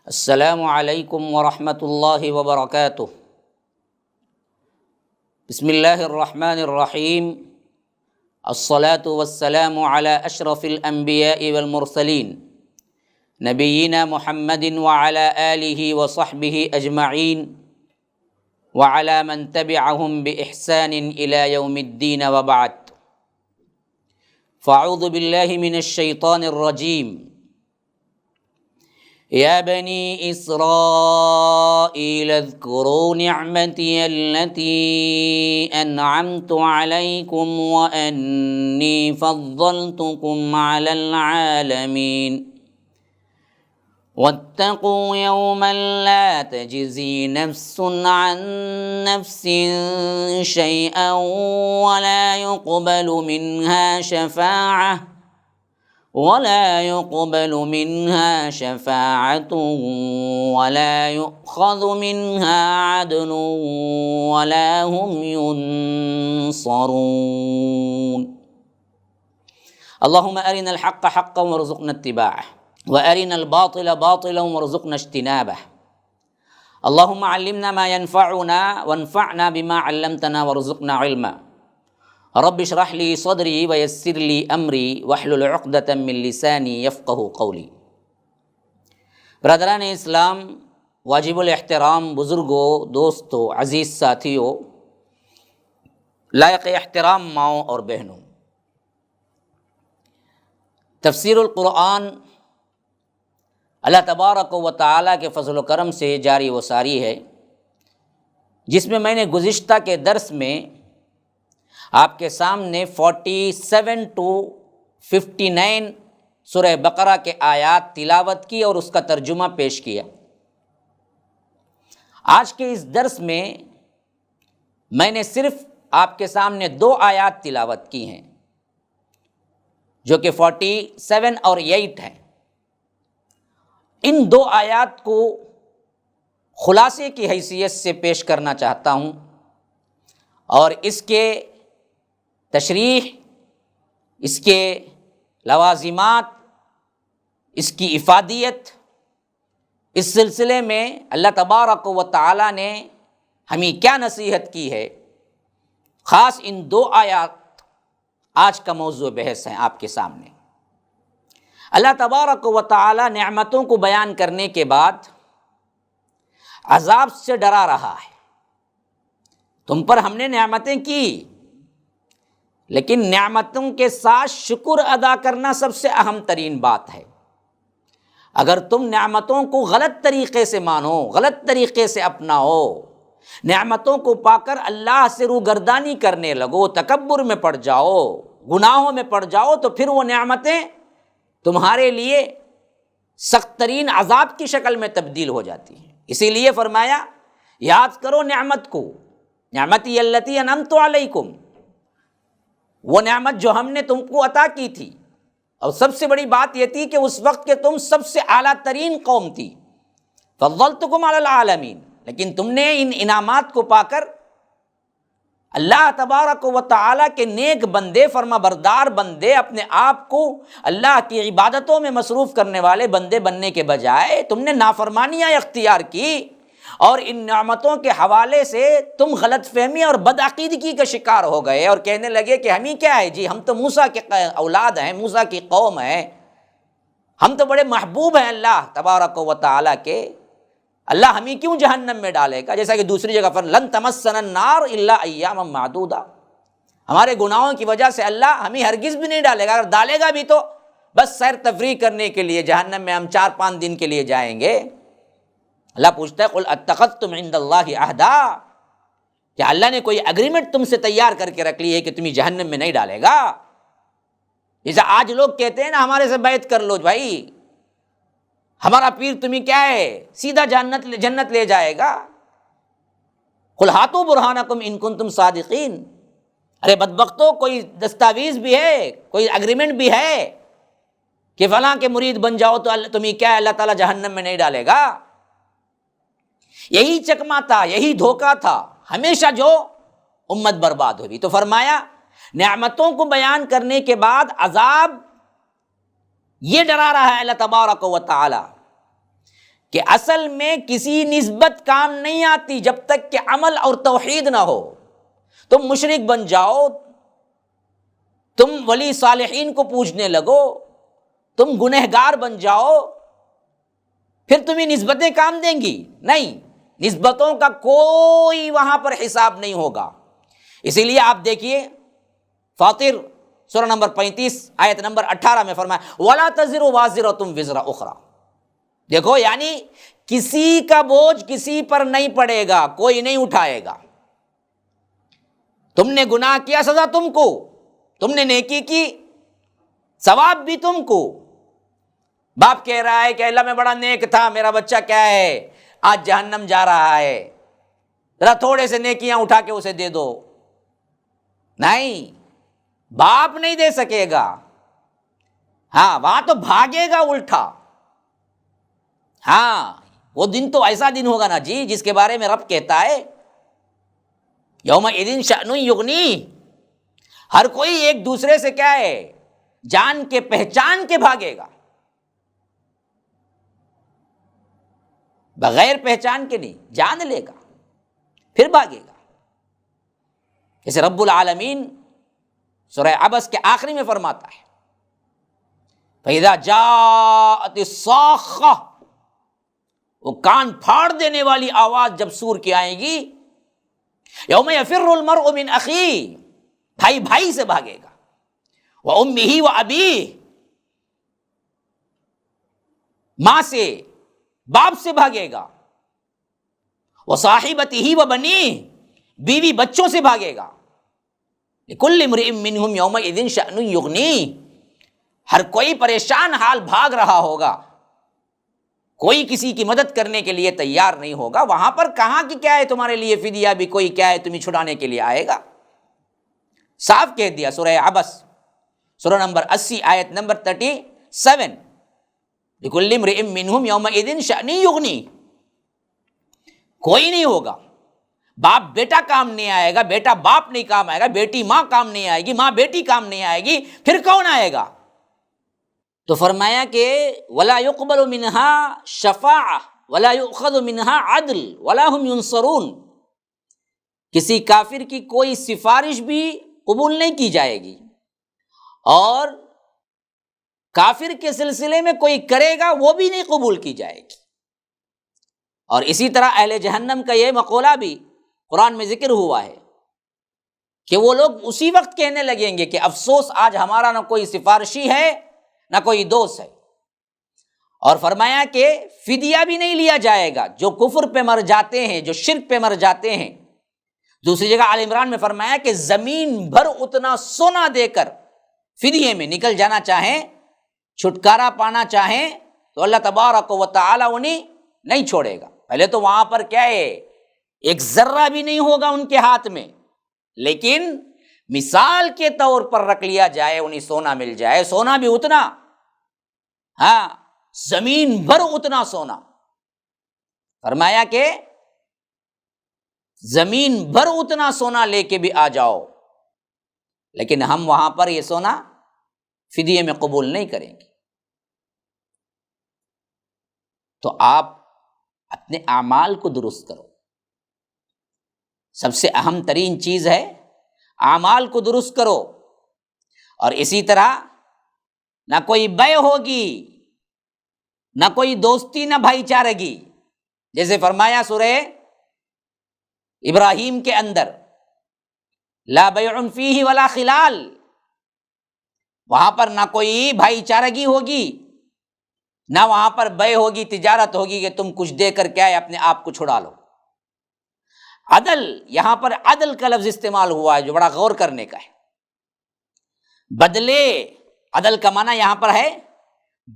السلام علیکم ورحمۃ اللہ وبرکاتہ۔ بسم اللہ الرحمن الرحیم۔ الصلاة والسلام علی اشرف الانبیاء والمرسلین نبینا محمد وعلی آلہ وصحبہ اجمعین وعلی من تبعہم بإحسان الی یوم الدین وبعد۔ فاعوذ باللہ من الشیطان الرجیم۔ یا بنی اسرائیل اذکروا نعمتی التي انعمت علیکم وانی فضلتکم علی العالمین واتقوا یوما لا تجزی نفس عن نفس شیئا ولا يقبل منها شفاعة ولا يؤخذ منها عدل ولا هم ينصرون۔ اللهم أرنا الحق حقا وارزقنا اتباعه وأرنا الباطل باطلا وارزقنا اجتنابه۔ اللهم علمنا ما ينفعنا وانفعنا بما علمتنا وارزقنا علما۔ رب اشرح لی صدری ویسر لی امری واحلل عقدۃ من لسانی یفقہوا قولی۔ برادران اسلام، واجب الاحترام بزرگوں، دوستوں، عزیز ساتھیوں، لائق احترام ماؤں اور بہنوں، تفسیر القرآن اللہ تبارک و تعالیٰ کے فضل و کرم سے جاری و ساری ہے، جس میں میں نے گزشتہ کے درس میں آپ کے سامنے 47 to 59 سورہ بقرہ کے آیات تلاوت کی اور اس کا ترجمہ پیش کیا۔ آج کے اس درس میں میں نے صرف آپ کے سامنے 2 آیات تلاوت کی ہیں، جو کہ 47 اور 8 ہیں۔ ان 2 آیات کو خلاصے کی حیثیت سے پیش کرنا چاہتا ہوں، اور اس کے تشریح، اس کے لوازمات، اس کی افادیت، اس سلسلے میں اللہ تبارک و تعالیٰ نے ہمیں کیا نصیحت کی ہے، خاص ان 2 آیات آج کا موضوع بحث ہیں آپ کے سامنے۔ اللہ تبارک و تعالیٰ نعمتوں کو بیان کرنے کے بعد عذاب سے ڈرا رہا ہے۔ تم پر ہم نے نعمتیں کی، لیکن نعمتوں کے ساتھ شکر ادا کرنا سب سے اہم ترین بات ہے۔ اگر تم نعمتوں کو غلط طریقے سے مانو، غلط طریقے سے اپناؤ، نعمتوں کو پا کر اللہ سے روگردانی کرنے لگو، تکبر میں پڑ جاؤ، گناہوں میں پڑ جاؤ، تو پھر وہ نعمتیں تمہارے لیے سخت ترین عذاب کی شکل میں تبدیل ہو جاتی ہیں۔ اسی لیے فرمایا، یاد کرو نعمت کو، نعمتی التی انعمت علیکم، وہ نعمت جو ہم نے تم کو عطا کی تھی، اور سب سے بڑی بات یہ تھی کہ اس وقت کے تم سب سے اعلیٰ ترین قوم تھی، فضلتکم علی العالمین، لیکن تم نے ان انعامات کو پا کر اللہ تبارک و تعالیٰ کے نیک بندے، فرما بردار بندے، اپنے آپ کو اللہ کی عبادتوں میں مصروف کرنے والے بندے بننے کے بجائے تم نے نافرمانیاں اختیار کی، اور ان نعمتوں کے حوالے سے تم غلط فہمی اور بدعقیدگی کا شکار ہو گئے، اور کہنے لگے کہ ہمیں کیا ہے جی، ہم تو موسیٰ کے اولاد ہیں، موسیٰ کی قوم ہیں، ہم تو بڑے محبوب ہیں اللہ تبارک و تعالیٰ کے، اللہ ہمیں کیوں جہنم میں ڈالے گا؟ جیسا کہ دوسری جگہ پر لن تمسنا النار الا ایاما معدودا، ہمارے گناہوں کی وجہ سے اللہ ہمیں ہرگز بھی نہیں ڈالے گا، اگر ڈالے گا بھی تو بس سیر تفریح کرنے کے لیے، جہنم میں ہم 4-5 دن کے لیے جائیں گے۔ اللہ پوچھتا ہے قل اتخذتم عند اللہ عہدا، کیا اللہ نے کوئی اگریمنٹ تم سے تیار کر کے رکھ لی ہے کہ تمہیں جہنم میں نہیں ڈالے گا؟ جیسے آج لوگ کہتے ہیں نا، ہمارے سے بیعت کر لو بھائی، ہمارا پیر تمہیں کیا ہے سیدھا جنت لے جائے گا۔ قل ہاتوا برہانکم ان کنتم صادقین، ارے بدبختو، کوئی دستاویز بھی ہے، کوئی اگریمنٹ بھی ہے کہ فلاں کے مرید بن جاؤ تو تمہیں کیا ہے اللہ تعالیٰ جہنم میں نہیں ڈالے گا؟ یہی چکما تھا، یہی دھوکہ تھا ہمیشہ جو امت برباد ہوئی۔ تو فرمایا نعمتوں کو بیان کرنے کے بعد عذاب یہ ڈرا رہا ہے اللہ تبارک و تعالی کہ اصل میں کسی نسبت کام نہیں آتی جب تک کہ عمل اور توحید نہ ہو. تم مشرک بن جاؤ، تم ولی صالحین کو پوجنے لگو، تم گنہگار بن جاؤ، پھر تمہیں نسبتیں کام دیں گی؟ نہیں، نسبتوں کا کوئی وہاں پر حساب نہیں ہوگا. اسی لیے آپ دیکھیے فاطر سورہ نمبر 35 آیت نمبر 18 میں فرمایا وَلَا تَزِرُ وَازِرَةٌ وِزْرَ أُخْرَى. دیکھو، یعنی کسی کا بوجھ کسی پر نہیں پڑے گا، کوئی نہیں اٹھائے گا. تم نے گناہ کیا، سزا تم کو، تم نے نیکی کی، ثواب بھی تم کو. باپ کہہ رہا ہے کہ اللہ میں بڑا نیک تھا، میرا بچہ کیا ہے آج جہنم جا رہا ہے، ذرا تھوڑے سے نیکیاں اٹھا کے اسے دے دو. نہیں، باپ نہیں دے سکے گا. ہاں، وہاں تو بھاگے گا الٹا. ہاں، وہ دن تو ایسا دن ہوگا نا جی، جس کے بارے میں رب کہتا ہے یومئذ شأن یغنی. ہر کوئی ایک دوسرے سے کیا ہے، جان کے پہچان کے بھاگے گا، بغیر پہچان کے نہیں، جان لے گا پھر بھاگے گا. جیسے رب العالمین سورہ عبس کے آخری میں فرماتا ہے فَإِذَا جَاءَتِ الصَّاخَّةُ، وہ کان پھاڑ دینے والی آواز جب سور کی آئے گی، یوم یفر المرء من اخیہ، بھائی بھائی سے بھاگے گا، وامہ وابیہ، ماں سے باپ سے بھاگے گا، وصاحبتہ وبنیہ، بیوی بچوں سے بھاگے گا. لکل امرئ منہم یومئذ شأن یغنیہ، ہر کوئی پریشان حال بھاگ رہا ہوگا، کوئی کسی کی مدد کرنے کے لیے تیار نہیں ہوگا. وہاں پر کہاں کی کیا ہے تمہارے لیے فدیہ بھی، کوئی کیا ہے تمہیں چھڑانے کے لیے آئے گا. صاف کہہ دیا سورہ عبس سورہ نمبر 80 آیت نمبر 37 لکل امرئ منہم یومئذ شأن یغنیہ. کوئی نہیں ہوگا. باپ بیٹا کام نہیں آئے گا، بیٹا باپ نہیں کام آئے گا، بیٹی ماں کام نہیں آئے گی، ماں بیٹی کام نہیں آئے گی، پھر کون آئے گا؟ تو فرمایا کہ ولا يقبل منها شفاعة ولا يؤخذ منها عدل ولا هم ينصرون. کسی کافر کی کوئی سفارش بھی قبول نہیں کی جائے گی، اور کافر کے سلسلے میں کوئی کرے گا وہ بھی نہیں قبول کی جائے گی. اور اسی طرح اہل جہنم کا یہ مقولہ بھی قرآن میں ذکر ہوا ہے کہ وہ لوگ اسی وقت کہنے لگیں گے کہ افسوس، آج ہمارا نہ کوئی سفارشی ہے نہ کوئی دوست ہے. اور فرمایا کہ فدیہ بھی نہیں لیا جائے گا جو کفر پہ مر جاتے ہیں، جو شرک پہ مر جاتے ہیں. دوسری جگہ آل عمران میں فرمایا کہ زمین بھر اتنا سونا دے کر فدیے میں نکل جانا چاہیں، چھٹکارا پانا چاہیں تو اللہ تبارک و تعالی انہیں نہیں چھوڑے گا. پہلے تو وہاں پر کیا ہے، ایک ذرہ بھی نہیں ہوگا ان کے ہاتھ میں، لیکن مثال کے طور پر رکھ لیا جائے، انہیں سونا مل جائے، سونا بھی اتنا، ہاں، زمین بھر اتنا سونا. فرمایا کہ زمین بھر اتنا سونا لے کے بھی آ جاؤ، لیکن ہم وہاں پر یہ سونا فدیے میں قبول نہیں کریں گے. تو آپ اپنے اعمال کو درست کرو. سب سے اہم ترین چیز ہے اعمال کو درست کرو. اور اسی طرح نہ کوئی بے ہوگی، نہ کوئی دوستی، نہ بھائی چارگی. جیسے فرمایا سورہ ابراہیم کے اندر لا بیع فیہ ولا خلال، وہاں پر نہ کوئی بھائی چارگی ہوگی، نہ وہاں پر بے ہوگی، تجارت ہوگی کہ تم کچھ دے کر کیا ہے اپنے آپ کو چھڑا لو. عدل، یہاں پر عدل کا لفظ استعمال ہوا ہے جو بڑا غور کرنے کا ہے. بدلے، عدل کا معنی یہاں پر ہے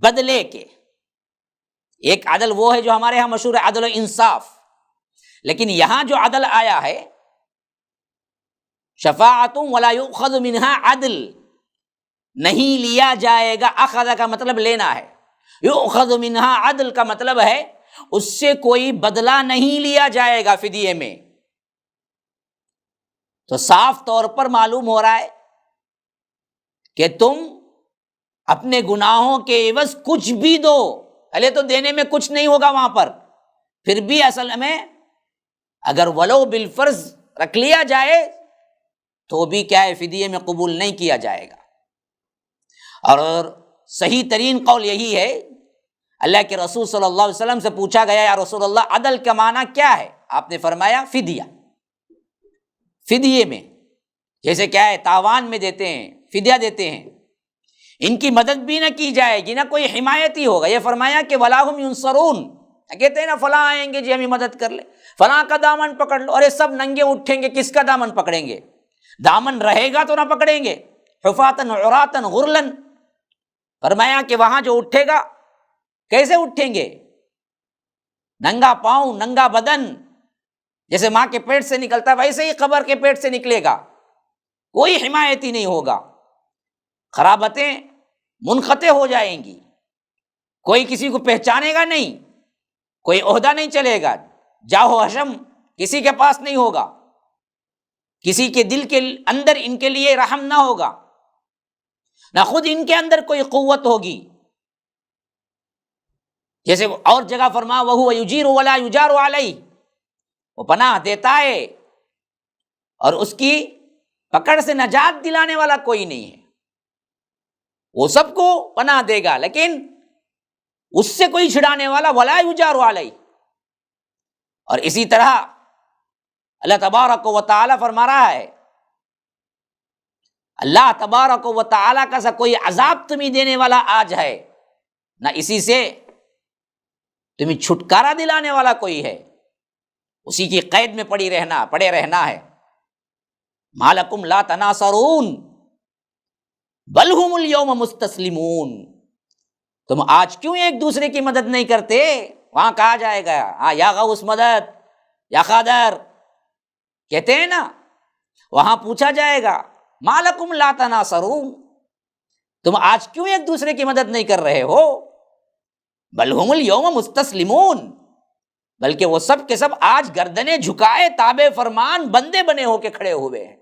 بدلے کے. ایک عدل وہ ہے جو ہمارے ہاں مشہور ہے عدل و انصاف، لیکن یہاں جو عدل آیا ہے شفاعت ولا یؤخذ منها عدل، نہیں لیا جائے گا. اخذ کا مطلب لینا ہے، یؤخذ منها عدل کا مطلب ہے اس سے کوئی بدلہ نہیں لیا جائے گا فدیے میں. تو صاف طور پر معلوم ہو رہا ہے کہ تم اپنے گناہوں کے عوض کچھ بھی دو، پہلے تو دینے میں کچھ نہیں ہوگا وہاں پر، پھر بھی اصل میں اگر ولو بالفرض رکھ لیا جائے تو بھی کیا ہے، فدیے میں قبول نہیں کیا جائے گا۔ اور صحیح ترین قول یہی ہے، اللہ کے رسول صلی اللہ علیہ وسلم سے پوچھا گیا یا رسول اللہ عدل کا معنی کیا ہے؟ آپ نے فرمایا فدیہ۔ فدیے میں جیسے کیا ہے، تاوان میں دیتے ہیں، فدیہ دیتے ہیں، ان کی مدد بھی نہ کی جائے گی، نہ کوئی حمایتی ہوگا۔ یہ فرمایا کہ وَلَا هُمْ يُنصَرُونَ، کہتے ہیں نا فلاں آئیں گے جی ہمیں مدد کر لے، فلاں کا دامن پکڑ لو، ارے سب ننگے اٹھیں گے، کس کا دامن پکڑیں گے؟ دامن رہے گا تو نہ پکڑیں گے، حفاتن عراتن غرلن۔ فرمایا کہ وہاں جو اٹھے گا کیسے اٹھیں گے؟ ننگا پاؤں، ننگا بدن، جیسے ماں کے پیٹ سے نکلتا ہے ویسے ہی قبر کے پیٹ سے نکلے گا، کوئی حمایتی نہیں ہوگا، خرابتیں منقطع ہو جائیں گی، کوئی کسی کو پہچانے گا نہیں، کوئی عہدہ نہیں چلے گا، جاہ و حشم کسی کے پاس نہیں ہوگا، کسی کے دل کے اندر ان کے لیے رحم نہ ہوگا، نہ خود ان کے اندر کوئی قوت ہوگی۔ جیسے اور جگہ فرما وَهُوَ يُجِيرُ وَلَا يُجَارُ عَلَيْهِ، وہ پناہ دیتا ہے اور اس کی پکڑ سے نجات دلانے والا کوئی نہیں ہے، وہ سب کو پناہ دے گا لیکن اس سے کوئی چھڑانے والا وَلَا يُجَارُ عَلَيْهِ۔ اور اسی طرح اللہ تبارک و تعالی فرما رہا ہے، اللہ تبارک و تعالی کا سا کوئی عذاب تمہیں دینے والا آج ہے، نہ اسی سے تمہیں چھٹکارا دلانے والا کوئی ہے، اسی کی قید میں پڑے رہنا ہے۔ مالکم لا تناصرون بل ہم اليوم مستسلمون، تم آج کیوں ایک دوسرے کی مدد نہیں کرتے؟ وہاں کہا جائے گا ہاں یا غوث مدد یا قادر، کہتے ہیں نا، وہاں پوچھا جائے گا مالکم لا تناصرون، تم آج کیوں ایک دوسرے کی مدد نہیں کر رہے ہو؟ بل ہم اليوم مستسلمون، بلکہ وہ سب کے سب آج گردنیں جھکائے تابع فرمان بندے بنے ہو کے کھڑے ہوئے ہیں۔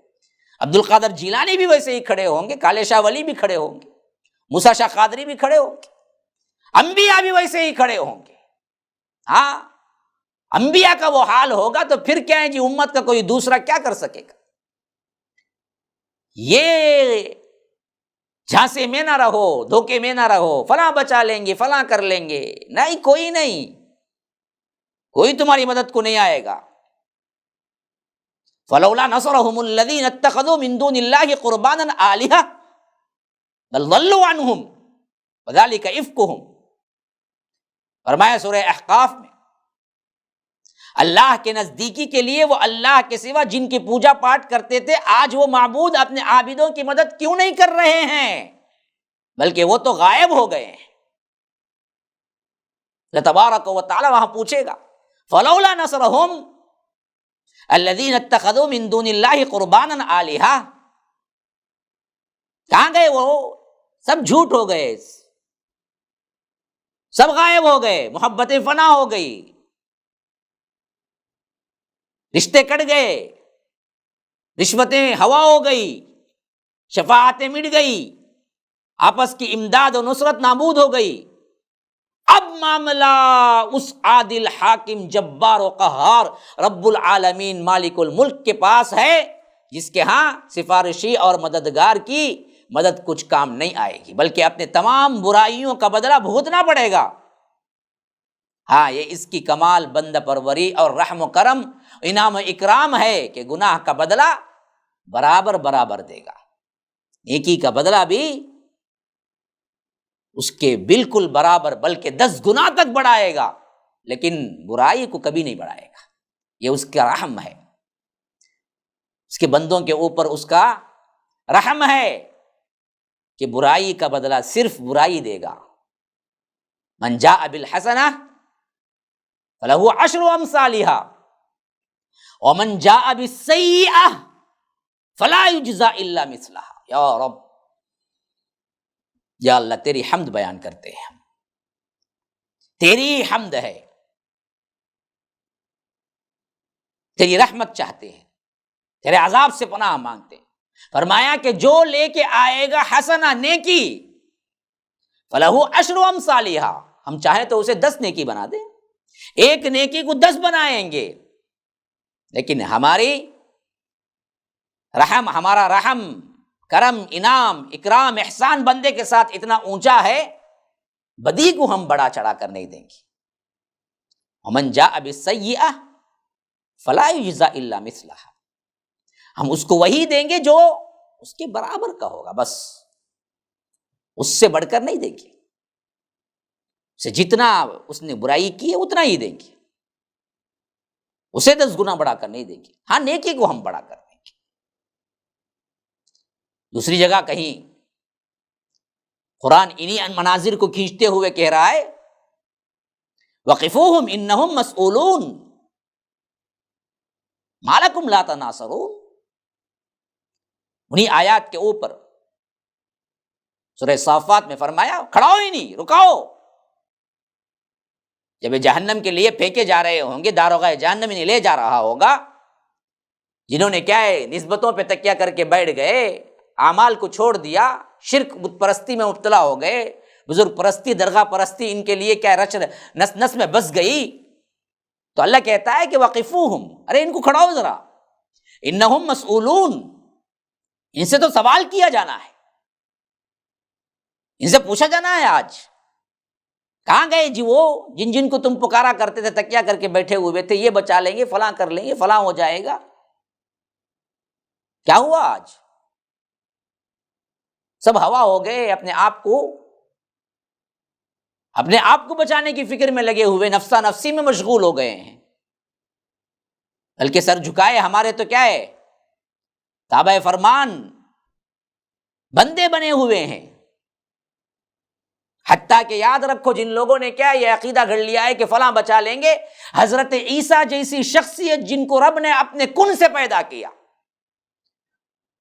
عبد القادر جیلانی بھی ویسے ہی کھڑے ہوں گے، کالے شاہ ولی بھی کھڑے ہوں گے، موسیٰ شاہ قادری بھی کھڑے ہوں گے، انبیاء بھی ویسے ہی کھڑے ہوں گے۔ ہاں انبیاء کا وہ حال ہوگا تو پھر کیا ہے جی، امت کا کوئی دوسرا کیا کر سکے گا؟ یہ جھانسے میں نہ رہو، دھوکے میں نہ رہو، فلاں بچا لیں گے، فلاں کر لیں گے، نہیں، کوئی نہیں، کوئی تمہاری مدد کو نہیں آئے گا۔ فلولا نصرهم الذين اتخذوا من دون الله قربانا آلهة بل ضلوا عنهم وذلك افكهم۔ فرمایا سورہ احقاف میں، اللہ کے نزدیکی کے لیے وہ اللہ کے سوا جن کی پوجا پاٹ کرتے تھے، آج وہ معبود اپنے عابدوں کی مدد کیوں نہیں کر رہے ہیں، بلکہ وہ تو غائب ہو گئے ہیں۔ اللہ تبارک و تعالی وہاں پوچھے گا فلولا نصرهم الذين اتخذوا من دون الله قربانا آلهة، کہاں گئے؟ وہ سب جھوٹ ہو گئے، سب غائب ہو گئے، محبتیں فنا ہو گئی، رشتے کٹ گئے، رشوتیں ہوا ہو گئی، شفاعتیں مٹ گئی، آپس کی امداد و نصرت نابود ہو گئی۔ اب معاملہ اس عادل حاکم جبار و قہار رب العالمین مالک الملک کے پاس ہے، جس کے ہاں سفارشی اور مددگار کی مدد کچھ کام نہیں آئے گی، بلکہ اپنے تمام برائیوں کا بدلہ بھگتنا پڑے گا۔ ہاں یہ اس کی کمال بندہ پروری اور رحم و کرم، انعام و اکرام ہے کہ گناہ کا بدلہ برابر برابر دے گا، نیکی کا بدلہ بھی اس کے بالکل برابر بلکہ 10 گنا تک بڑھائے گا، لیکن برائی کو کبھی نہیں بڑھائے گا۔ یہ اس کا رحم ہے، اس کے بندوں کے اوپر اس کا رحم ہے کہ برائی کا بدلہ صرف برائی دے گا۔ من جاء بالحسنہ فلہ عشر امثالھا ومن جاء بالسیئہ فلا یجزی الا مثلھا۔ یا رب، یا اللہ تیری حمد بیان کرتے ہیں ہم، تیری حمد ہے، تیری رحمت چاہتے ہیں، تیرے عذاب سے پناہ مانگتے ہیں۔ فرمایا کہ جو لے کے آئے گا حسنہ نیکی فلہ عشر امثالھا، ہم چاہیں تو اسے 10 نیکی بنا دیں، ایک نیکی کو 10 بنائیں گے، لیکن ہمارا رحم، کرم، انعام، اکرام، احسان بندے کے ساتھ اتنا اونچا ہے، بدی کو ہم بڑا چڑھا کر نہیں دیں گے۔ ومن جاء بالسیئۃ فلا یجزی الا مثلھا، ہم اس کو وہی دیں گے جو اس کے برابر کا ہوگا، بس اس سے بڑھ کر نہیں دیں گے، اسے جتنا اس نے برائی کی ہے اتنا ہی دیں گے، اسے 10 گنا بڑھا کر نہیں دیں گے، ہاں نیکی کو ہم بڑھا کر دیں گے۔ دوسری جگہ کہیں قرآن انہی مناظر کو کھینچتے ہوئے کہہ رہا ہے وقفوہم انہم مسئولون ما لکم لا تناصرون، انہی آیات کے اوپر سورہ صافات میں فرمایا کھڑاؤ ہی نہیں، رکاؤ، جب جہنم کے لیے پھینکے جا رہے ہوں گے، داروغہ جہنم انہیں لے جا رہا ہوگا، جنہوں نے کیا ہے نسبتوں پہ تکیہ کر کے بیٹھ گئے، اعمال کو چھوڑ دیا، شرک بت پرستی میں مبتلا ہو گئے، بزرگ پرستی، درگاہ پرستی ان کے لیے کیا نس نس میں بس گئی، تو اللہ کہتا ہے کہ وقفوہم، ارے ان کو کھڑاؤ ذرا، انہم مسئولون، ان سے تو سوال کیا جانا ہے، ان سے پوچھا جانا ہے آج کہاں گئے جی وہ جن کو تم پکارا کرتے تھے، تکیہ کر کے بیٹھے ہوئے تھے، یہ بچا لیں گے، فلاں کر لیں گے، فلاں ہو جائے گا، کیا ہوا آج؟ سب ہوا ہو گئے، اپنے آپ کو بچانے کی فکر میں لگے ہوئے، نفسا نفسی میں مشغول ہو گئے ہیں، بلکہ سر جھکائے ہمارے تو کیا ہے تابع فرمان بندے بنے ہوئے ہیں، حتیٰ کہ یاد رکھو جن لوگوں نے کیا یہ عقیدہ گھڑ لیا ہے کہ فلاں بچا لیں گے، حضرت عیسیٰ جیسی شخصیت جن کو رب نے اپنے کن سے پیدا کیا،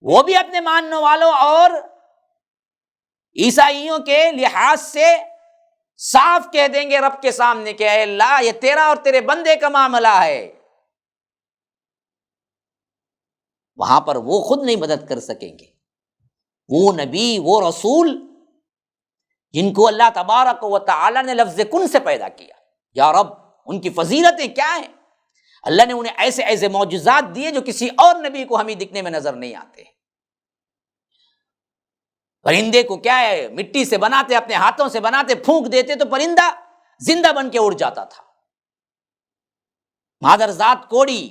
وہ بھی اپنے ماننے والوں اور عیسائیوں کے لحاظ سے صاف کہہ دیں گے رب کے سامنے کہ اے اللہ یہ تیرا اور تیرے بندے کا معاملہ ہے، وہاں پر وہ خود نہیں مدد کر سکیں گے، وہ نبی، وہ رسول جن کو اللہ تبارک و تعالی نے لفظ کن سے پیدا کیا، یا رب ان کی فضیلتیں کیا ہیں، اللہ نے انہیں ایسے ایسے معجزات دیے جو کسی اور نبی کو ہمیں دکھنے میں نظر نہیں آتے، پرندے کو کیا ہے مٹی سے بناتے، اپنے ہاتھوں سے بناتے، پھونک دیتے تو پرندہ زندہ بن کے اڑ جاتا تھا، مادرزاد کوڑی،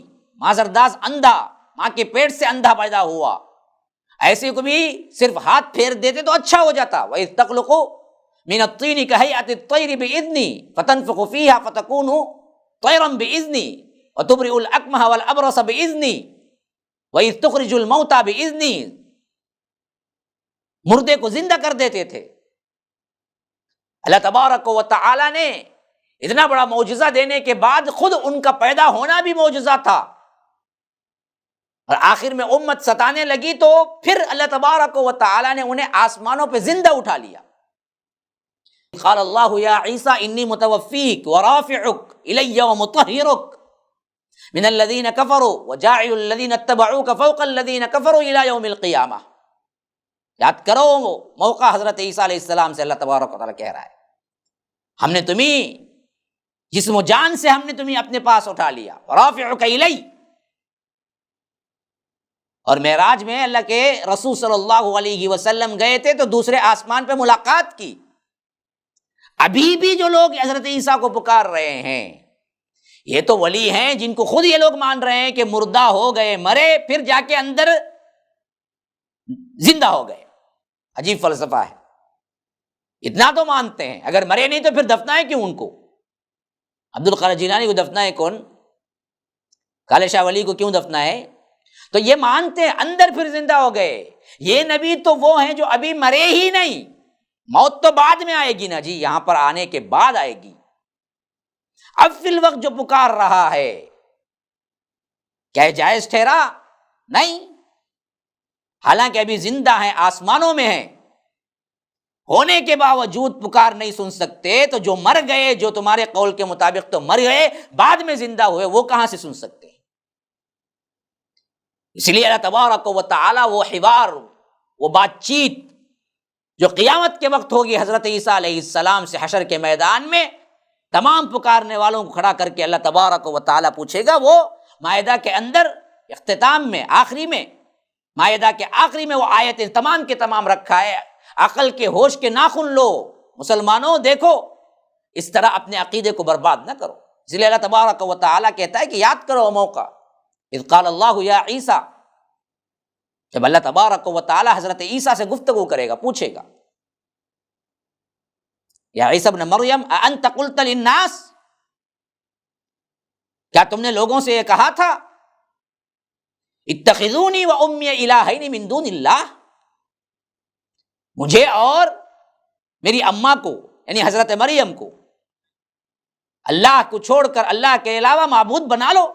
مادرزاد اندھا، ماں کے پیٹ سے اندھا پیدا ہوا، ایسے کو بھی صرف ہاتھ پھیر دیتے تو اچھا ہو جاتا، وَإِذْ تَخْلُقُ مِنَ الطِّينِ كَهَيْئَةِ الطَّيْرِ بِإِذْنِي فَتَنفُخُ فِيهَا فَتَكُونُ طَيْرًا بِإِذْنِي وَتُبْرِئُ الْأَكْمَحَ وَالْأَبْرَصَ بِإِذْنِي وَإِذْ تُخْرِجُ الْمَوْتَى بِإِذْنِي، مردے کو زندہ کر دیتے تھے۔ اللہ تبارک و تعالی نے اتنا بڑا معجزہ دینے کے بعد خود ان کا پیدا ہونا بھی معجزہ تھا، اور آخر میں امت ستانے لگی تو پھر اللہ تبارک و تعالی نے انہیں آسمانوں پہ زندہ اٹھا لیا۔ قال اللہ یا عیسیٰ انی متوفیک ورافعک الی ومطہرک من الذین کفروا وجاعل الذین اتبعوک فوق الذین کفروا الی یوم القیامہ۔ یاد کرو موقع حضرت عیسیٰ علیہ السلام سے اللہ تبارک و تعالیٰ کہہ رہا ہے ہم نے تمہیں جسم و جان سے ہم نے تمہیں اپنے پاس اٹھا لیا، ورافعک الی، اور معراج میں اللہ کے رسول صلی اللہ علیہ وسلم گئے تھے تو دوسرے آسمان پہ ملاقات کی، ابھی بھی جو لوگ حضرت عیسیٰ کو پکار رہے ہیں یہ تو ولی ہیں جن کو خود یہ لوگ مان رہے ہیں کہ مردہ ہو گئے، مرے، پھر جا کے اندر زندہ ہو گئے، عجیب فلسفہ ہے، اتنا تو مانتے ہیں، اگر مرے نہیں تو پھر دفنائے کیوں ان کو؟ عبد القادر جیلانی کو دفنائے کون؟ کالے شاہ ولی کو کیوں دفنائے؟ تو یہ مانتے ہیں اندر پھر زندہ ہو گئے، یہ نبی تو وہ ہیں جو ابھی مرے ہی نہیں، موت تو بعد میں آئے گی نا جی، یہاں پر آنے کے بعد آئے گی، اب فی الوقت جو پکار رہا ہے کیا یہ جائز ٹھہرا؟ نہیں، حالانکہ ابھی زندہ ہیں، آسمانوں میں ہیں، ہونے کے باوجود پکار نہیں سن سکتے، تو جو مر گئے، جو تمہارے قول کے مطابق تو مر گئے بعد میں زندہ ہوئے، وہ کہاں سے سن سکتے ہیں؟ اس لیے اللہ تبارک و تعالی وہ حوار، وہ بات چیت جو قیامت کے وقت ہوگی حضرت عیسیٰ علیہ السلام سے حشر کے میدان میں تمام پکارنے والوں کو کھڑا کر کے اللہ تبارک و تعالیٰ پوچھے گا. وہ مائدہ کے اندر اختتام میں آخری میں مائدہ کے آخری میں وہ آیتیں تمام کے تمام رکھا ہے. عقل کے ہوش کے ناخن لو مسلمانوں، دیکھو اس طرح اپنے عقیدے کو برباد نہ کرو. اس لیے اللہ تبارک و تعالیٰ کہتا ہے کہ یاد کرو وہ موقع اذ قال اللہ یا عیسیٰ، جب اللہ تبارک و تعالیٰ حضرت عیسیٰ سے گفتگو کرے گا، پوچھے گا یا عیسیٰ ابن مریم اانت قلت للناس، کیا تم نے لوگوں سے یہ کہا تھا اتخذونی و امی الہین من دون اللہ، مجھے اور میری اماں کو یعنی حضرت مریم کو اللہ کو چھوڑ کر اللہ کے علاوہ معبود بنا لو،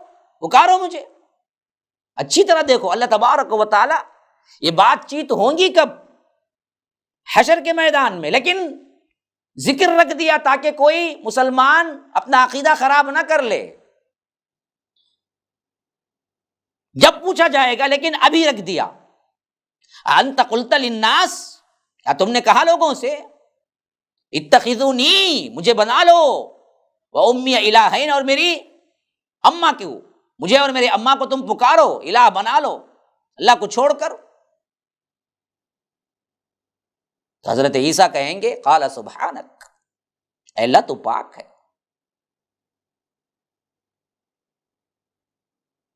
پکارو مجھے. اچھی طرح دیکھو اللہ تبارک و تعالی یہ بات چیت ہوں گی کب؟ حشر کے میدان میں. لیکن ذکر رکھ دیا تاکہ کوئی مسلمان اپنا عقیدہ خراب نہ کر لے. جب پوچھا جائے گا لیکن ابھی رکھ دیا. انت قلت للناس، کیا تم نے کہا لوگوں سے اتخذونی، مجھے بنا لو، و امی الہین، اور میری اماں کیوں، مجھے اور میرے اماں کو تم پکارو، الہ بنا لو اللہ کو چھوڑ کر. تو حضرت عیسیٰ کہیں گے قال سبحانک، اے اللہ تو پاک ہے،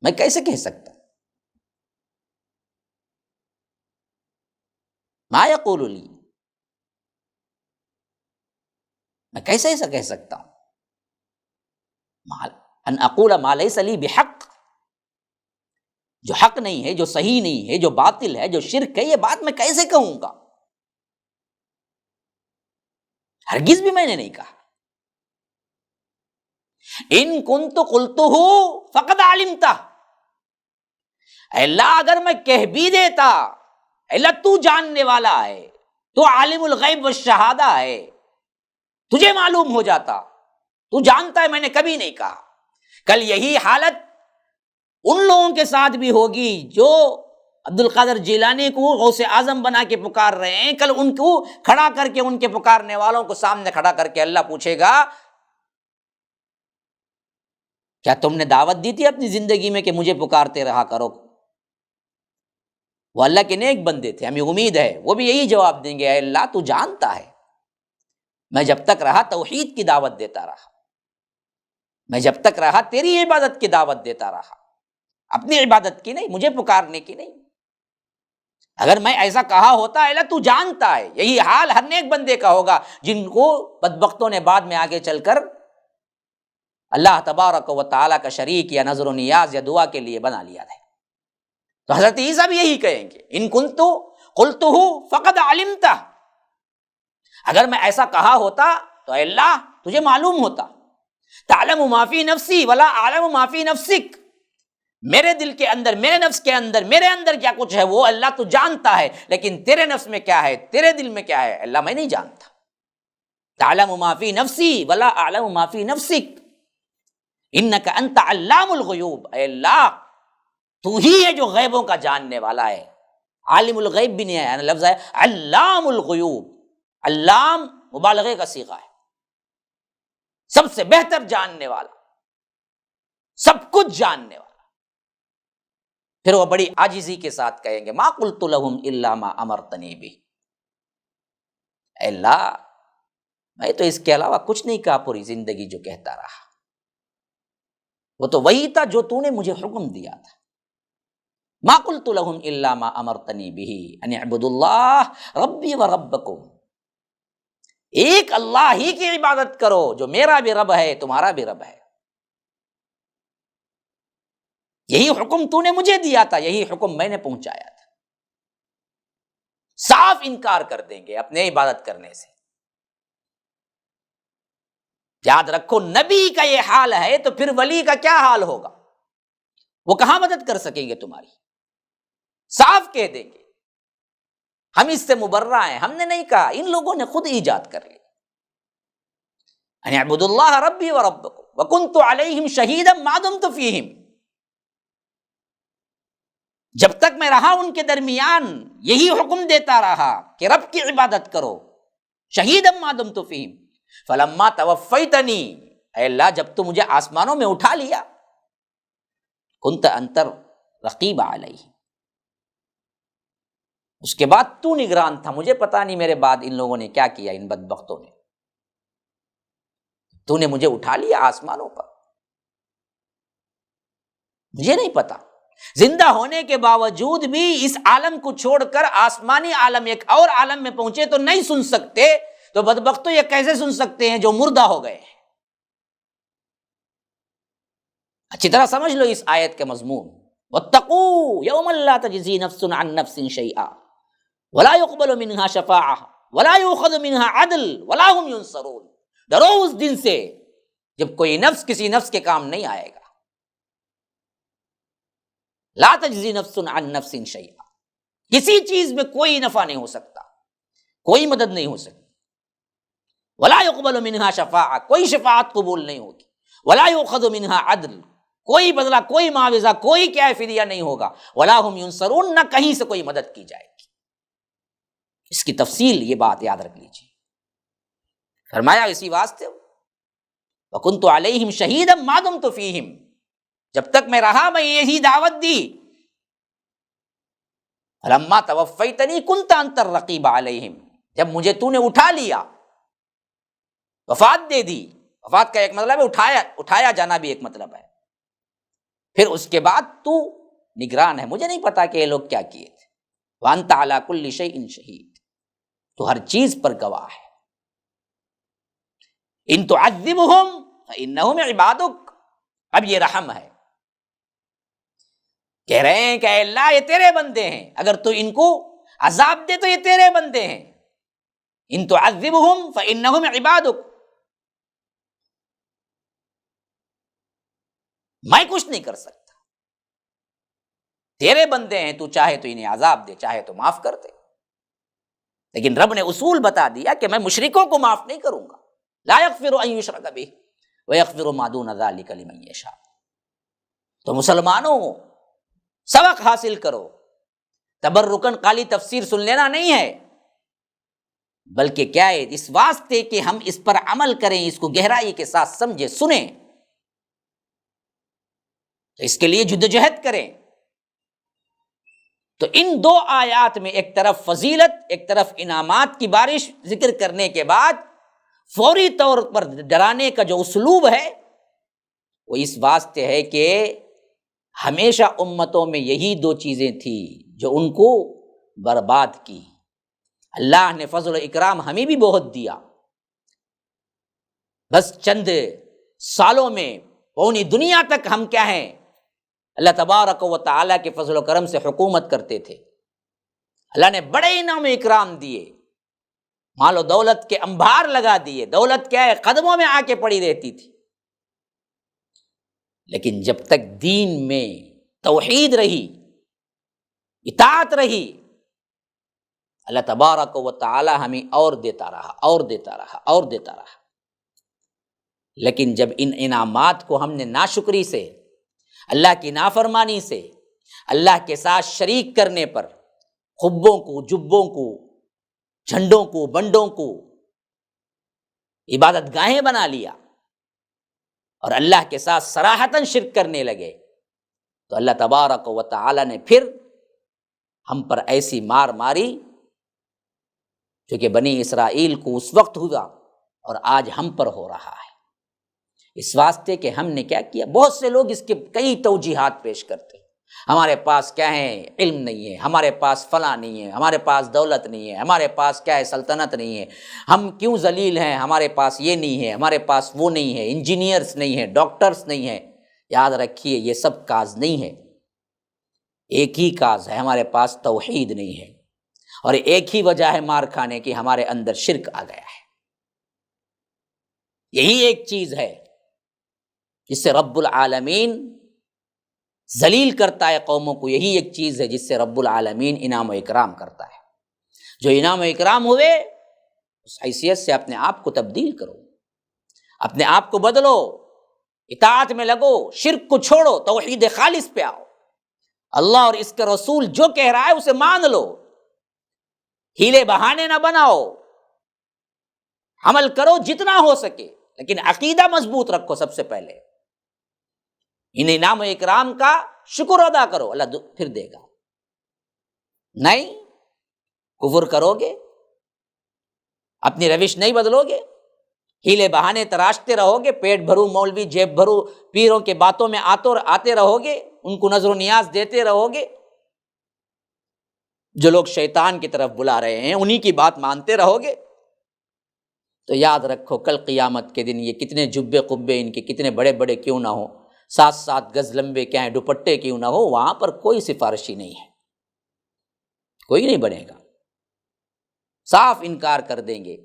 میں کیسے کہہ سکتا، ما یقول لی، میں کیسے ایسا کہہ سکتا ہوں، ان اقول ما لیس لی بحق، جو حق نہیں ہے، جو صحیح نہیں ہے، جو باطل ہے، جو شرک ہے، یہ بات میں کیسے کہوں گا، ہرگز بھی میں نے نہیں کہا. ان کنت قلتہ فقد علمتہ، اے اللہ اگر میں کہہ بھی دیتا، اے اللہ تو جاننے والا ہے، تو عالم الغیب والشہادہ ہے، تجھے معلوم ہو جاتا، تو جانتا ہے میں نے کبھی نہیں کہا. کل یہی حالت ان لوگوں کے ساتھ بھی ہوگی جو عبد القادر جیلانی کو غوث اعظم بنا کے پکار رہے ہیں. کل ان کو کھڑا کر کے، ان کے پکارنے والوں کو سامنے کھڑا کر کے اللہ پوچھے گا کیا تم نے دعوت دی تھی اپنی زندگی میں کہ مجھے پکارتے رہا کرو؟ وہ اللہ کے نیک بندے تھے، ہمیں امید ہے وہ بھی یہی جواب دیں گے، اے اللہ تو جانتا ہے، میں جب تک رہا توحید کی دعوت دیتا رہا، میں جب تک رہا تیری عبادت کی دعوت دیتا رہا، اپنی عبادت کی نہیں، مجھے پکارنے کی نہیں. اگر میں ایسا کہا ہوتا اللہ تو جانتا ہے. یہی حال ہر نیک بندے کا ہوگا جن کو بدبختوں نے بعد میں آگے چل کر اللہ تبارک و تعالیٰ کا شریک یا نظر و نیاز یا دعا کے لیے بنا لیا ہے. تو حضرت عیسیٰ بھی یہی کہیں گے ان کنتو قلتہ فقد علمتہ، اگر میں ایسا کہا ہوتا تو اے اللہ تجھے معلوم ہوتا. تعلم ما فی نفسی ولا اعلم ما فی نفسک، میرے دل کے اندر، میرے نفس کے اندر، میرے اندر کیا کچھ ہے وہ اللہ تو جانتا ہے، لیکن تیرے نفس میں کیا ہے، تیرے دل میں کیا ہے، اللہ میں نہیں جانتا. تعلم ما فی نفسی ولا اعلم ما فی نفسک انک انت علام الغیوب، اے اللہ تو ہی ہے جو غیبوں کا جاننے والا ہے. عالم الغیب بھی نہیں ہے، یعنی لفظ ہے علام الغیوب. علام مبالغے کا صیغہ ہے، سب سے بہتر جاننے والا، سب کچھ جاننے والا. پھر وہ بڑی عاجزی کے ساتھ کہیں گے ما قلت لهم الا ما امرتنی به، اے اللہ میں تو اس کے علاوہ کچھ نہیں کہا پوری زندگی جو کہتا رہا، وہ تو وہی تھا جو تو نے مجھے حکم دیا تھا. ما قلت لهم الا ما امرتنی به ان اعبدوا اللہ ربی و ربکم، ایک اللہ ہی کی عبادت کرو جو میرا بھی رب ہے تمہارا بھی رب ہے. یہی حکم تو نے مجھے دیا تھا، یہی حکم میں نے پہنچایا تھا. صاف انکار کر دیں گے اپنے عبادت کرنے سے. یاد رکھو نبی کا یہ حال ہے تو پھر ولی کا کیا حال ہوگا، وہ کہاں مدد کر سکیں گے تمہاری. صاف کہہ دیں گے ہم اس سے مبرہ ہیں، ہم نے نہیں کہا، ان لوگوں نے خود ایجاد کر لی. ان اعبدوا اللہ ربی و ربکم وکنت علیہم شہیدا ما دمت فیہم، جب تک میں رہا ان کے درمیان یہی حکم دیتا رہا کہ رب کی عبادت کرو، شہیدا ما دمت فیہم فلما توفیتنی، اے اللہ جب تو مجھے آسمانوں میں اٹھا لیا، کنت انت رقیب علیہ، اس کے بعد تو نگران تھا، مجھے پتا نہیں میرے بعد ان لوگوں نے کیا کیا، ان بدبختوں نے، تو نے مجھے اٹھا لیا آسمانوں پر، مجھے نہیں پتا۔ زندہ ہونے کے باوجود بھی اس عالم کو چھوڑ کر آسمانی عالم ایک اور عالم میں پہنچے تو نہیں سن سکتے، تو بدبختوں یہ کیسے سن سکتے ہیں جو مردہ ہو گئے ہیں؟ اچھی طرح سمجھ لو اس آیت کے مضمون، واتقوا یوما لا تجزی نفس عن نفس شیئا ولا يقبل منها شفاعة ولا يؤخذ منها عدل ولا هم ينصرون، ڈرو اس دن سے جب کوئی نفس کسی نفس کے کام نہیں آئے گا، لا تجزی نفس عن نفس شیئا، کسی چیز میں کوئی نفع نہیں ہو سکتا، کوئی مدد نہیں ہو سکتی، ولا يقبل منها شفاعة، کوئی شفاعت قبول نہیں ہوگی، ولا يؤخذ منها عدل، کوئی بدلہ، کوئی معاوضہ، کوئی کیا فدیہ نہیں ہوگا، ولا هم ينصرون، نہ کہیں سے کوئی مدد کی جائے گی۔ اس کی تفصیل یہ بات یاد رکھ لیجیے، فرمایا اسی واسطے وَكُنْتُ عَلَيْهِمْ شَهِيدًا مَا دُمْتُ فِيهِمْ، جب تک میں رہا میں یہی دعوت دی، فَلَمَّا تَوَفَّيْتَنِي كُنْتَ أَنْتَ الرَّقِيبَ عَلَيْهِمْ، جب مجھے تو نے اٹھا لیا، وفات دے دی، وفات کا ایک مطلب ہے اٹھایا جانا بھی ایک مطلب ہے، پھر اس کے بعد تو نگران ہے، مجھے نہیں پتا کہ یہ لوگ کیا کیے تھے، وَأَنْتَ عَلَى كُلِّ شَيْءٍ شَهِيدٌ، تو ہر چیز پر گواہ ہے۔ ان تعذبهم فانهم عبادک، اب یہ رحم ہے، کہہ رہے ہیں کہ اے اللہ یہ تیرے بندے ہیں، اگر تو ان کو عذاب دے تو یہ تیرے بندے ہیں، ان تعذبهم فانهم عبادک، میں کچھ نہیں کر سکتا، تیرے بندے ہیں، تو چاہے تو انہیں عذاب دے، چاہے تو معاف کر دے، لیکن رب نے اصول بتا دیا کہ میں مشرکوں کو معاف نہیں کروں گا، لا یغفر ان یشرک بہ ویغفر ما دون ذلک لمن یشاء۔ تو مسلمانوں سبق حاصل کرو، تبرکن خالی تفسیر سن لینا نہیں ہے، بلکہ کیا ہے، اس واسطے کہ ہم اس پر عمل کریں، اس کو گہرائی کے ساتھ سمجھیں، سنیں، تو اس کے لیے جدوجہد کریں۔ تو ان دو آیات میں ایک طرف فضیلت، ایک طرف انعامات کی بارش ذکر کرنے کے بعد فوری طور پر ڈرانے کا جو اسلوب ہے وہ اس واسطے ہے کہ ہمیشہ امتوں میں یہی دو چیزیں تھیں جو ان کو برباد کی، اللہ نے فضل و اکرام ہمیں بھی بہت دیا، بس چند سالوں میں پوری دنیا تک ہم کیا ہیں، اللہ تبارک و تعالیٰ کے فضل و کرم سے حکومت کرتے تھے، اللہ نے بڑے انعام و اکرام دیے، مال و دولت کے انبار لگا دیے، دولت کیا ہے قدموں میں آ کے پڑی رہتی تھی، لیکن جب تک دین میں توحید رہی، اطاعت رہی، اللہ تبارک و تعالی ہمیں اور دیتا رہا، اور دیتا رہا، اور دیتا رہا۔ لیکن جب ان انعامات کو ہم نے ناشکری سے، اللہ کی نافرمانی سے، اللہ کے ساتھ شریک کرنے پر، خبوں کو، جبوں کو، جھنڈوں کو، بنڈوں کو عبادت گاہیں بنا لیا اور اللہ کے ساتھ صراحتاً شرک کرنے لگے، تو اللہ تبارک و تعالی نے پھر ہم پر ایسی مار ماری جو کہ بنی اسرائیل کو اس وقت ہوا اور آج ہم پر ہو رہا ہے۔ اس واسطے کہ ہم نے کیا کیا، بہت سے لوگ اس کے کئی توجیحات پیش کرتے ہیں، ہمارے پاس کیا ہے، علم نہیں ہے، ہمارے پاس فلاں نہیں ہے، ہمارے پاس دولت نہیں ہے، ہمارے پاس کیا ہے، سلطنت نہیں ہے، ہم کیوں ذلیل ہیں، ہمارے پاس یہ نہیں ہے، ہمارے پاس وہ نہیں ہے، انجینئرز نہیں ہیں، ڈاکٹرز نہیں ہیں۔ یاد رکھیے یہ سب کاز نہیں ہے، ایک ہی کاز ہے، ہمارے پاس توحید نہیں ہے، اور ایک ہی وجہ ہے مار کھانے کی، ہمارے اندر شرک آ گیا ہے۔ یہی ایک چیز ہے جس سے رب العالمین ذلیل کرتا ہے قوموں کو، یہی ایک چیز ہے جس سے رب العالمین انعام و اکرام کرتا ہے۔ جو انعام و اکرام ہوئے اس حیثیت سے اپنے آپ کو تبدیل کرو، اپنے آپ کو بدلو، اطاعت میں لگو، شرک کو چھوڑو، توحید خالص پہ آؤ، اللہ اور اس کا رسول جو کہہ رہا ہے اسے مان لو، ہیلے بہانے نہ بناؤ، عمل کرو جتنا ہو سکے، لیکن عقیدہ مضبوط رکھو سب سے پہلے، ان انعام و اکرام کا شکر ادا کرو، اللہ پھر دے گا۔ نہیں، کفر کرو گے، اپنی روش نہیں بدلو گے، ہیلے بہانے تراشتے رہو گے، پیٹ بھرو مولوی جیب بھرو پیروں کے باتوں میں آتے رہو گے، ان کو نظر و نیاز دیتے رہو گے، جو لوگ شیطان کی طرف بلا رہے ہیں انہی کی بات مانتے رہو گے، تو یاد رکھو کل قیامت کے دن یہ کتنے جبے قبے ان کے کتنے بڑے بڑے کیوں نہ ہو، 7 گز لمبے کیا ہیں دوپٹے کیوں نہ ہو، وہاں پر کوئی سفارشی نہیں ہے، کوئی نہیں بنے گا، صاف انکار کر دیں گے،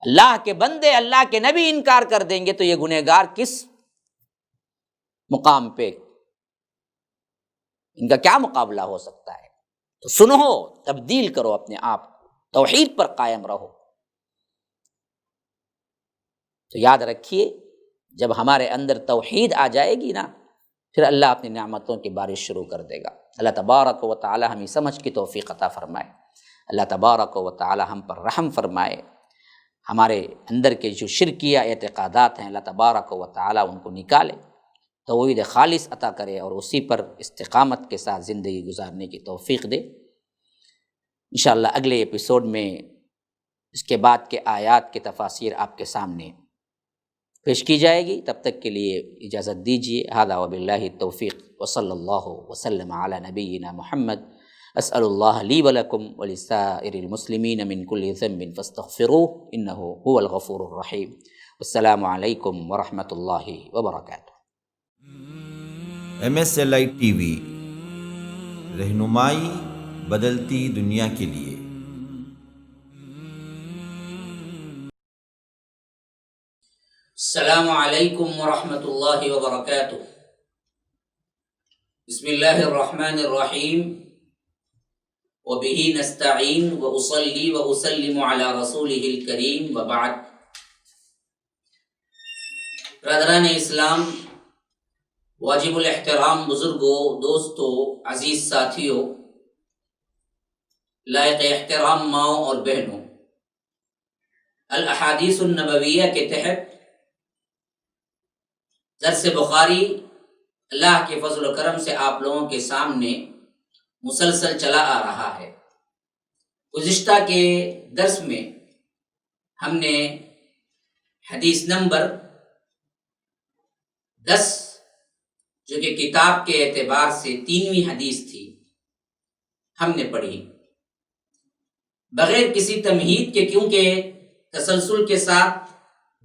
اللہ کے بندے اللہ کے نبی انکار کر دیں گے، تو یہ گنہگار کس مقام پہ، ان کا کیا مقابلہ ہو سکتا ہے؟ تو سنو، تبدیل کرو اپنے آپ کو، توحید پر قائم رہو۔ تو یاد رکھیے جب ہمارے اندر توحید آ جائے گی نا، پھر اللہ اپنی نعمتوں کی بارش شروع کر دے گا۔ اللہ تبارک و تعالی ہمیں سمجھ کی توفیق عطا فرمائے، اللہ تبارک و تعالی ہم پر رحم فرمائے، ہمارے اندر کے جو شرکیہ اعتقادات ہیں اللہ تبارک و تعالی ان کو نکالے، توحید خالص عطا کرے اور اسی پر استقامت کے ساتھ زندگی گزارنے کی توفیق دے۔ انشاءاللہ اگلے ایپیسوڈ میں اس کے بعد کے آیات کے تفاسیر آپ کے سامنے پیش کی جائے گی، تب تک کے لیے اجازت دیجیے۔ ھذا وباللہ التوفیق وصلی اللہ وسلم علی نبینا محمد۔ اسأل اللہ لی ولکم ولسائر المسلمین من کل ذنب فاستغفروہ انہ هو الغفور الرحیم۔ السلام علیکم ورحمۃ اللہ وبرکاتہ۔ MSLI TV، رہنمائی بدلتی دنیا کے لیے۔ السلام علیکم ورحمۃ اللہ وبرکاتہ۔ بسم اللہ الرحمن الرحیم، وبہ نستعین واصلی واسلم علی رسولہ الکریم، وبعد۔ برادران اسلام، واجب الاحترام بزرگوں، دوستوں، عزیز ساتھیوں، لائق احترام ماؤں اور بہنوں، الاحادیث النبویہ کے تحت درس بخاری اللہ کے فضل و کرم سے آپ لوگوں کے سامنے مسلسل چلا آ رہا ہے۔ گزشتہ کے درس میں ہم نے حدیث نمبر 10 جو کہ کتاب کے اعتبار سے 3ویں حدیث تھی ہم نے پڑھی، بغیر کسی تمہید کے، کیونکہ تسلسل کے ساتھ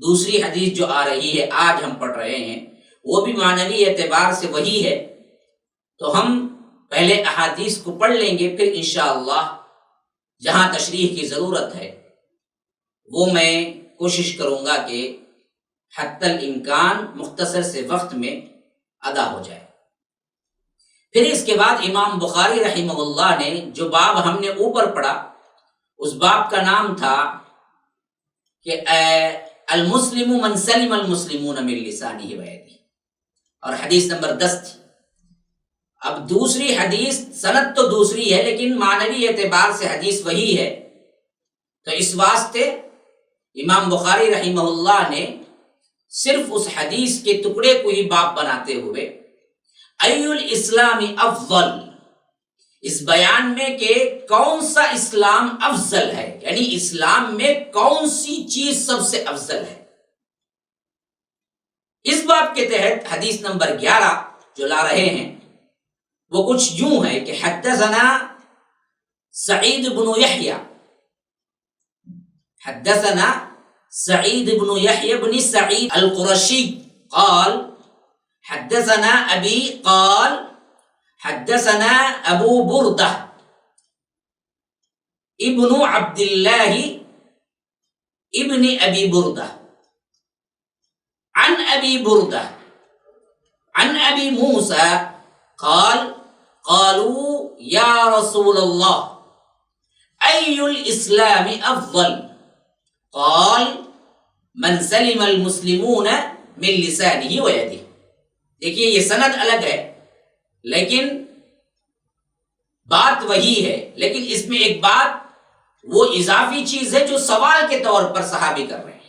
دوسری حدیث جو آ رہی ہے آج ہم پڑھ رہے ہیں وہ بھی معنوی اعتبار سے وہی ہے، تو ہم پہلے احادیث کو پڑھ لیں گے، پھر انشاءاللہ جہاں تشریح کی ضرورت ہے وہ میں کوشش کروں گا کہ حتی الامکان مختصر سے وقت میں ادا ہو جائے۔ پھر اس کے بعد امام بخاری رحمہ اللہ نے جو باب ہم نے اوپر پڑھا، اس باب کا نام تھا کہ المسلم من سلم المسلمون من لسانہ ویدہ، اور حدیث نمبر 10 تھی۔ اب دوسری حدیث سند تو دوسری ہے لیکن معنوی اعتبار سے حدیث وہی ہے، تو اس واسطے امام بخاری رحمہ اللہ نے صرف اس حدیث کے ٹکڑے کو ہی باب بناتے ہوئے ای الاسلام افضل، اس بیان میں کہ کون سا اسلام افضل ہے، یعنی اسلام میں کون سی چیز سب سے افضل ہے، اس باب کے تحت حدیث نمبر 11 جو لا رہے ہیں وہ کچھ یوں ہے کہ حدثنا سعید بن یحییٰ، حدثنا سعید بن یحییٰ بن سعید القرشی قال حدثنا ابی قال حدثنا ابو بردہ ابن عبد اللہ ابن ابی بردہ عن ابی بردہ عن ابی موسیٰ قال قالوا یا رسول اللہ ای الاسلام افضل قال من سلم المسلمون من لسانہ ویدہ۔ دیکھیے یہ سند الگ ہے، لیکن بات وہی ہے، لیکن اس میں ایک بات وہ اضافی چیز ہے جو سوال کے طور پر صحابی کر رہے ہیں۔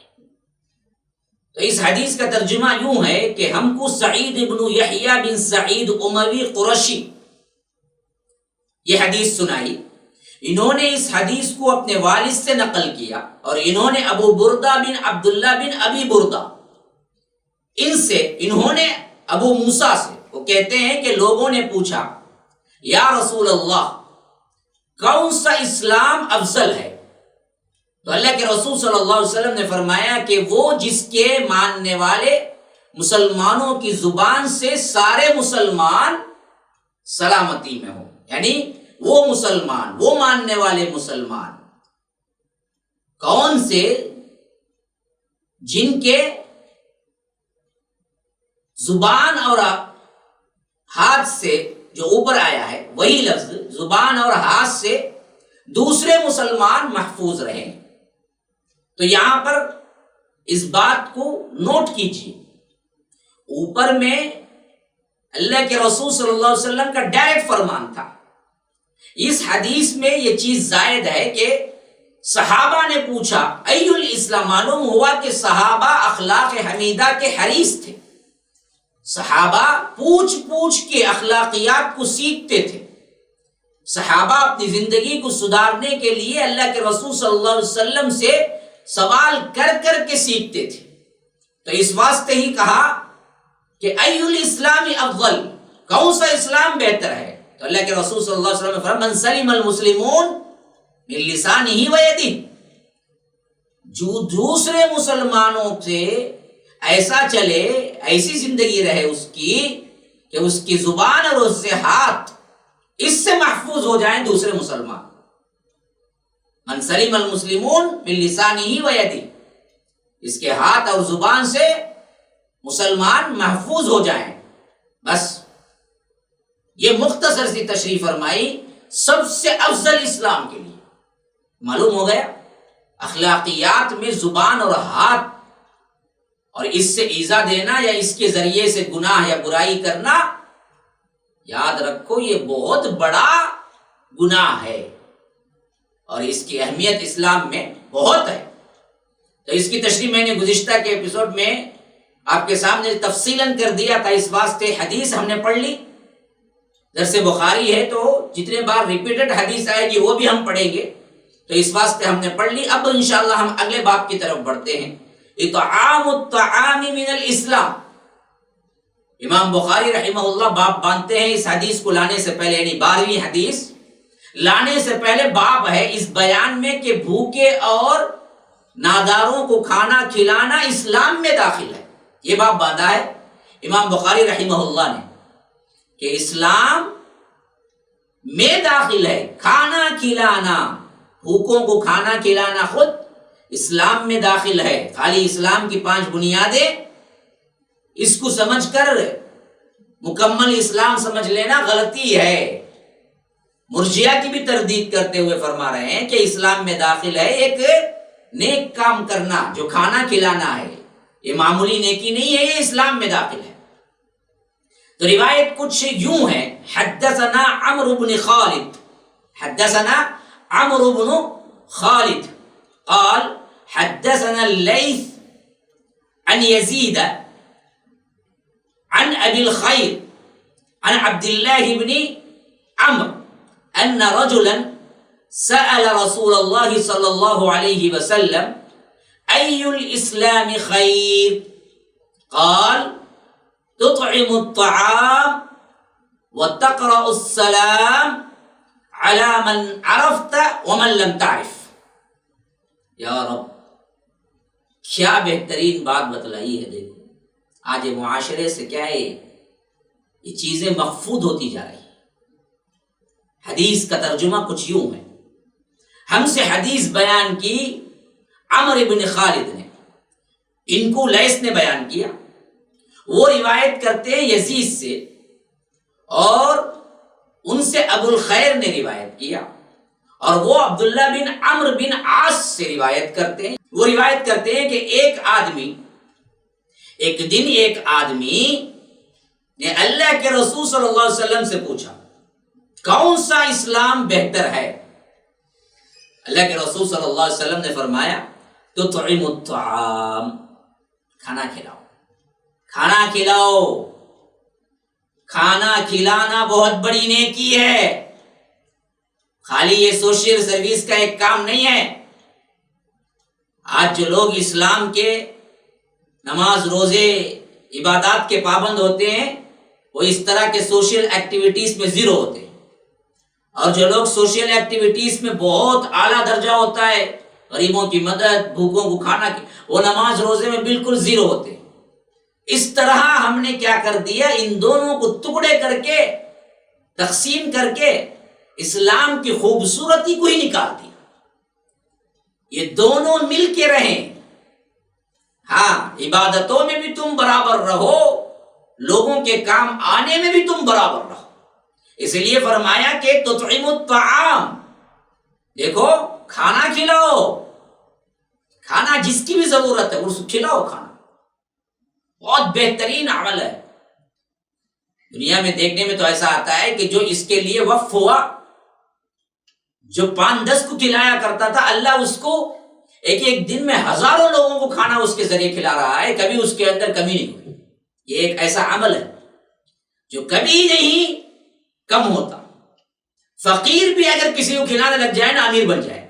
تو اس حدیث کا ترجمہ یوں ہے کہ ہم کو سعید ابن یحییٰ بن سعید اموی قرشی یہ حدیث سنائی، انہوں نے اس حدیث کو اپنے والد سے نقل کیا، اور انہوں نے ابو بردہ بن عبداللہ بن ابی بردہ ان سے، انہوں نے ابو موسیٰ سے، وہ کہتے ہیں کہ لوگوں نے پوچھا یا رسول اللہ کون سا اسلام افضل ہے؟ تو اللہ کے رسول صلی اللہ علیہ وسلم نے فرمایا کہ وہ جس کے ماننے والے مسلمانوں کی زبان سے سارے مسلمان سلامتی میں ہوں، یعنی وہ مسلمان، وہ ماننے والے مسلمان کون سے؟ جن کے زبان اور ہاتھ سے، جو اوپر آیا ہے وہی لفظ، زبان اور ہاتھ سے دوسرے مسلمان محفوظ رہیں۔ تو یہاں پر اس بات کو نوٹ کیجیے، اوپر میں اللہ کے رسول صلی اللہ علیہ وسلم کا ڈائریکٹ فرمان تھا، اس حدیث میں یہ چیز زائد ہے کہ صحابہ نے پوچھا ای الاسلام، معلوم ہوا کہ صحابہ اخلاق حمیدہ کے حریص تھے، صحابہ پوچھ پوچھ کے اخلاقیات کو سیکھتے تھے، صحابہ اپنی زندگی کو سدھارنے کے لیے اللہ کے رسول صلی اللہ علیہ وسلم سے سوال کر کر کے سیکھتے تھے۔ تو اس واسطے ہی کہا کہ ای الاسلام افضل، کون سا اسلام بہتر ہے؟ تو اللہ کے رسول صلی اللہ علیہ وسلم نے فرمایا من سلم المسلمون من لسانہ و یدہ، جو دوسرے مسلمانوں سے ایسا چلے، ایسی زندگی رہے اس کی کہ اس کی زبان اور اس سے ہاتھ اس سے محفوظ ہو جائیں دوسرے مسلمان۔ من سلم المسلمون من لسانہ و یدہ، اس کے ہاتھ اور زبان سے مسلمان محفوظ ہو جائیں۔ بس یہ مختصر سی تشریح فرمائی سب سے افضل اسلام کے لیے۔ معلوم ہو گیا اخلاقیات میں زبان اور ہاتھ اور اس سے ایذا دینا یا اس کے ذریعے سے گناہ یا برائی کرنا، یاد رکھو یہ بہت بڑا گناہ ہے اور اس کی اہمیت اسلام میں بہت ہے۔ تو اس کی تشریح میں نے گزشتہ کے ایپیسوڈ میں آپ کے سامنے تفصیلاً کر دیا تھا، اس واسطے حدیث ہم نے پڑھ لی، درس بخاری ہے تو جتنے بار ریپیٹڈ حدیث آئے گی وہ بھی ہم پڑھیں گے، تو اس واسطے ہم نے پڑھ لی۔ اب انشاءاللہ ہم اگلے باب کی طرف بڑھتے ہیں، اطعام الطعام من الاسلام۔ امام بخاری رحمہ اللہ باب باندھتے ہیں اس حدیث کو لانے سے پہلے، یعنی 12ویں حدیث لانے سے پہلے باب ہے اس بیان میں کہ بھوکے اور ناداروں کو کھانا کھلانا اسلام میں داخل ہے۔ یہ باب باندھا ہے امام بخاری رحمہ اللہ نے کہ اسلام میں داخل ہے کھانا کھلانا، بھوکوں کو کھانا کھلانا خود اسلام میں داخل ہے۔ خالی اسلام کی 5 بنیادیں اس کو سمجھ کر مکمل اسلام سمجھ لینا غلطی ہے۔ مرجئہ کی بھی تردید کرتے ہوئے فرما رہے ہیں کہ اسلام میں داخل ہے ایک نیک کام کرنا جو کھانا کھلانا ہے، یہ معمولی نیکی نہیں ہے، یہ اسلام میں داخل ہے۔ تو روایت کچھ یوں ہے، حدثنا عمرو بن خالد، حدثنا عمرو بن خالد قال حدثنا الليث عن يزيد عن ابي الخير عن عبد الله بن عمرو ان رجلا سأل رسول الله صلى الله عليه وسلم اي الاسلام خير قال تطعم الطعام وتقرأ السلام على من عرفت ومن لم تعرف۔ یا رب کیا بہترین بات بتلائی ہے۔ دیکھو آج معاشرے سے کیا ہے، یہ چیزیں مخفوض ہوتی جا رہی ہیں۔ حدیث کا ترجمہ کچھ یوں ہے، ہم سے حدیث بیان کی عمرو بن خالد نے، ان کو لیث نے بیان کیا، وہ روایت کرتے ہیں یزید سے، اور ان سے ابو الخیر نے روایت کیا، اور وہ عبداللہ بن عمرو بن عاص سے روایت کرتے ہیں۔ وہ روایت کرتے ہیں کہ ایک دن ایک آدمی نے اللہ کے رسول صلی اللہ علیہ وسلم سے پوچھا کون سا اسلام بہتر ہے؟ اللہ کے رسول صلی اللہ علیہ وسلم نے فرمایا تطعم الطعام، کھانا کھلاؤ، کھانا کھلاؤ۔ کھانا کھلانا بہت بڑی نیکی ہے، خالی یہ سوشل سروس کا ایک کام نہیں ہے۔ آج جو لوگ اسلام کے نماز روزے عبادات کے پابند ہوتے ہیں وہ اس طرح کے سوشل ایکٹیویٹیز میں زیرو ہوتے ہیں، اور جو لوگ سوشل ایکٹیویٹیز میں بہت اعلیٰ درجہ ہوتا ہے، غریبوں کی مدد، بھوکوں کو کھانا کی، وہ نماز روزے میں بالکل زیرو ہوتے ہیں۔ اس طرح ہم نے کیا کر دیا، ان دونوں کو ٹکڑے کر کے تقسیم کر کے اسلام کی خوبصورتی کو ہی نکال دیا۔ یہ دونوں مل کے رہیں، ہاں عبادتوں میں بھی تم برابر رہو، لوگوں کے کام آنے میں بھی تم برابر رہو۔ اس لیے فرمایا کہ تطعم الطعام، دیکھو کھانا کھلاؤ، کھانا جس کی بھی ضرورت ہے اس کو کھلاؤ۔ کھانا بہت بہترین عمل ہے، دنیا میں دیکھنے میں تو ایسا آتا ہے کہ جو اس کے لیے وقف ہوا، جو 5-10 کو کھلایا کرتا تھا، اللہ اس کو ایک دن میں ہزاروں لوگوں کو کھانا اس کے ذریعے کھلا رہا ہے، کبھی اس کے اندر کمی نہیں ہوئی۔ یہ ایک ایسا عمل ہے جو کبھی نہیں کم ہوتا۔ فقیر بھی اگر کسی کو کھلانے لگ جائے نا، امیر بن جائے۔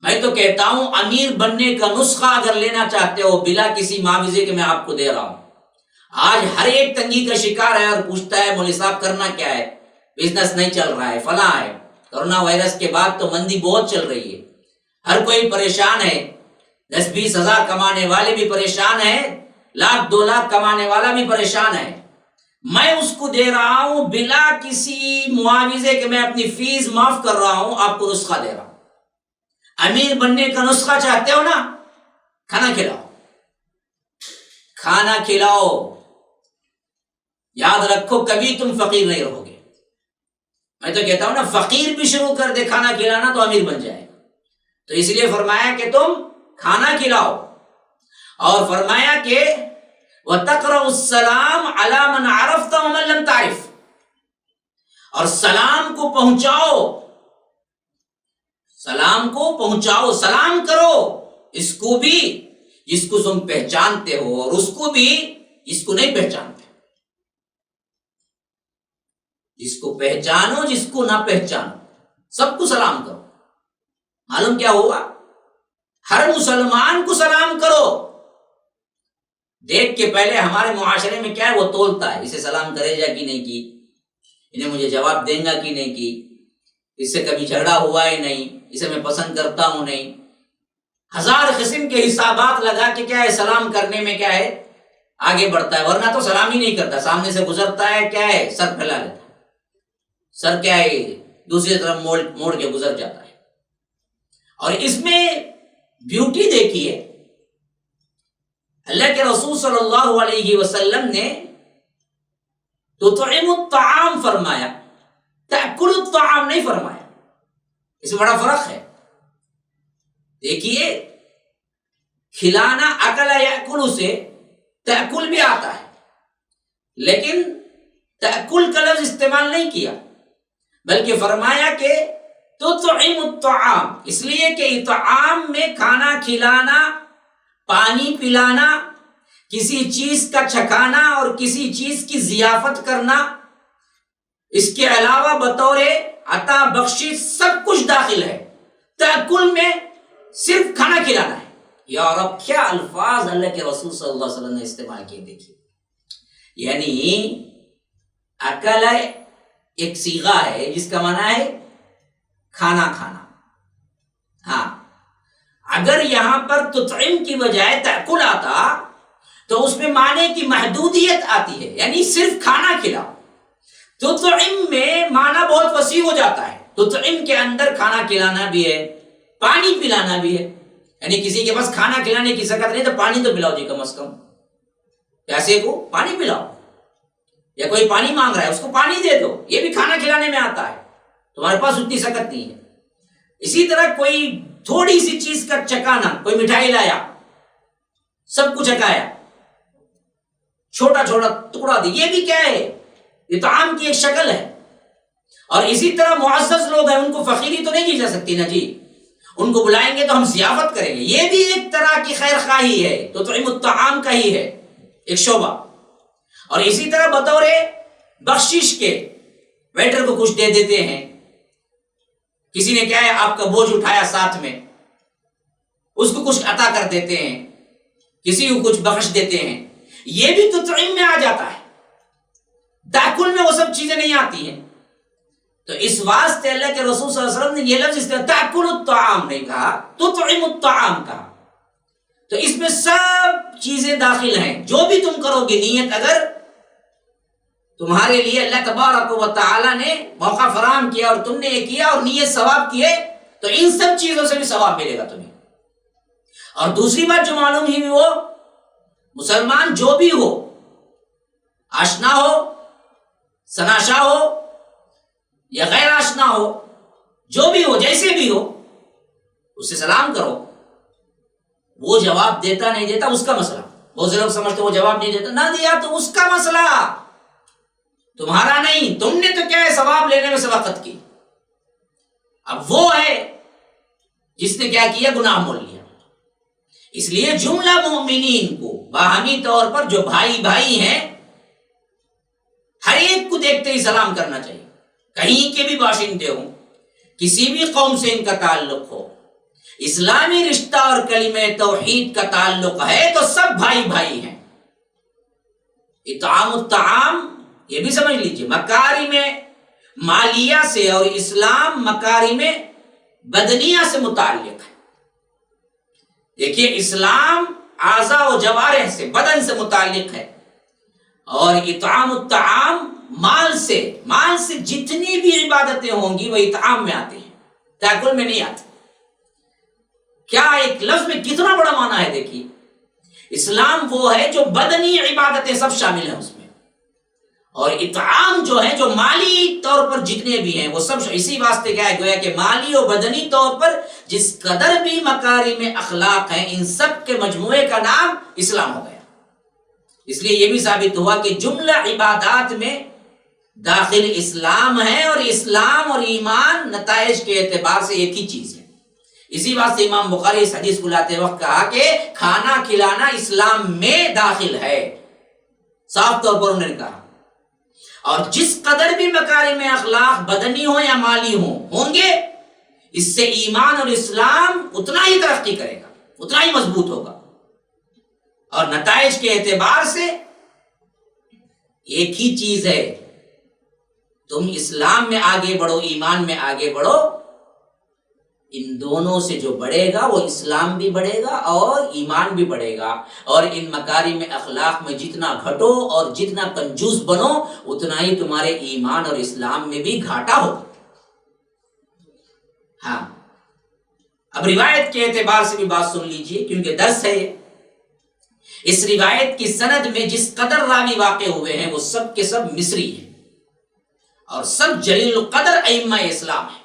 میں تو کہتا ہوں امیر بننے کا نسخہ اگر لینا چاہتے ہو بلا کسی معاوضے کے، میں آپ کو دے رہا ہوں۔ آج ہر ایک تنگی کا شکار ہے اور پوچھتا ہے مولوی صاحب کرنا کیا ہے، بزنس نہیں چل رہا ہے، فلاں ہے۔ کرونا وائرس کے بعد تو مندی بہت چل رہی ہے، ہر کوئی پریشان ہے، 10-20 ہزار کمانے والے بھی پریشان ہیں، 1,00,000-2 لاکھ کمانے والا بھی پریشان ہے۔ میں اس کو دے رہا ہوں بلا کسی معاوضے کے، میں اپنی فیس معاف کر رہا ہوں، آپ کو نسخہ دے رہا ہوں۔ امیر بننے کا نسخہ چاہتے ہو نا، کھانا کھلاؤ، کھانا کھلاؤ۔ یاد رکھو کبھی تم فقیر نہیں رہو گے۔ میں تو کہتا ہوں نا، فقیر بھی شروع کر دے کھانا کھلانا تو امیر بن جائے گا۔ تو اس لیے فرمایا کہ تم کھانا کھلاؤ، اور فرمایا کہ وَتَقْرَأُ السَّلَامَ عَلَى مَنْ عَرَفْتَ وَمَنْ لَمْ تَعْرِفْ، اور سلام کو پہنچاؤ، سلام کو پہنچاؤ، سلام کرو اس کو بھی جس کو تم پہچانتے ہو، اور اس کو بھی جس کو نہیں پہچانتے۔ جس کو پہچانو، جس کو نہ پہچانو، سب کو سلام کرو۔ معلوم کیا ہوا؟ ہر مسلمان کو سلام کرو۔ دیکھ کے پہلے ہمارے معاشرے میں کیا ہے، وہ تولتا ہے، اسے سلام کرے جا کہ نہیں کی، انہیں مجھے جواب دیں گا کہ نہیں کی، اس سے کبھی جھگڑا ہوا ہی نہیں، اسے میں پسند کرتا ہوں نہیں۔ 1000 قسم کے حسابات لگا کہ کیا ہے، سلام کرنے میں کیا ہے آگے بڑھتا ہے، ورنہ تو سلام ہی نہیں کرتا، سامنے سے گزرتا ہے کیا ہے سر پھیلا لیتا ہے، سر کیا ہے دوسری طرف موڑ کے گزر جاتا ہے۔ اور اس میں بیوٹی دیکھیے، اللہ کے رسول صلی اللہ علیہ وسلم نے تطعم الطعام فرمایا، تأکل الطعام نہیں فرمایا۔ اس میں بڑا فرق ہے۔ دیکھیے، کھلانا اکل یأکل سے تأکل بھی آتا ہے، لیکن تأکل کا لفظ استعمال نہیں کیا، بلکہ فرمایا کہ تطعم الطعام، اس لیے کہ اطعام میں کھانا کھلانا، پانی پلانا، کسی چیز کا چھکانا اور کسی چیز کی ضیافت کرنا، اس کے علاوہ بطور عطا بخشش سب کچھ داخل ہے۔ تأکل میں صرف کھانا کھلانا ہے۔ یا رب، کیا الفاظ اللہ کے رسول صلی اللہ علیہ وسلم نے استعمال کیے، دیکھیے، یعنی اکل ایک صیغہ ہے جس کا معنی ہے کھانا کھانا۔ ہاں، اگر یہاں پر تطعم کی بجائے تأکل آتا تو اس میں معنی کی محدودیت آتی ہے، یعنی صرف کھانا کھلاؤ۔ تطعم میں معنی بہت وسیع ہو جاتا ہے، تطعم کے اندر کھانا کھلانا بھی ہے، پانی پلانا بھی ہے، یعنی کسی کے پاس کھانا کھلانے کی سکت نہیں تو پانی تو پلاؤ جی، کم از کم پیاسے کو پانی پلاؤ، یا کوئی پانی مانگ رہا ہے اس کو پانی دے دو، یہ بھی کھانا کھلانے میں آتا ہے، تمہارے پاس اتنی سکت نہیں ہے۔ اسی طرح کوئی تھوڑی سی چیز کا چکانا، کوئی مٹھائی لایا، سب کچھ چکایا، چھوٹا چھوٹا ٹکڑا دے، یہ بھی کیا ہے؟ اطعام کی ایک شکل ہے۔ اور اسی طرح معزز لوگ ہیں، ان کو فقیری تو نہیں کی جا سکتی نا جی، ان کو بلائیں گے تو ہم ضیافت کریں گے، یہ بھی ایک طرح کی خیر خواہی ہے، تو تطعیم الطعام کا ہی ہے ایک شعبہ۔ اور اسی طرح بطور بخشش کے ویٹر کو کچھ دے دیتے ہیں، کسی نے کیا ہے آپ کا بوجھ اٹھایا ساتھ میں، اس کو کچھ عطا کر دیتے ہیں، کسی کو کچھ بخش دیتے ہیں، یہ بھی تطعیم میں آ جاتا ہے، تاکل میں وہ سب چیزیں نہیں آتی ہیں۔ تو اس واسطے اللہ کے رسول صلی اللہ علیہ وسلم نے یہ لفظ استعمال، تاکل الطعام نہیں کہا، تطعیم الطعام کہا۔ تو اس میں سب چیزیں داخل ہیں، جو بھی تم کرو گے نیت، اگر تمہارے لیے اللہ تبارک و تعالی نے موقع فراہم کیا اور تم نے یہ کیا اور نیت ثواب کیے، تو ان سب چیزوں سے بھی ثواب ملے گا تمہیں۔ اور دوسری بات جو معلوم ہی وہ مسلمان جو بھی ہو، آشنا ہو، سناشا ہو یا غیر آشنا ہو، جو بھی ہو، جیسے بھی ہو، اس سے سلام کرو، وہ جواب دیتا نہیں دیتا اس کا مسئلہ۔ بہت سے لوگ سمجھتے وہ جواب نہیں دیتا، نہ دیا تو اس کا مسئلہ، تمہارا نہیں، تم نے تو کیا ہے ثواب لینے میں سبقت کی۔ اب وہ ہے جس نے کیا کیا، گناہ مول لیا۔ اس لیے جملہ مومنین کو باہمی طور پر جو بھائی بھائی ہیں، ہر ایک کو دیکھتے ہی سلام کرنا چاہیے، کہیں کے بھی باشندے ہوں، کسی بھی قوم سے ان کا تعلق ہو، اسلامی رشتہ اور کلمہ توحید کا تعلق ہے تو سب بھائی بھائی ہیں۔ اطعام الطعام یہ بھی سمجھ لیجئے، مکارم مالیہ سے اور اسلام مکارم بدنیہ سے متعلق ہے۔ دیکھیے اسلام اعضاء و جوارح سے، بدن سے متعلق ہے، اور اطعام الطعام مال سے جتنی بھی عبادتیں ہوں گی وہ اطعام میں آتے ہیں، تاکل میں نہیں آتے۔ کیا ایک لفظ میں کتنا بڑا معنی ہے، دیکھیے اسلام وہ ہے جو بدنی عبادتیں سب شامل ہیں اس میں، اور اطعام جو ہے جو مالی طور پر جتنے بھی ہیں وہ سب اسی واسطے کیا ہے، گویا کہ مالی اور بدنی طور پر جس قدر بھی مکارم اخلاق ہیں، ان سب کے مجموعے کا نام اسلام ہو گیا۔ اس لیے یہ بھی ثابت ہوا کہ جملہ عبادات میں داخل اسلام ہے، اور اسلام اور ایمان نتائج کے اعتبار سے ایک ہی چیز ہے۔ اسی واسطے امام بخاری اس حدیث کو لاتے وقت کہا کہ کھانا کھلانا اسلام میں داخل ہے، صاف طور پر انہوں نے کہا۔ اور جس قدر بھی مکارم اخلاق بدنی ہو یا مالی ہوں گے، اس سے ایمان اور اسلام اتنا ہی ترقی کرے گا، اتنا ہی مضبوط ہوگا، اور نتائج کے اعتبار سے ایک ہی چیز ہے، تم اسلام میں آگے بڑھو، ایمان میں آگے بڑھو، ان دونوں سے جو بڑھے گا وہ اسلام بھی بڑھے گا اور ایمان بھی بڑھے گا، اور ان مکارم اخلاق میں جتنا گھٹو اور جتنا کنجوس بنو اتنا ہی تمہارے ایمان اور اسلام میں بھی گھاٹا ہوگا۔ ہاں، اب روایت کے اعتبار سے بھی بات سن لیجئے، کیونکہ درس ہے یہ۔ اس روایت کی سند میں جس قدر راوی واقع ہوئے ہیں وہ سب کے سب مصری ہیں، اور سب جلیل القدر ائمہ اسلام ہیں۔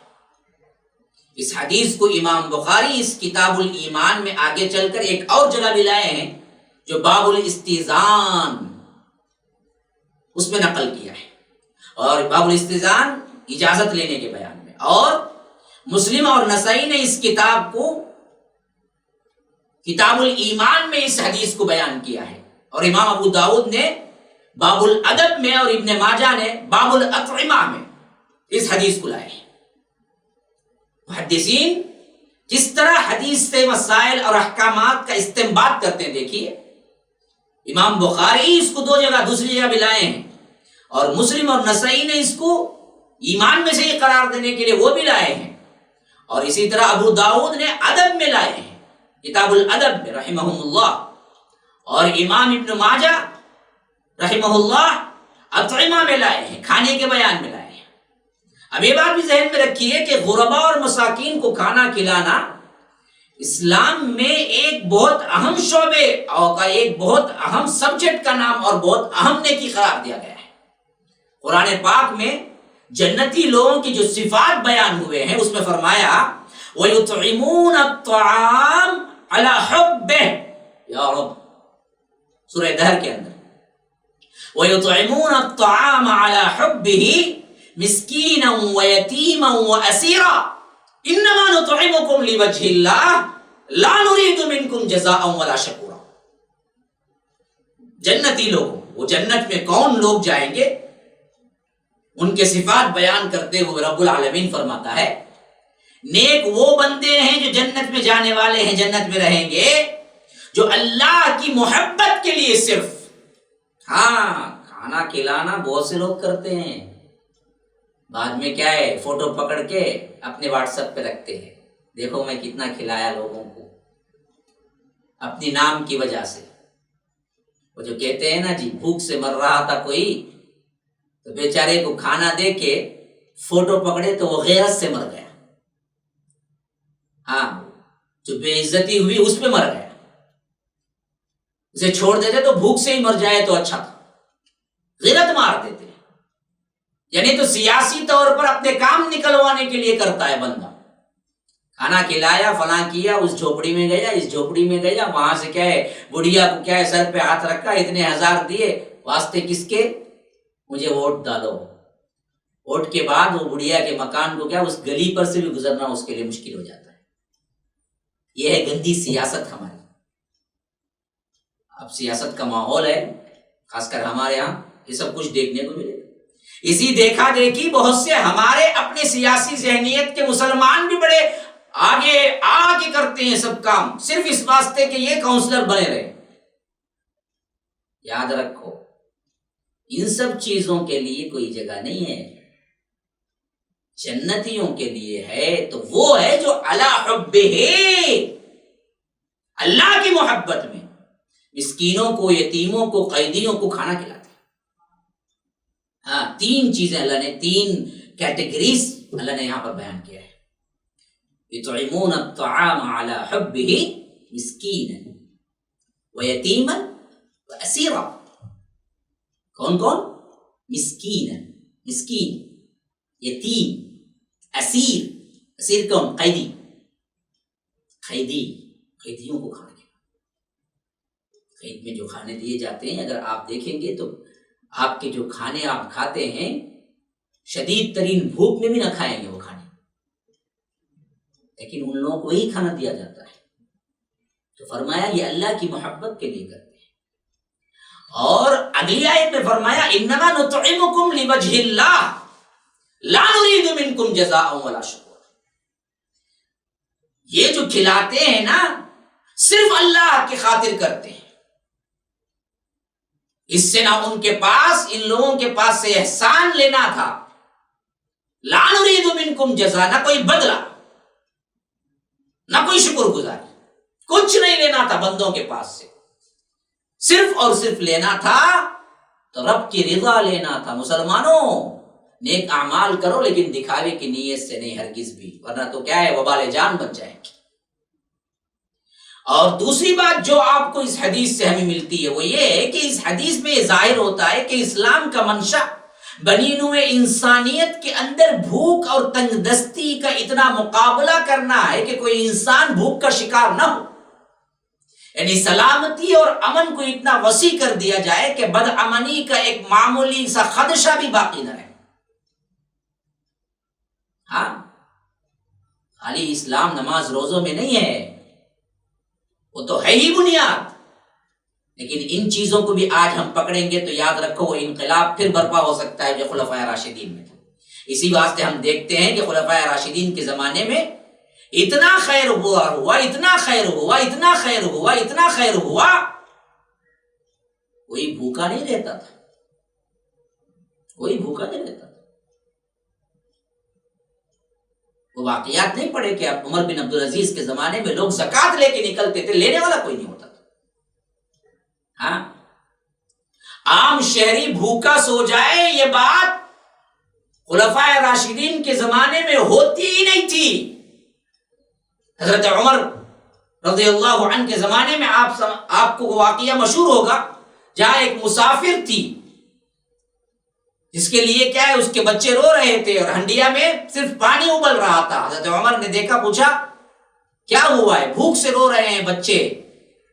اس حدیث کو امام بخاری اس کتاب الایمان میں آگے چل کر ایک اور جگہ بھی لائے ہیں جو باب الاستئذان، اس میں نقل کیا ہے، اور باب الاستئذان اجازت لینے کے بیان میں، اور مسلم اور نسائی نے اس کتاب کو کتاب الایمان میں اس حدیث کو بیان کیا ہے، اور امام ابو داؤد نے باب الادب میں اور ابن ماجہ نے باب الاطعمہ میں اس حدیث کو لائے ہیں۔ محدثین جس طرح حدیث سے مسائل اور احکامات کا استنباط کرتے ہیں، دیکھیے امام بخاری اس کو دو جگہ دوسری جگہ بھی لائے ہیں، اور مسلم اور نسائی نے اس کو ایمان میں سے ہی قرار دینے کے لیے وہ بھی لائے ہیں، اور اسی طرح ابو داؤد نے ادب میں لائے ہیں، کتاب الادب میں رحمہم اللہ، اور امام ابن ماجہ رحمہ اللہ اطعمہ میں لائے ہیں، کھانے کے بیان میں لائے ہیں۔ اب یہ بات بھی ذہن میں رکھیے کہ غرباء اور مساکین کو کھانا کھلانا اسلام میں ایک بہت اہم شعبے اور کا ایک بہت اہم سبجیکٹ کا نام اور بہت اہم نیکی قرار دیا گیا ہے۔ قرآن پاک میں جنتی لوگوں کی جو صفات بیان ہوئے ہیں اس میں فرمایا وَيُطْعِمُونَ الطَّعَامَ عَلَى حُبِّهِ، یا رب، سورہ دہر کے اندر وَيُطْعِمُونَ الطَّعَامَ عَلَى حُبِّهِ مِسْكِينًا وَيَتِيمًا وَأَسِيرًا إِنَّمَا نُطْعِمُكُمْ لِوَجْهِ اللَّهِ لَا نُرِيدُ مِنْكُمْ جَزَاءً وَلَا شَكُورًا. جنتی لوگ، وہ جنت میں کون لوگ جائیں گے؟ ان کے صفات بیان کرتے ہوئے رب العالمین فرماتا ہے نیک وہ بندے ہیں جو جنت میں جانے والے ہیں، جنت میں رہیں گے، جو اللہ کی محبت کے لیے صرف، کھانا کھلانا بہت سے لوگ کرتے ہیں، بعد میں کیا ہے، فوٹو پکڑ کے اپنے واٹس ایپ پہ رکھتے ہیں، دیکھو میں کتنا کھلایا لوگوں کو، اپنی نام کی وجہ سے۔ وہ جو کہتے ہیں نا جی بھوک سے مر رہا تھا کوئی تو بیچارے کو کھانا دے کے فوٹو پکڑے تو وہ غیرت سے مر گیا، جو بے عزتی ہوئی اس پہ مر گیا، اسے چھوڑ دیتے تو بھوک سے ہی مر جائے تو اچھا تھا، غیرت مار دیتے، یعنی تو سیاسی طور پر اپنے کام نکلوانے کے لیے کرتا ہے بندہ، کھانا کھلایا، فلاں کیا، اس جھوپڑی میں گیا، اس جھوپڑی میں گیا، وہاں سے کیا ہے بڑھیا کو کیا ہے سر پہ ہاتھ رکھا، اتنے ہزار دیے، واسطے کس کے؟ مجھے ووٹ ڈالو۔ ووٹ کے بعد وہ بڑھیا کے مکان کو کیا اس گلی پر سے بھی گزرنا اس کے لیے مشکل ہو جاتا ہے۔ یہ ہے گندی سیاست ہماری۔ اب سیاست کا ماحول ہے، خاص کر ہمارے ہاں یہ سب کچھ دیکھنے کو ملے۔ اسی دیکھا دیکھی بہت سے ہمارے اپنے سیاسی ذہنیت کے مسلمان بھی بڑے آگے آگے کرتے ہیں سب کام، صرف اس واسطے کہ یہ کاؤنسلر بنے رہے۔ یاد رکھو ان سب چیزوں کے لیے کوئی جگہ نہیں ہے، جنتیوں کے لیے ہے تو وہ ہے جو علی حبہ، اللہ کی محبت میں مسکینوں کو، یتیموں کو، قیدیوں کو کھانا کھلاتے ہیں۔ تین چیزیں اللہ نے، تین کیٹیگریز اللہ نے یہاں پر بیان کیا ہے۔ یطعمون الطعام علی حبہ مسکینا ویتیما واسیرا۔ کون کون؟ مسکین، مسکین، یتیم، اسیر۔ اسیر کون؟ قیدی، قیدیوں کو کھانا کھلانا۔ قید میں جو کھانے دیے جاتے ہیں اگر آپ دیکھیں گے تو آپ کے جو کھانے آپ کھاتے ہیں شدید ترین بھوک میں بھی نہ کھائیں گے وہ کھانے، لیکن ان لوگوں کو ہی کھانا دیا جاتا ہے۔ تو فرمایا یہ اللہ کی محبت کے لیے کرتے ہیں۔ اور اگلی آیت میں فرمایا انما نطعمکم لوجہ اللہ لا نريد منکم جزاء ولا شکورا۔ یہ جو کھلاتے ہیں نا صرف اللہ کی خاطر کرتے ہیں، اس سے نہ ان کے پاس، ان لوگوں کے پاس سے احسان لینا تھا، لا نريد منکم جزاء، نہ کوئی بدلہ، نہ کوئی شکر گزاری، کچھ نہیں لینا تھا بندوں کے پاس سے، صرف اور صرف لینا تھا تو رب کی رضا لینا تھا۔ مسلمانوں نیک اعمال کرو لیکن دکھاوے کی نیت سے نہیں ہرگز بھی، ورنہ تو کیا ہے وبال جان بن جائیں گی۔ اور دوسری بات جو آپ کو اس حدیث سے ہمیں ملتی ہے وہ یہ ہے کہ اس حدیث میں یہ ظاہر ہوتا ہے کہ اسلام کا منشا بنی نوع انسانیت کے اندر بھوک اور تنگ دستی کا اتنا مقابلہ کرنا ہے کہ کوئی انسان بھوک کا شکار نہ ہو، یعنی سلامتی اور امن کو اتنا وسیع کر دیا جائے کہ بد امنی کا ایک معمولی سا خدشہ بھی باقی نہ رہے۔ خالی اسلام نماز روزوں میں نہیں ہے، وہ تو ہے ہی بنیاد، لیکن ان چیزوں کو بھی آج ہم پکڑیں گے تو یاد رکھو وہ انقلاب پھر برپا ہو سکتا ہے جو خلفائے راشدین میں تھا۔ اسی واسطے ہم دیکھتے ہیں کہ خلفائے راشدین کے زمانے میں اتنا خیر ہوا، اتنا خیر ہوا، اتنا خیر ہوا، اتنا خیر ہوا، کوئی بھوکا نہیں رہتا تھا، کوئی بھوکا نہیں رہتا تھا۔ وہ واقعات نہیں پڑے کہ اب عمر بن عبدالعزیز کے زمانے میں لوگ زکوٰۃ لے کے نکلتے تھے، لینے والا کوئی نہیں ہوتا تھا۔ عام شہری بھوکا سو جائے یہ بات خلفائے راشدین کے زمانے میں ہوتی ہی نہیں تھی۔ حضرت عمر رضی اللہ عنہ کے زمانے میں آپ کو واقعہ مشہور ہوگا جہاں ایک مسافر تھی جس کے لیے کیا ہے اس کے بچے رو رہے تھے اور ہنڈیا میں صرف پانی ابل رہا تھا۔ حضرت عمر نے دیکھا، پوچھا کیا ہوا ہے، بھوک سے رو رہے ہیں بچے،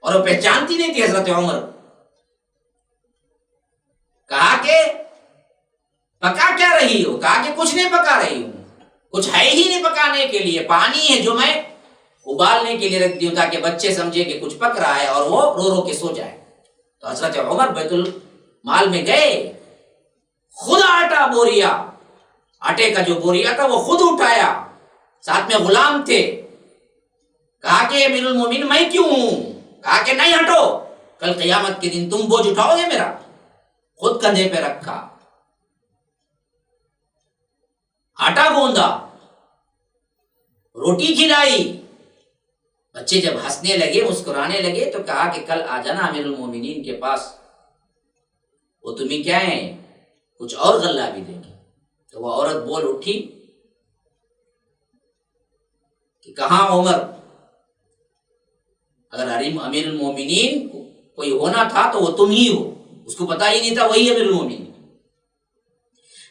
اور وہ پہچانتی نہیں تھی حضرت عمر۔ کہا کہ پکا کیا رہی ہو؟ کہا کہ کچھ نہیں پکا رہی ہوں، کچھ ہے ہی نہیں پکانے کے لیے، پانی ہے جو میں ابالنے کے لیے رکھ دی ہوں تاکہ بچے سمجھے کہ کچھ پک رہا ہے اور وہ رو رو کے سو جائے۔ تو حضرت عمر بیت المال میں گئے، خود آٹا بوریا، آٹے کا جو بوریا تھا وہ خود اٹھایا، ساتھ میں غلام تھے۔ کہا کہ امیر المومنین میں کیوں ہوں؟ کہا کہ نہیں ہٹو، کل قیامت کے دن تم بوجھ اٹھاؤ گے میرا۔ خود کندھے پہ رکھا، آٹا گوندا، روٹی کھلائی۔ بچے جب ہنسنے لگے، مسکرانے لگے تو کہا کہ کل آ جانا امیر المومنین کے پاس، وہ تمہیں کیا ہے کچھ اور غلہ بھی دیں گے۔ تو وہ عورت بول اٹھی کہ کہاں عمر، اگر امیر المومنین کوئی ہونا تھا تو وہ تم ہی ہو، اس کو پتا ہی نہیں تھا وہی امیر المومنین،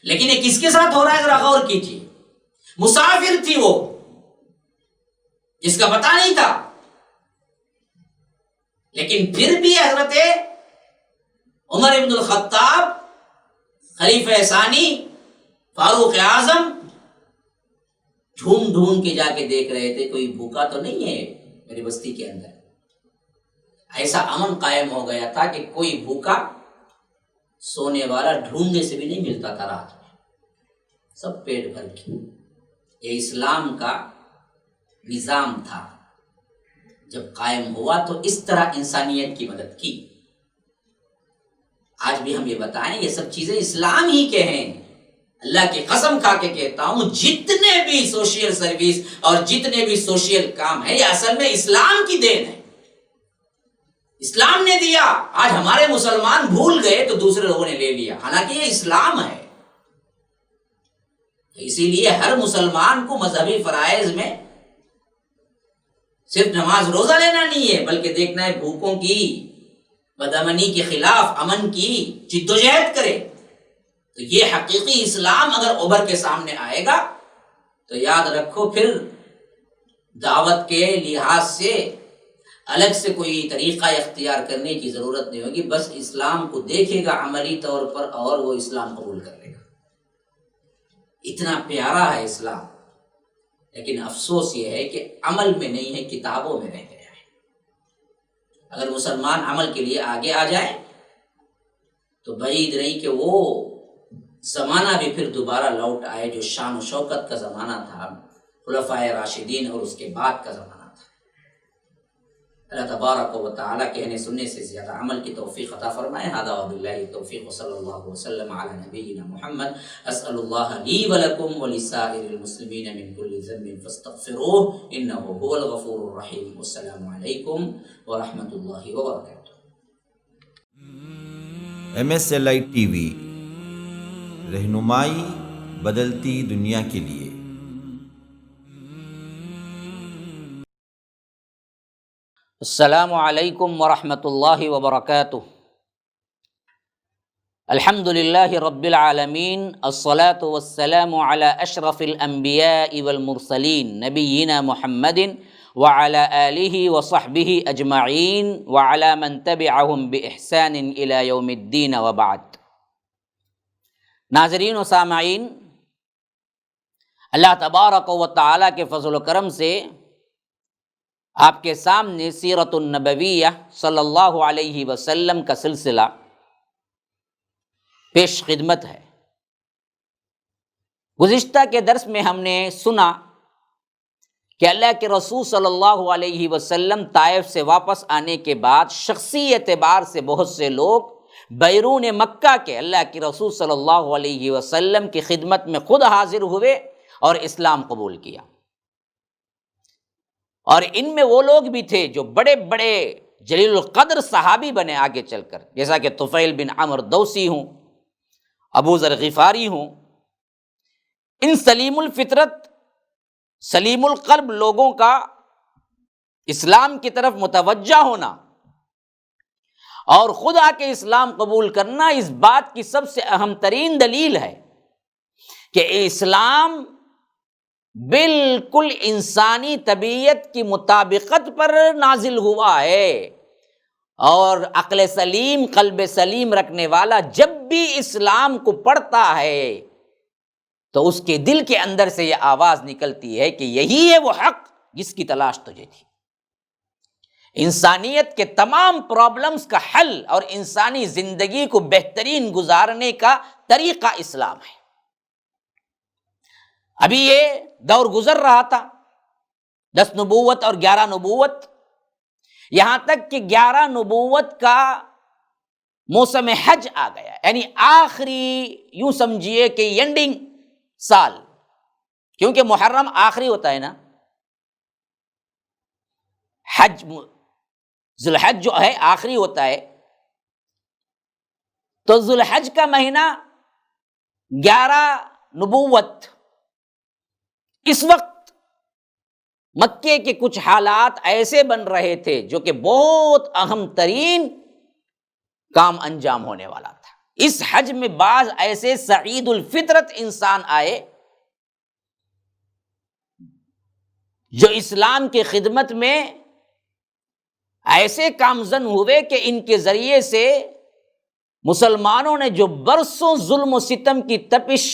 لیکن یہ کس کے ساتھ ہو رہا ہے ذرا غور کیجیے۔ مسافر تھی وہ، جس کا پتا نہیں تھا، لیکن پھر بھی حضرت عمر ابن الخطاب خلیفہ ثانی فاروق اعظم ڈھونڈ ڈھونڈ کے جا کے دیکھ رہے تھے کوئی بھوکا تو نہیں ہے میری بستی کے اندر۔ ایسا امن قائم ہو گیا تھا کہ کوئی بھوکا سونے والا ڈھونڈنے سے بھی نہیں ملتا تھا رات میں، سب پیٹ بھر کے۔ یہ اسلام کا نظام تھا، جب قائم ہوا تو اس طرح انسانیت کی مدد کی۔ آج بھی ہم یہ بتائیں یہ سب چیزیں اسلام ہی کے ہیں۔ اللہ کی قسم کھا کے کہتا ہوں جتنے بھی سوشل سروس اور جتنے بھی سوشل کام ہیں یہ اصل میں اسلام کی دین ہے، اسلام نے دیا۔ آج ہمارے مسلمان بھول گئے تو دوسرے لوگوں نے لے لیا، حالانکہ یہ اسلام ہے۔ اسی لیے ہر مسلمان کو مذہبی فرائض میں صرف نماز روزہ لینا نہیں ہے، بلکہ دیکھنا ہے بھوکوں کی، بدامنی کے خلاف امن کی جدوجہد کرے۔ تو یہ حقیقی اسلام اگر ابھر کے سامنے آئے گا تو یاد رکھو پھر دعوت کے لحاظ سے الگ سے کوئی طریقہ اختیار کرنے کی ضرورت نہیں ہوگی، بس اسلام کو دیکھے گا عملی طور پر اور وہ اسلام قبول کر لے گا۔ اتنا پیارا ہے اسلام، لیکن افسوس یہ ہے کہ عمل میں نہیں ہے، کتابوں میں رہ گیا ہے۔ اگر مسلمان عمل کے لیے آگے آ جائے تو بعید نہیں کہ وہ زمانہ بھی پھر دوبارہ لوٹ آئے جو شان و شوکت کا زمانہ تھا، خلفائے راشدین اور اس کے بعد کا زمانہ تھا۔ اللہ تبارک و تعالی کہنے سننے سے زیادہ عمل کی توفیق عطا فرمائے۔ ھذا وباللہ التوفیق وصلی اللہ وسلم علی نبینا محمد۔ اسأل اللہ لی ولکم ولسائر المسلمین من کل ذنب فاستغفروہ انہ هو الغفور الرحیم۔ والسلام علیکم ورحمۃ اللہ وبرکاتہ۔ MSLI TV، رہنمائی بدلتی دنیا کے لیے۔ السلام علیکم ورحمۃ اللہ وبرکاتہ۔ الحمد للہ رب العالمین، الصلاة والسلام علی اشرف الانبیاء والمرسلین نبینا محمد وعلی آلہ وصحبہ اجمعین وعلی من تبعہم بإحسان الی یوم الدین وبعد۔ ناظرین و سامعین، اللہ تبارک و تعالی کے فضل و کرم سے آپ کے سامنے سیرت النبویہ صلی اللہ علیہ وسلم کا سلسلہ پیش خدمت ہے۔ گزشتہ کے درس میں ہم نے سنا کہ اللہ کے رسول صلی اللہ علیہ وسلم طائف سے واپس آنے کے بعد شخصی اعتبار سے بہت سے لوگ بیرون مکہ کے اللہ کے رسول صلی اللہ علیہ وسلم کی خدمت میں خود حاضر ہوئے اور اسلام قبول کیا۔ اور ان میں وہ لوگ بھی تھے جو بڑے بڑے جلیل القدر صحابی بنے آگے چل کر، جیسا کہ طفیل بن عمرو دوسی ہوں، ابو ذر غفاری ہوں۔ ان سلیم الفطرت سلیم القلب لوگوں کا اسلام کی طرف متوجہ ہونا اور خود آ کے اسلام قبول کرنا اس بات کی سب سے اہم ترین دلیل ہے کہ اسلام بالکل انسانی طبیعت کی مطابقت پر نازل ہوا ہے، اور عقل سلیم قلب سلیم رکھنے والا جب بھی اسلام کو پڑھتا ہے تو اس کے دل کے اندر سے یہ آواز نکلتی ہے کہ یہی ہے وہ حق جس کی تلاش تجھے تھی۔ انسانیت کے تمام پرابلمز کا حل اور انسانی زندگی کو بہترین گزارنے کا طریقہ اسلام ہے۔ ابھی یہ دور گزر رہا تھا، 10 نبوت اور 11 نبوت، یہاں تک کہ 11 نبوت کا موسم حج آ گیا، یعنی آخری، یوں سمجھیے کہ اینڈنگ سال، کیونکہ محرم آخری ہوتا ہے نا، حج ذوالحج جو ہے آخری ہوتا ہے، تو ذوالحج کا مہینہ 11 نبوت، اس وقت مکے کے کچھ حالات ایسے بن رہے تھے جو کہ بہت اہم ترین کام انجام ہونے والا تھا۔ اس حج میں بعض ایسے سعید الفطرت انسان آئے جو اسلام کی خدمت میں ایسے کامزن ہوئے کہ ان کے ذریعے سے مسلمانوں نے جو برسوں ظلم و ستم کی تپش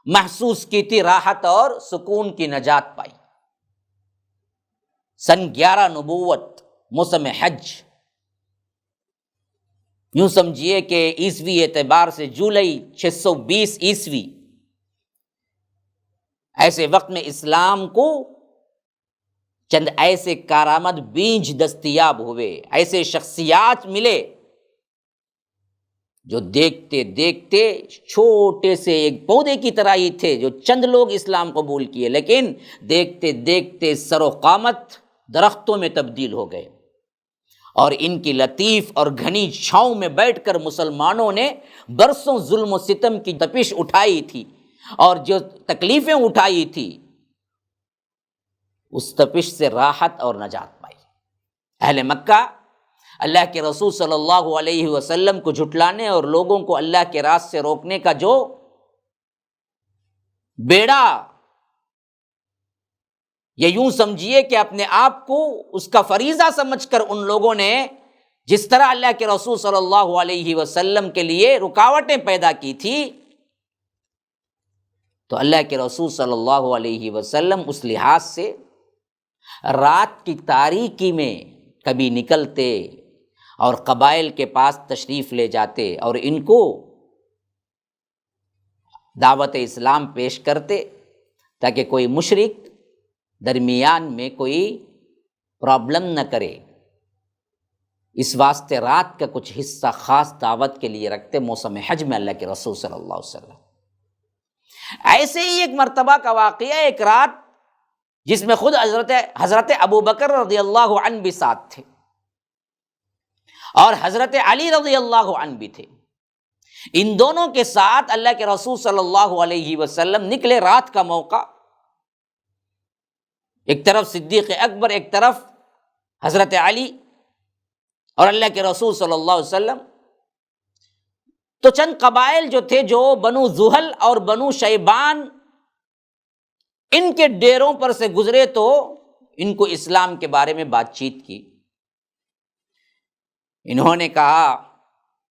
محسوس کی تھی، راحت اور سکون کی نجات پائی۔ سن 11 نبوت، موسم حج، یوں سمجھیے کہ عیسوی اعتبار سے جولائی 620 عیسوی، ایسے وقت میں اسلام کو چند ایسے کارآمد بیج دستیاب ہوئے، ایسے شخصیات ملے جو دیکھتے دیکھتے چھوٹے سے ایک پودے کی طرح ہی تھے، جو چند لوگ اسلام قبول کیے، لیکن دیکھتے دیکھتے سر و قامت درختوں میں تبدیل ہو گئے، اور ان کی لطیف اور گھنی چھاؤں میں بیٹھ کر مسلمانوں نے برسوں ظلم و ستم کی تپش اٹھائی تھی اور جو تکلیفیں اٹھائی تھی، اس تپش سے راحت اور نجات پائی۔ اہل مکہ اللہ کے رسول صلی اللہ علیہ وسلم کو جھٹلانے اور لوگوں کو اللہ کے راست سے روکنے کا جو بیڑا، یہ یوں سمجھیے کہ اپنے آپ کو اس کا فریضہ سمجھ کر ان لوگوں نے جس طرح اللہ کے رسول صلی اللہ علیہ وسلم کے لیے رکاوٹیں پیدا کی تھی، تو اللہ کے رسول صلی اللہ علیہ وسلم اس لحاظ سے رات کی تاریکی میں کبھی نکلتے اور قبائل کے پاس تشریف لے جاتے اور ان کو دعوت اسلام پیش کرتے تاکہ کوئی مشرک درمیان میں کوئی پرابلم نہ کرے۔ اس واسطے رات کا کچھ حصہ خاص دعوت کے لیے رکھتے موسم حج میں اللہ کے رسول صلی اللہ علیہ وسلم۔ ایسے ہی ایک مرتبہ کا واقعہ، ایک رات جس میں خود حضرت ابو بکر رضی اللہ عنہ بھی ساتھ تھے اور حضرت علی رضی اللہ عنہ بھی تھے، ان دونوں کے ساتھ اللہ کے رسول صلی اللہ علیہ وسلم نکلے رات کا موقع، ایک طرف صدیق اکبر، ایک طرف حضرت علی اور اللہ کے رسول صلی اللہ علیہ وسلم۔ تو چند قبائل جو تھے، جو بنو زحل اور بنو شیبان، ان کے ڈیروں پر سے گزرے تو ان کو اسلام کے بارے میں بات چیت کی۔ انہوں نے کہا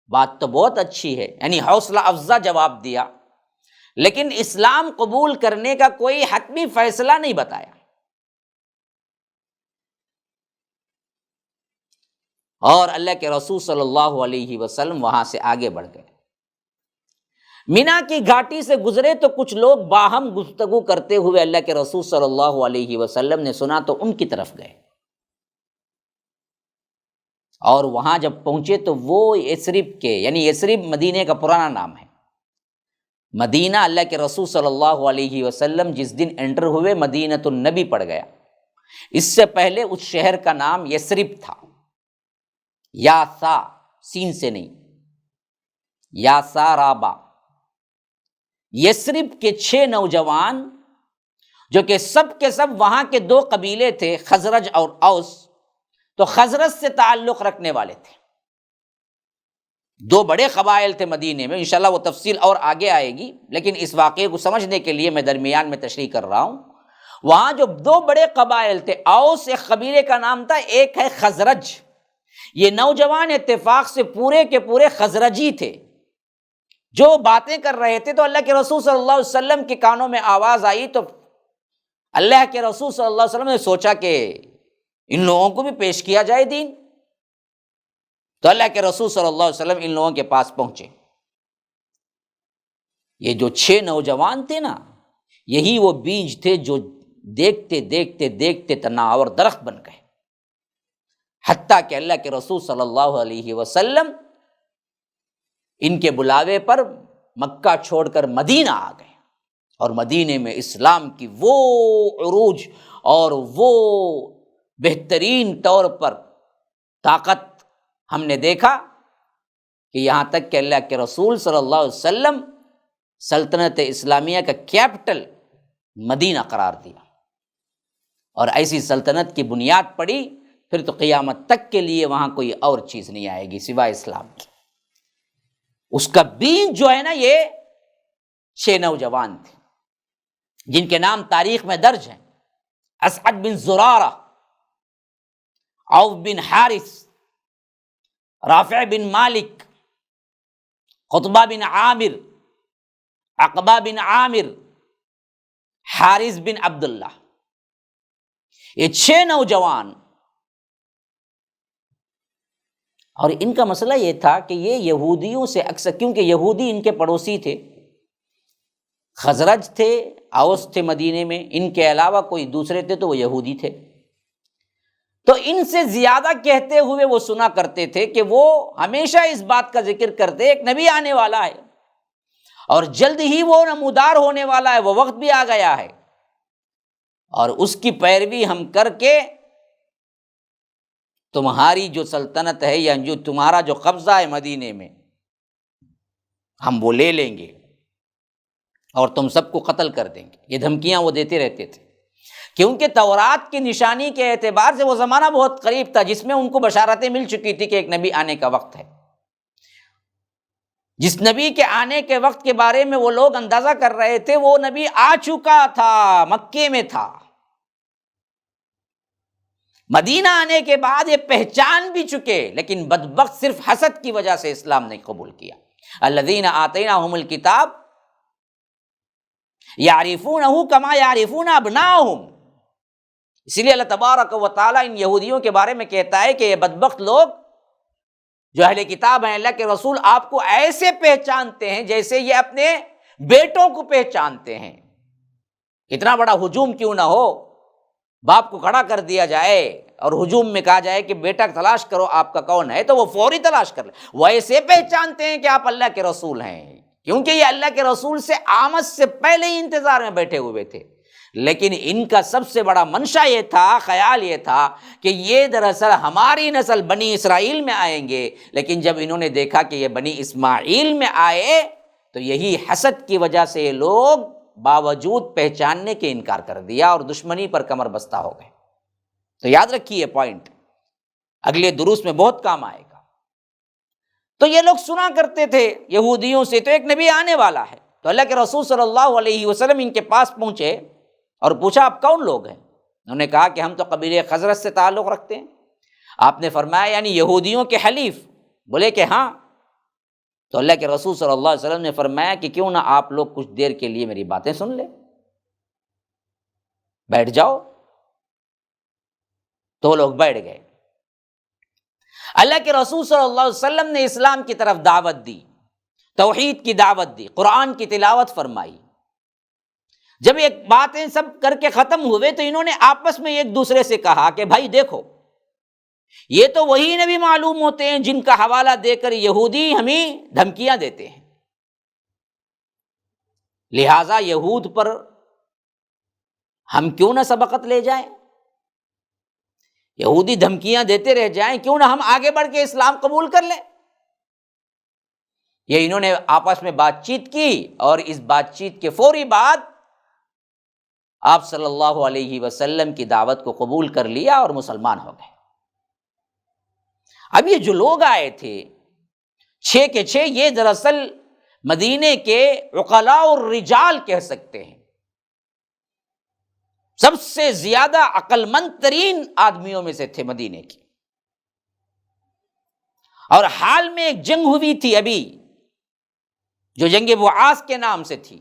بات تو بہت اچھی ہے، یعنی حوصلہ افزا جواب دیا، لیکن اسلام قبول کرنے کا کوئی حتمی فیصلہ نہیں بتایا۔ اور اللہ کے رسول صلی اللہ علیہ وسلم وہاں سے آگے بڑھ گئے، مینا کی گھاٹی سے گزرے تو کچھ لوگ باہم گفتگو کرتے ہوئے اللہ کے رسول صلی اللہ علیہ وسلم نے سنا تو ان کی طرف گئے، اور وہاں جب پہنچے تو وہ یثرب کے، یعنی یثرب مدینے کا پرانا نام ہے، مدینہ اللہ کے رسول صلی اللہ علیہ وسلم جس دن انٹر ہوئے مدینۃ النبی پڑ گیا، اس سے پہلے اس شہر کا نام یثرب تھا، یا سا، سین سے نہیں، یا سا رابا۔ یثرب کے 6 نوجوان جو کہ سب کے سب وہاں کے 2 قبیلے تھے، خزرج اور اوس، تو خزرج سے تعلق رکھنے والے تھے، 2 بڑے قبائل تھے مدینے میں، انشاءاللہ وہ تفصیل اور آگے آئے گی، لیکن اس واقعے کو سمجھنے کے لیے میں درمیان میں تشریح کر رہا ہوں۔ وہاں جو 2 بڑے قبائل تھے، اوس ایک قبیلے کا نام تھا، ایک ہے خزرج۔ یہ نوجوان اتفاق سے پورے کے پورے خزرجی تھے، جو باتیں کر رہے تھے تو اللہ کے رسول صلی اللہ علیہ وسلم کے کانوں میں آواز آئی تو اللہ کے رسول صلی اللہ علیہ وسلم نے سوچا کہ ان لوگوں کو بھی پیش کیا جائے دین. تو اللہ کے رسول صلی اللہ علیہ وسلم ان لوگوں کے پاس پہنچے. یہ جو 6 نوجوان تھے نا، یہی وہ بیج تھے جو دیکھتے دیکھتے دیکھتے تناور درخت بن گئے، حتیٰ کہ اللہ کے رسول صلی اللہ علیہ وسلم ان کے بلاوے پر مکہ چھوڑ کر مدینہ آ گئے، اور مدینے میں اسلام کی وہ عروج اور وہ بہترین طور پر طاقت ہم نے دیکھا کہ یہاں تک کہ اللہ کے رسول صلی اللہ علیہ وسلم سلطنت اسلامیہ کا کیپٹل مدینہ قرار دیا، اور ایسی سلطنت کی بنیاد پڑی. پھر تو قیامت تک کے لیے وہاں کوئی اور چیز نہیں آئے گی سوائے اسلام کی. اس کا بیج جو ہے نا، یہ 6 نوجوان تھے جن کے نام تاریخ میں درج ہیں: اسعد بن زرارہ، عوف بن حارث، رافع بن مالک، قطبہ بن عامر، عقبہ بن عامر، حارث بن عبداللہ. یہ 6 نوجوان. اور ان کا مسئلہ یہ تھا کہ یہ یہودیوں سے اکثر، کیونکہ یہودی ان کے پڑوسی تھے، خزرج تھے، اوس تھے مدینے میں، ان کے علاوہ کوئی دوسرے تھے تو وہ یہودی تھے. تو ان سے زیادہ کہتے ہوئے وہ سنا کرتے تھے کہ وہ ہمیشہ اس بات کا ذکر کرتے ایک نبی آنے والا ہے اور جلد ہی وہ نمودار ہونے والا ہے، وہ وقت بھی آ گیا ہے، اور اس کی پیروی ہم کر کے تمہاری جو سلطنت ہے یا جو تمہارا جو قبضہ ہے مدینے میں، ہم وہ لے لیں گے اور تم سب کو قتل کر دیں گے. یہ دھمکیاں وہ دیتے رہتے تھے، کیونکہ تورات کی نشانی کے اعتبار سے وہ زمانہ بہت قریب تھا جس میں ان کو بشارتیں مل چکی تھی کہ ایک نبی آنے کا وقت ہے. جس نبی کے آنے کے وقت کے بارے میں وہ لوگ اندازہ کر رہے تھے، وہ نبی آ چکا تھا، مکے میں تھا. مدینہ آنے کے بعد یہ پہچان بھی چکے، لیکن بدبخت صرف حسد کی وجہ سے اسلام نہیں قبول کیا. الذین آتیناہم الکتاب یعرفونہ کما یعرفون ابناءہم. اسی لیے اللہ تبارک و تعالیٰ ان یہودیوں کے بارے میں کہتا ہے کہ یہ بدبخت لوگ جو اہل کتاب ہیں، اللہ کے رسول آپ کو ایسے پہچانتے ہیں جیسے یہ اپنے بیٹوں کو پہچانتے ہیں. اتنا بڑا ہجوم کیوں نہ ہو، باپ کو کھڑا کر دیا جائے اور ہجوم میں کہا جائے کہ بیٹا تلاش کرو آپ کا کون ہے، تو وہ فوری تلاش کر لے. وہ ایسے پہچانتے ہیں کہ آپ اللہ کے رسول ہیں، کیونکہ یہ اللہ کے رسول سے آمد سے پہلے ہی انتظار میں بیٹھے ہوئے تھے. لیکن ان کا سب سے بڑا منشا یہ تھا، خیال یہ تھا کہ یہ دراصل ہماری نسل بنی اسرائیل میں آئیں گے. لیکن جب انہوں نے دیکھا کہ یہ بنی اسماعیل میں آئے تو یہی حسد کی وجہ سے یہ لوگ باوجود پہچاننے کے انکار کر دیا اور دشمنی پر کمر بستہ ہو گئے. تو یاد رکھیے یہ پوائنٹ، اگلے دروس میں بہت کام آئے گا. تو یہ لوگ سنا کرتے تھے یہودیوں سے تو ایک نبی آنے والا ہے. تو اللہ کے رسول صلی اللہ علیہ وسلم ان کے پاس پہنچے اور پوچھا آپ کون لوگ ہیں؟ انہوں نے کہا کہ ہم تو قبیلہ خزرج سے تعلق رکھتے ہیں. آپ نے فرمایا یعنی یہودیوں کے حلیف؟ بولے کہ ہاں. تو اللہ کے رسول صلی اللہ علیہ وسلم نے فرمایا کہ کیوں نہ آپ لوگ کچھ دیر کے لیے میری باتیں سن لیں، بیٹھ جاؤ. تو وہ لوگ بیٹھ گئے. اللہ کے رسول صلی اللہ علیہ وسلم نے اسلام کی طرف دعوت دی، توحید کی دعوت دی، قرآن کی تلاوت فرمائی. جب ایک باتیں سب کر کے ختم ہوئے تو انہوں نے آپس میں ایک دوسرے سے کہا کہ بھائی دیکھو، یہ تو وہی نبی معلوم ہوتے ہیں جن کا حوالہ دے کر یہودی ہمیں دھمکیاں دیتے ہیں، لہٰذا یہود پر ہم کیوں نہ سبقت لے جائیں، یہودی دھمکیاں دیتے رہ جائیں، کیوں نہ ہم آگے بڑھ کے اسلام قبول کر لیں. یہ انہوں نے آپس میں بات چیت کی اور اس بات چیت کے فوری بعد آپ صلی اللہ علیہ وسلم کی دعوت کو قبول کر لیا اور مسلمان ہو گئے. اب یہ جو لوگ آئے تھے 6 کے 6، یہ دراصل مدینے کے عقلاء اور رجال کہہ سکتے ہیں، سب سے زیادہ عقل مند ترین آدمیوں میں سے تھے مدینے کی. اور حال میں ایک جنگ ہوئی تھی ابھی جو جنگ بعاث کے نام سے تھی،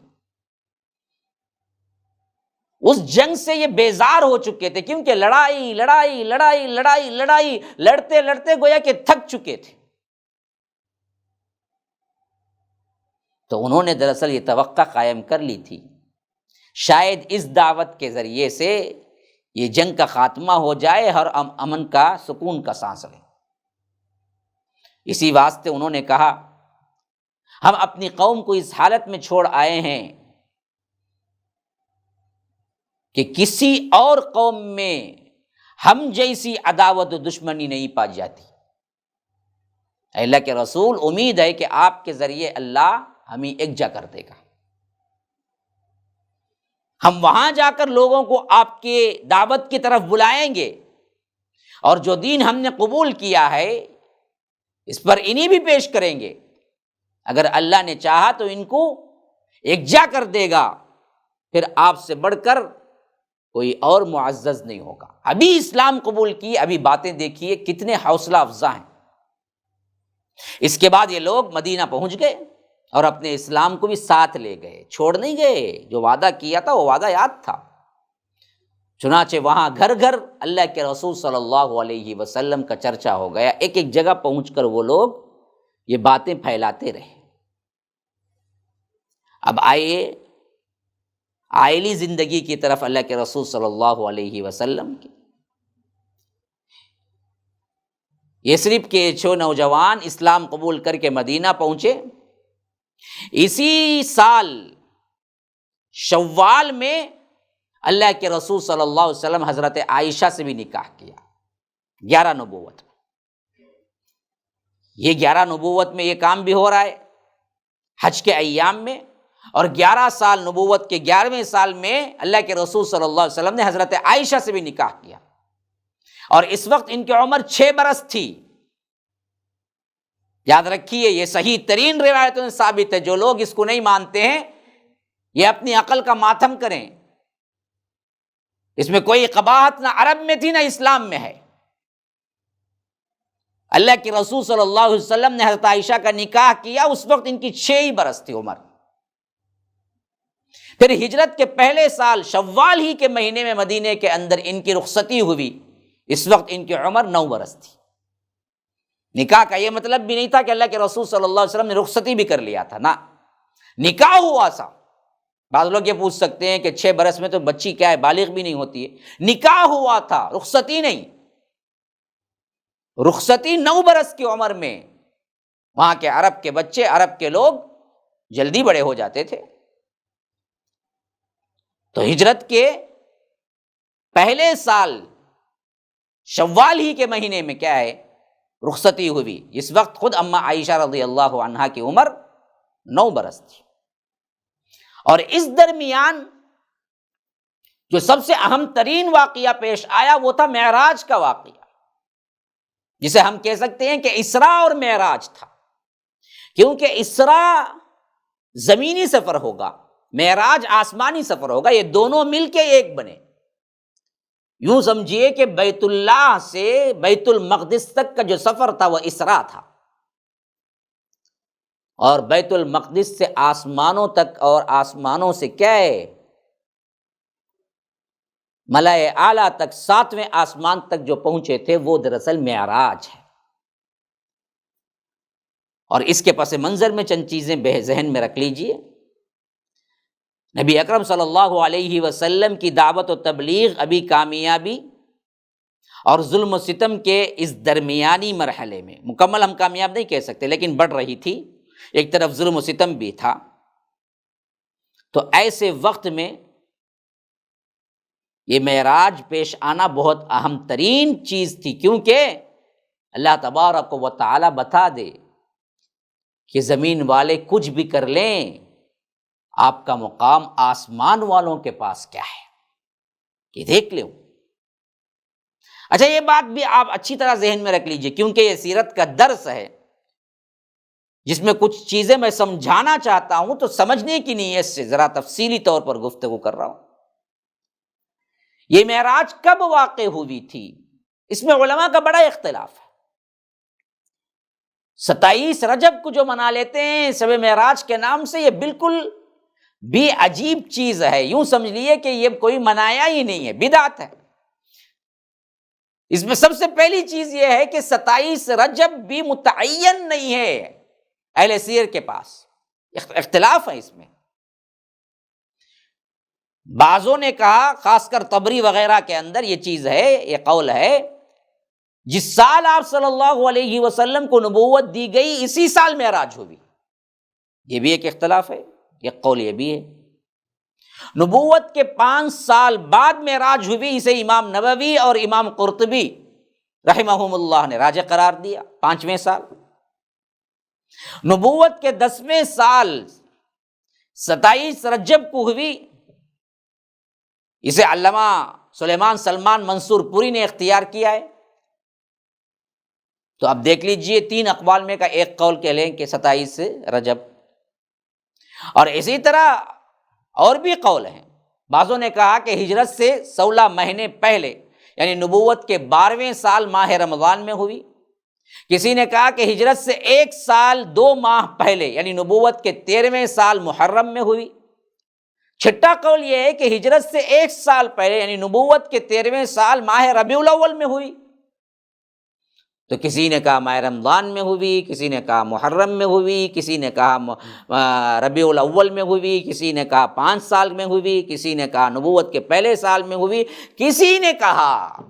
اس جنگ سے یہ بیزار ہو چکے تھے، کیونکہ لڑائی لڑائی لڑائی لڑائی لڑائی لڑتے لڑتے گویا کہ تھک چکے تھے۔ تو انہوں نے دراصل یہ توقع قائم کر لی تھی شاید اس دعوت کے ذریعے سے یہ جنگ کا خاتمہ ہو جائے اور امن کا سکون کا سانس لیں۔ اسی واسطے انہوں نے کہا ہم اپنی قوم کو اس حالت میں چھوڑ آئے ہیں کہ کسی اور قوم میں ہم جیسی عداوت و دشمنی نہیں پائی جاتی۔ اے اللہ کے رسول، امید ہے کہ آپ کے ذریعے اللہ ہمیں یکجا کر دے گا، ہم وہاں جا کر لوگوں کو آپ کے دعوت کی طرف بلائیں گے، اور جو دین ہم نے قبول کیا ہے اس پر انہیں بھی پیش کریں گے۔ اگر اللہ نے چاہا تو ان کو یکجا کر دے گا، پھر آپ سے بڑھ کر کوئی اور معزز نہیں ہوگا۔ ابھی اسلام قبول کی، ابھی باتیں دیکھیے کتنے حوصلہ افزا ہیں۔ اس کے بعد یہ لوگ مدینہ پہنچ گئے اور اپنے اسلام کو بھی ساتھ لے گئے، چھوڑ نہیں گئے۔ جو وعدہ کیا تھا وہ وعدہ یاد تھا۔ چنانچہ وہاں گھر گھر اللہ کے رسول صلی اللہ علیہ وسلم کا چرچا ہو گیا، ایک ایک جگہ پہنچ کر وہ لوگ یہ باتیں پھیلاتے رہے۔ اب آئیے عائلی زندگی کی طرف اللہ کے رسول صلی اللہ علیہ وسلم کی۔ یثرب کے 6 نوجوان اسلام قبول کر کے مدینہ پہنچے۔ اسی سال شوال میں اللہ کے رسول صلی اللہ علیہ وسلم حضرت عائشہ سے بھی نکاح کیا، 11 نبوت میں۔ یہ 11 نبوت میں یہ کام بھی ہو رہا ہے حج کے ایام میں، اور 11 سال نبوت کے 11ویں سال میں اللہ کے رسول صلی اللہ علیہ وسلم نے حضرت عائشہ سے بھی نکاح کیا، اور اس وقت ان کی عمر 6 برس تھی۔ یاد رکھیے یہ صحیح ترین روایتوں میں ثابت ہے، جو لوگ اس کو نہیں مانتے ہیں یہ اپنی عقل کا ماتم کریں۔ اس میں کوئی قباحت نہ عرب میں تھی نہ اسلام میں ہے۔ اللہ کے رسول صلی اللہ علیہ وسلم نے حضرت عائشہ کا نکاح کیا، اس وقت ان کی 6 ہی برس تھی عمر۔ پھر ہجرت کے پہلے سال شوال ہی کے مہینے میں مدینے کے اندر ان کی رخصتی ہوئی، اس وقت ان کی عمر 9 برس تھی۔ نکاح کا یہ مطلب بھی نہیں تھا کہ اللہ کے رسول صلی اللہ علیہ وسلم نے رخصتی بھی کر لیا تھا، نہ، نکاح ہوا سا۔ بعض لوگ یہ پوچھ سکتے ہیں کہ 6 برس میں تو بچی کیا ہے، بالغ بھی نہیں ہوتی ہے۔ نکاح ہوا تھا، رخصتی نہیں۔ رخصتی 9 برس کی عمر میں۔ وہاں کے عرب کے بچے، عرب کے لوگ جلدی بڑے ہو جاتے تھے۔ تو ہجرت کے پہلے سال شوال ہی کے مہینے میں کیا ہے، رخصتی ہوئی۔ اس وقت خود اماں عائشہ رضی اللہ عنہا کی عمر 9 برس تھی۔ اور اس درمیان جو سب سے اہم ترین واقعہ پیش آیا وہ تھا معراج کا واقعہ، جسے ہم کہہ سکتے ہیں کہ اسراء اور معراج تھا، کیونکہ اسراء زمینی سفر ہوگا، معراج آسمانی سفر ہوگا، یہ دونوں مل کے ایک بنے۔ یوں سمجھیے کہ بیت اللہ سے بیت المقدس تک کا جو سفر تھا وہ اسراء تھا، اور بیت المقدس سے آسمانوں تک اور آسمانوں سے کیا ہے، ملائے اعلیٰ تک، 7ویں آسمان تک جو پہنچے تھے وہ دراصل معراج ہے۔ اور اس کے پس منظر میں چند چیزیں ذہن میں رکھ لیجئے۔ نبی اکرم صلی اللہ علیہ وسلم کی دعوت و تبلیغ ابھی کامیابی اور ظلم و ستم کے اس درمیانی مرحلے میں، مکمل ہم کامیاب نہیں کہہ سکتے لیکن بڑھ رہی تھی، ایک طرف ظلم و ستم بھی تھا۔ تو ایسے وقت میں یہ معراج پیش آنا بہت اہم ترین چیز تھی، کیونکہ اللہ تبارک و تعالی بتا دے کہ زمین والے کچھ بھی کر لیں، آپ کا مقام آسمان والوں کے پاس کیا ہے، یہ دیکھ لیں۔ اچھا، یہ بات بھی آپ اچھی طرح ذہن میں رکھ لیجئے، کیونکہ یہ سیرت کا درس ہے جس میں کچھ چیزیں میں سمجھانا چاہتا ہوں، تو سمجھنے کی نیت سے ذرا تفصیلی طور پر گفتگو کر رہا ہوں۔ یہ معراج کب واقع ہوئی تھی، اس میں علماء کا بڑا اختلاف ہے۔ 27 رجب کو جو منا لیتے ہیں شب معراج کے نام سے، یہ بالکل بھی عجیب چیز ہے، یوں سمجھ لیے کہ یہ کوئی منایا ہی نہیں ہے، بدعت ہے۔ اس میں سب سے پہلی چیز یہ ہے کہ 27 رجب بھی متعین نہیں ہے، اہل سیر کے پاس اختلاف ہے اس میں۔ بعضوں نے کہا، خاص کر طبری وغیرہ کے اندر یہ چیز ہے، یہ قول ہے، جس سال آپ صلی اللہ علیہ وسلم کو نبوت دی گئی اسی سال معراج ہوئی، یہ بھی ایک اختلاف ہے، ایک قول یہ بھی ہے۔ نبوت کے 5 سال بعد معراج ہوئی، اسے امام نووی اور امام قرطبی رحمہم اللہ نے راجح قرار دیا، 5ویں سال۔ نبوت کے 10ویں سال 27 رجب کو ہوئی، اسے علامہ سلیمان سلمان منصور پوری نے اختیار کیا ہے۔ تو اب دیکھ لیجئے 3 اقوال میں کا ایک قول کہہ لیں کہ 27 رجب، اور اسی طرح اور بھی قول ہیں۔ بعضوں نے کہا کہ ہجرت سے 16 مہینے پہلے، یعنی نبوت کے 12ویں سال ماہ رمضان میں ہوئی۔ کسی نے کہا کہ ہجرت سے 1 سال 2 ماہ پہلے، یعنی نبوت کے 13ویں سال محرم میں ہوئی۔ چھٹا قول یہ ہے کہ ہجرت سے 1 سال پہلے، یعنی نبوت کے 13ویں سال ماہ ربیع الاول میں ہوئی۔ تو کسی نے کہا ماہ رمضان میں ہوئی، کسی نے کہا محرم میں ہوئی، کسی نے کہا ربیع الاول میں ہوئی، کسی نے کہا 5 سال میں ہوئی، کسی نے کہا نبوت کے پہلے سال میں ہوئی، کسی نے کہا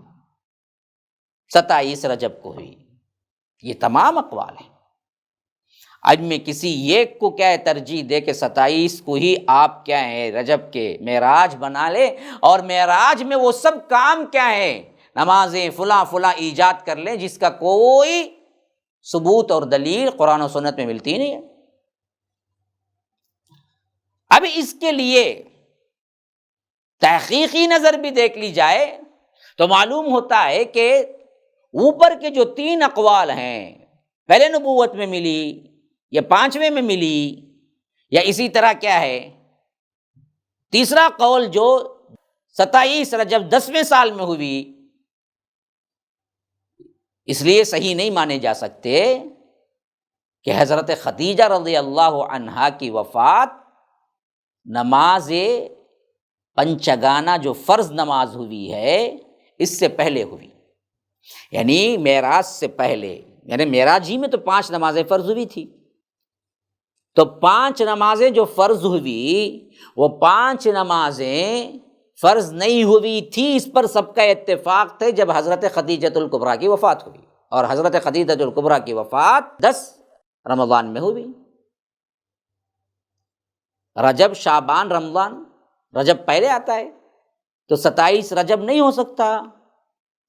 27 رجب کو ہوئی۔ یہ تمام اقوال ہیں۔ اب میں کسی ایک کو کیا ترجیح دے کہ 27 کو ہی آپ کیا ہے رجب کے معراج بنا لے، اور معراج میں وہ سب کام کیا ہے، نمازیں فلاں فلاں ایجاد کر لیں، جس کا کوئی ثبوت اور دلیل قرآن و سنت میں ملتی نہیں ہے۔ اب اس کے لیے تحقیقی نظر بھی دیکھ لی جائے تو معلوم ہوتا ہے کہ اوپر کے جو 3 اقوال ہیں، پہلے نبوت میں ملی یا 5ویں میں ملی، یا اسی طرح کیا ہے تیسرا قول جو 27 رجب 10ویں سال میں ہوئی، اس لیے صحیح نہیں مانے جا سکتے کہ حضرت خدیجہ رضی اللہ عنہا کی وفات نماز پنچگانہ جو فرض نماز ہوئی ہے اس سے پہلے ہوئی، یعنی معراج سے پہلے، یعنی معراج ہی میں تو 5 نمازیں فرض ہوئی تھی۔ تو 5 نمازیں جو فرض ہوئی، وہ 5 نمازیں فرض نہیں ہوئی تھی، اس پر سب کا اتفاق تھے جب حضرت خدیجۃ الکبریٰ کی وفات ہوئی، اور حضرت خدیجۃ الکبریٰ کی وفات 10 رمضان میں ہوئی۔ رجب، شعبان، رمضان، رجب پہلے آتا ہے، تو 27 رجب نہیں ہو سکتا،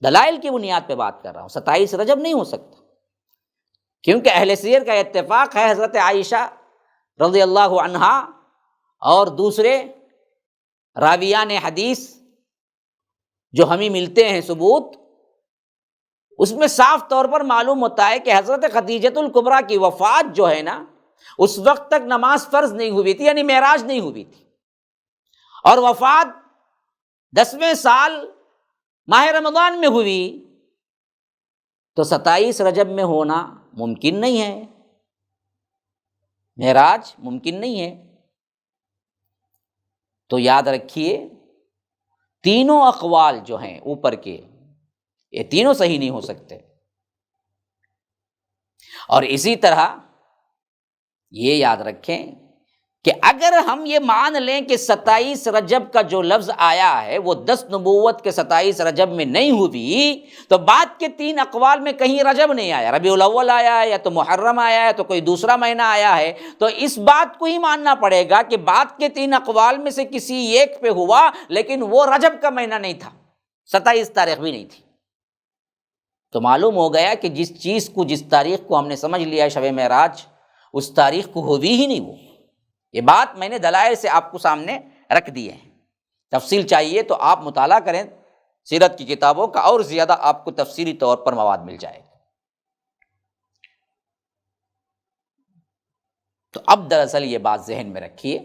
دلائل کی بنیاد پہ بات کر رہا ہوں، 27 رجب نہیں ہو سکتا، کیونکہ اہل سیر کا اتفاق ہے، حضرت عائشہ رضی اللہ عنہا اور دوسرے راویان حدیث جو ہمیں ملتے ہیں ثبوت، اس میں صاف طور پر معلوم ہوتا ہے کہ حضرت خدیجۃ الکبریٰ کی وفات جو ہے نا، اس وقت تک نماز فرض نہیں ہوئی تھی، یعنی معراج نہیں ہوئی تھی، اور وفات 10ویں سال ماہ رمضان میں ہوئی، تو 27 رجب میں ہونا ممکن نہیں ہے، معراج ممکن نہیں ہے۔ تو یاد رکھیے تینوں اقوال جو ہیں اوپر کے، یہ تینوں صحیح نہیں ہو سکتے۔ اور اسی طرح یہ یاد رکھیں کہ اگر ہم یہ مان لیں کہ 27 رجب کا جو لفظ آیا ہے وہ 10 نبوت کے 27 رجب میں نہیں ہوئی، تو بعد کے 3 اقوال میں کہیں رجب نہیں آیا، ربیع الاول آیا ہے یا تو محرم آیا ہے تو کوئی دوسرا مہینہ آیا ہے، تو اس بات کو ہی ماننا پڑے گا کہ بعد کے 3 اقوال میں سے کسی ایک پہ ہوا، لیکن وہ رجب کا مہینہ نہیں تھا، 27 تاریخ بھی نہیں تھی۔ تو معلوم ہو گیا کہ جس چیز کو، جس تاریخ کو ہم نے سمجھ لیا شب معراج، اس تاریخ کو ہوئی ہی نہیں وہ۔ یہ بات میں نے دلائل سے آپ کو سامنے رکھ دی ہے، تفصیل چاہیے تو آپ مطالعہ کریں سیرت کی کتابوں کا، اور زیادہ آپ کو تفصیلی طور پر مواد مل جائے گا۔ تو اب دراصل یہ بات ذہن میں رکھیے،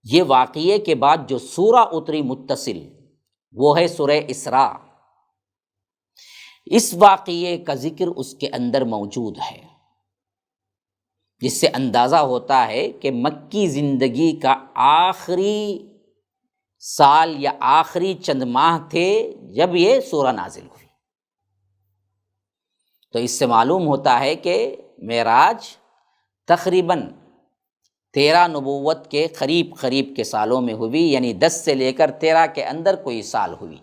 یہ واقعے کے بعد جو سورہ اتری متصل، وہ ہے سورہ اسراء۔ اس واقعے کا ذکر اس کے اندر موجود ہے، جس سے اندازہ ہوتا ہے کہ مکی زندگی کا آخری سال یا آخری چند ماہ تھے جب یہ سورہ نازل ہوئی۔ تو اس سے معلوم ہوتا ہے کہ معراج تقریباً 13 نبوت کے قریب کے سالوں میں ہوئی، یعنی 10 سے لے کر 13 کے اندر کوئی سال ہوئی،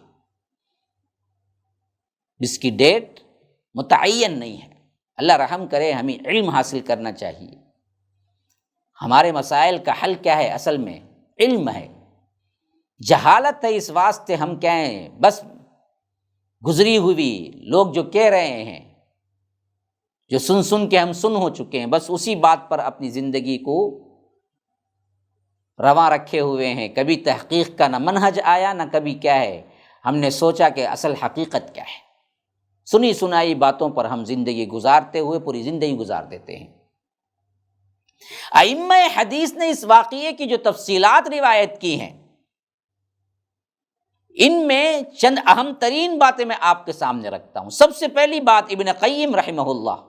جس کی ڈیٹ متعین نہیں ہے۔ اللہ رحم کرے، ہمیں علم حاصل کرنا چاہیے۔ ہمارے مسائل کا حل کیا ہے؟ اصل میں علم ہے، جہالت ہے، اس واسطے ہم کہیں بس گزری ہوئی لوگ جو کہہ رہے ہیں، جو سن کے ہم سن ہو چکے ہیں، بس اسی بات پر اپنی زندگی کو رواں رکھے ہوئے ہیں۔ کبھی تحقیق کا نہ منہج آیا، نہ کبھی کیا ہے ہم نے سوچا کہ اصل حقیقت کیا ہے۔ سنی سنائی باتوں پر ہم زندگی گزارتے ہوئے پوری زندگی گزار دیتے ہیں۔ ائمہ حدیث نے اس واقعے کی جو تفصیلات روایت کی ہیں، ان میں چند اہم ترین باتیں میں آپ کے سامنے رکھتا ہوں۔ سب سے پہلی بات، ابن قیم رحمہ اللہ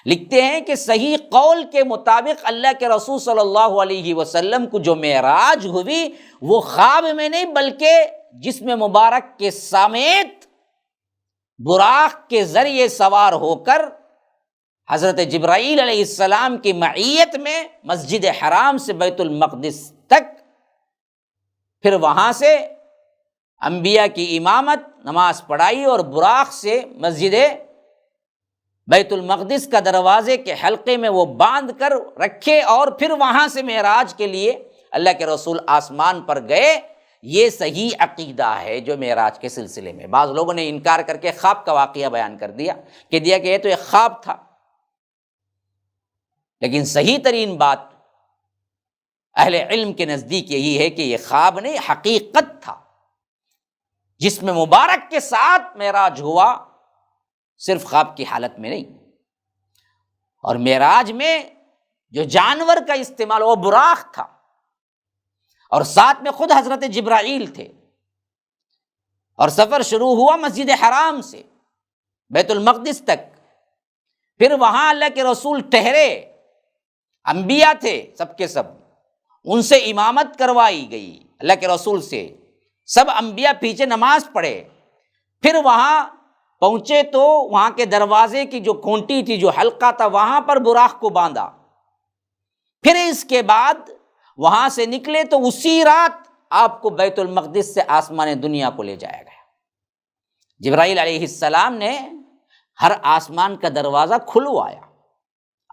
لکھتے ہیں کہ صحیح قول کے مطابق اللہ کے رسول صلی اللہ علیہ وسلم کو جو معراج ہوئی وہ خواب میں نہیں بلکہ جسم مبارک کے سمیت براق کے ذریعے سوار ہو کر حضرت جبرائیل علیہ السلام کی معیت میں مسجد حرام سے بیت المقدس تک، پھر وہاں سے انبیاء کی امامت، نماز پڑھائی اور براق سے مسجد بیت المقدس کا دروازے کے حلقے میں وہ باندھ کر رکھے، اور پھر وہاں سے معراج کے لیے اللہ کے رسول آسمان پر گئے۔ یہ صحیح عقیدہ ہے جو معراج کے سلسلے میں بعض لوگوں نے انکار کر کے خواب کا واقعہ بیان کر دیا کہ یہ تو ایک خواب تھا، لیکن صحیح ترین بات اہل علم کے نزدیک یہی ہے کہ یہ خواب نہیں، حقیقت تھا۔ جسم مبارک کے ساتھ معراج ہوا، صرف خواب کی حالت میں نہیں۔ اور معراج میں جو جانور کا استعمال وہ براق تھا، اور ساتھ میں خود حضرت جبرائیل تھے، اور سفر شروع ہوا مسجد حرام سے بیت المقدس تک، پھر وہاں اللہ کے رسول ٹھہرے، انبیاء تھے سب کے سب، ان سے امامت کروائی گئی اللہ کے رسول سے، سب انبیاء پیچھے نماز پڑھے، پھر وہاں پہنچے تو وہاں کے دروازے کی جو کھونٹی تھی، جو حلقہ تھا، وہاں پر براق کو باندھا، پھر اس کے بعد وہاں سے نکلے تو اسی رات آپ کو بیت المقدس سے آسمان دنیا کو لے جایا گیا۔ جبرائیل علیہ السلام نے ہر آسمان کا دروازہ کھلوایا،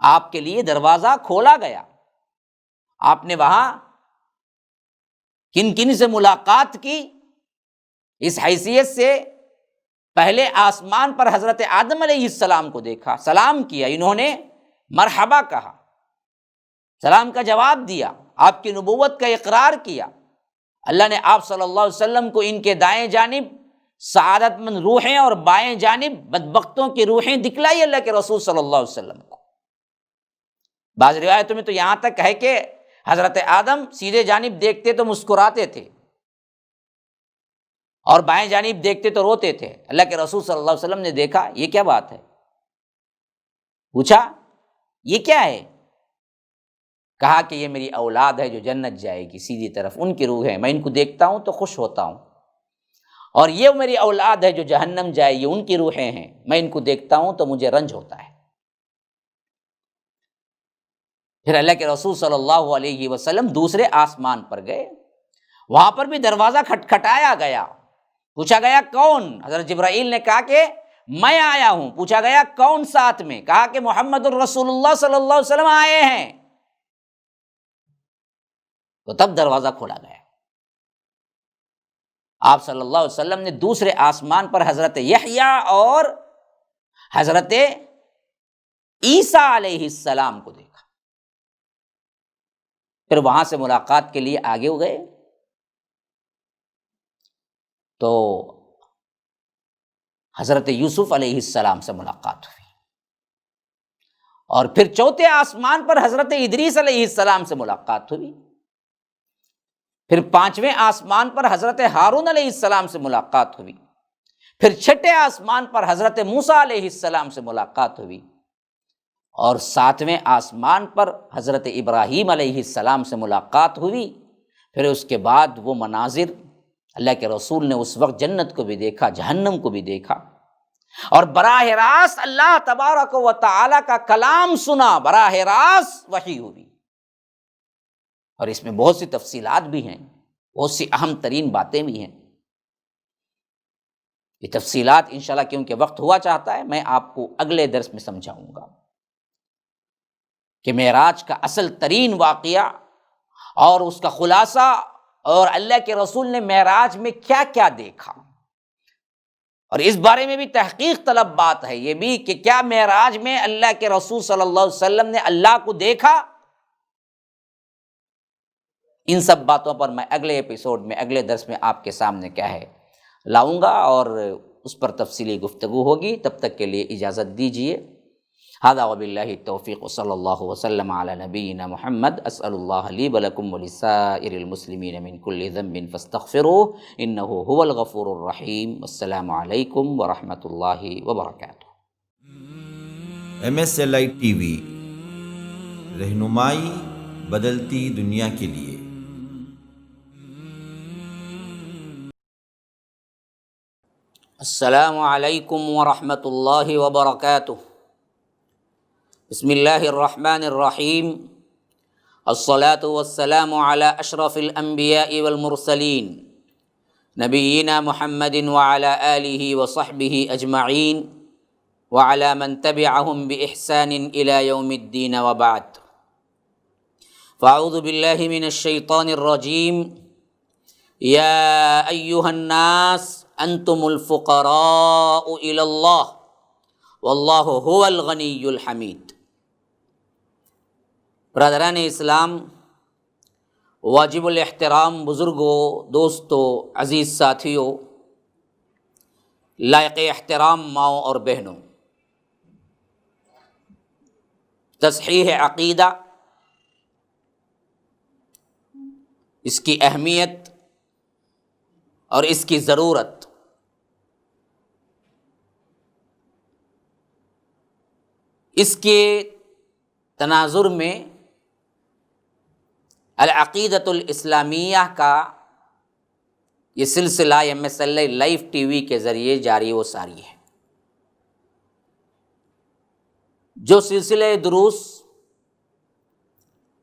آپ کے لیے دروازہ کھولا گیا، آپ نے وہاں کن کن سے ملاقات کی، اس حیثیت سے پہلے آسمان پر حضرت آدم علیہ السلام کو دیکھا، سلام کیا، انہوں نے مرحبا کہا، سلام کا جواب دیا، آپ کی نبوت کا اقرار کیا۔ اللہ نے آپ صلی اللہ علیہ وسلم کو ان کے دائیں جانب سعادت مند روحیں اور بائیں جانب بدبختوں کی روحیں دکھلائی اللہ کے رسول صلی اللہ علیہ وسلم کو۔ بعض روایتوں میں تو یہاں تک ہے کہ حضرت آدم سیدھے جانب دیکھتے تو مسکراتے تھے، اور بائیں جانب دیکھتے تو روتے تھے۔ اللہ کے رسول صلی اللہ علیہ وسلم نے دیکھا، یہ کیا بات ہے؟ پوچھا یہ کیا ہے؟ کہا کہ یہ میری اولاد ہے جو جنت جائے گی سیدھی طرف، ان کی روح ہے، میں ان کو دیکھتا ہوں تو خوش ہوتا ہوں، اور یہ میری اولاد ہے جو جہنم جائے گی، ان کی روحیں ہیں، میں ان کو دیکھتا ہوں تو مجھے رنج ہوتا ہے۔ پھر اللہ کے رسول صلی اللہ علیہ وسلم دوسرے آسمان پر گئے، وہاں پر بھی دروازہ کھٹکھٹایا گیا، پوچھا گیا کون؟ حضرت جبرائیل نے کہا کہ میں آیا ہوں۔ پوچھا گیا کون ساتھ میں؟ کہا کہ محمد الرسول اللہ صلی اللہ علیہ وسلم آئے ہیں۔ تو تب دروازہ کھولا گیا، آپ صلی اللہ علیہ وسلم نے دوسرے آسمان پر حضرت یحییٰ اور حضرت عیسیٰ علیہ السلام کو دیکھا، پھر وہاں سے ملاقات کے لیے آگے ہو گئے تو حضرت یوسف علیہ السلام سے ملاقات ہوئی، اور پھر چوتھے آسمان پر حضرت ادریس علیہ السلام سے ملاقات ہوئی، پھر پانچویں آسمان پر حضرت ہارون علیہ السلام سے ملاقات ہوئی، پھر چھٹے آسمان پر حضرت موسیٰ علیہ السلام سے ملاقات ہوئی، اور ساتویں آسمان پر حضرت ابراہیم علیہ السلام سے ملاقات ہوئی۔ پھر اس کے بعد وہ مناظر، اللہ کے رسول نے اس وقت جنت کو بھی دیکھا، جہنم کو بھی دیکھا، اور براہ راست اللہ تبارک و تعالی کا کلام سنا، براہ راست وحی ہوئی۔ اور اس میں بہت سی تفصیلات بھی ہیں، بہت سی اہم ترین باتیں بھی ہیں۔ یہ تفصیلات انشاءاللہ کیونکہ وقت ہوا چاہتا ہے، میں آپ کو اگلے درس میں سمجھاؤں گا کہ معراج کا اصل ترین واقعہ اور اس کا خلاصہ، اور اللہ کے رسول نے معراج میں کیا کیا دیکھا، اور اس بارے میں بھی تحقیق طلب بات ہے یہ بھی کہ کیا معراج میں اللہ کے رسول صلی اللہ علیہ وسلم نے اللہ کو دیکھا۔ ان سب باتوں پر میں اگلے ایپیسوڈ میں، اگلے درس میں آپ کے سامنے کیا ہے لاؤں گا، اور اس پر تفصیلی گفتگو ہوگی۔ تب تک کے لیے اجازت دیجیے۔ ھذا وباللہ التوفیق، صلی اللہ وسلم علی نبینا محمد۔ اسأل اللہ لی ولکم ولسائر المسلمین من کل ذنب فاستغفروہ انہ ھو الغفور الرحیم۔ السلام علیکم ورحمۃ اللہ وبرکاتہ۔ MSLI TV، رہنمائی بدلتی دنیا کے لیے۔ السلام علیکم ورحمۃ اللہ وبرکاتہ۔ بسم اللہ الرحمن الرحیم، الصلاة والسلام علی اشرف الانبیاء والمرسلین، نبینا محمد وعلی آلہ وصحبہ اجمعین، وعلی من تبعہم بإحسان الی یوم الدین، وبعد۔ فاعوذ باللہ من الشیطان الرجیم، یا ایہا الناس انتم الفقراء الی اللہ واللہ هو الغنی الحمید۔ برادران اسلام، واجب الاحترام بزرگوں، دوستوں، عزیز ساتھیوں، لائق احترام ماؤں اور بہنوں، تصحیح عقیدہ، اس کی اہمیت اور اس کی ضرورت، اس کے تناظر میں العقیدۃ الاسلامیہ کا یہ سلسلہ MSLI لائیو TV کے ذریعے جاری و ساری ہے۔ جو سلسلہ دروس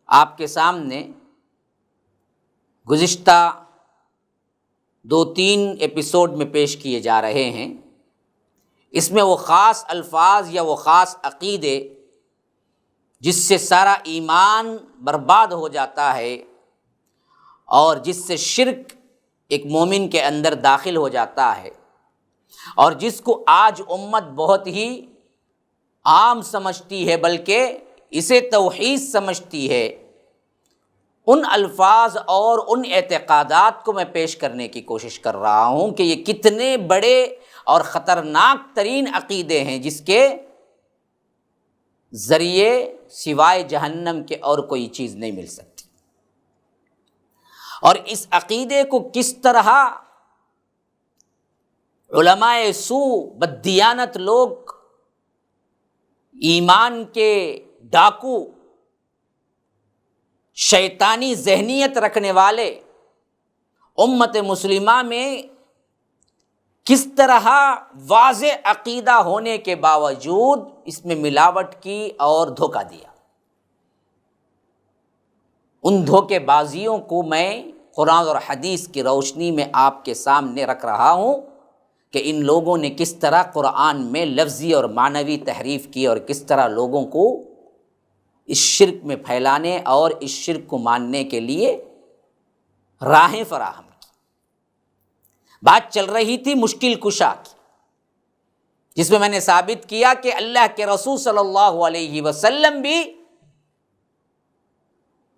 آپ کے سامنے گزشتہ 2-3 ایپیسوڈ میں پیش کیے جا رہے ہیں، اس میں وہ خاص الفاظ یا وہ خاص عقیدے جس سے سارا ایمان برباد ہو جاتا ہے اور جس سے شرک ایک مومن کے اندر داخل ہو جاتا ہے، اور جس کو آج امت بہت ہی عام سمجھتی ہے بلکہ اسے توحید سمجھتی ہے، ان الفاظ اور ان اعتقادات کو میں پیش کرنے کی کوشش کر رہا ہوں کہ یہ کتنے بڑے اور خطرناک ترین عقیدے ہیں جس کے ذریعے سوائے جہنم کے اور کوئی چیز نہیں مل سکتی، اور اس عقیدے کو کس طرح علماء سوء، بددیانت لوگ، ایمان کے ڈاکو، شیطانی ذہنیت رکھنے والے امت مسلمہ میں کس طرح واضح عقیدہ ہونے کے باوجود اس میں ملاوٹ کی اور دھوکہ دیا، ان دھوکے بازیوں کو میں قرآن اور حدیث کی روشنی میں آپ کے سامنے رکھ رہا ہوں کہ ان لوگوں نے کس طرح قرآن میں لفظی اور معنوی تحریف کی، اور کس طرح لوگوں کو اس شرک میں پھیلانے اور اس شرک کو ماننے کے لیے راہیں فراہم کی۔ بات چل رہی تھی مشکل کشا کی، جس میں نے ثابت کیا کہ اللہ کے رسول صلی اللہ علیہ وسلم بھی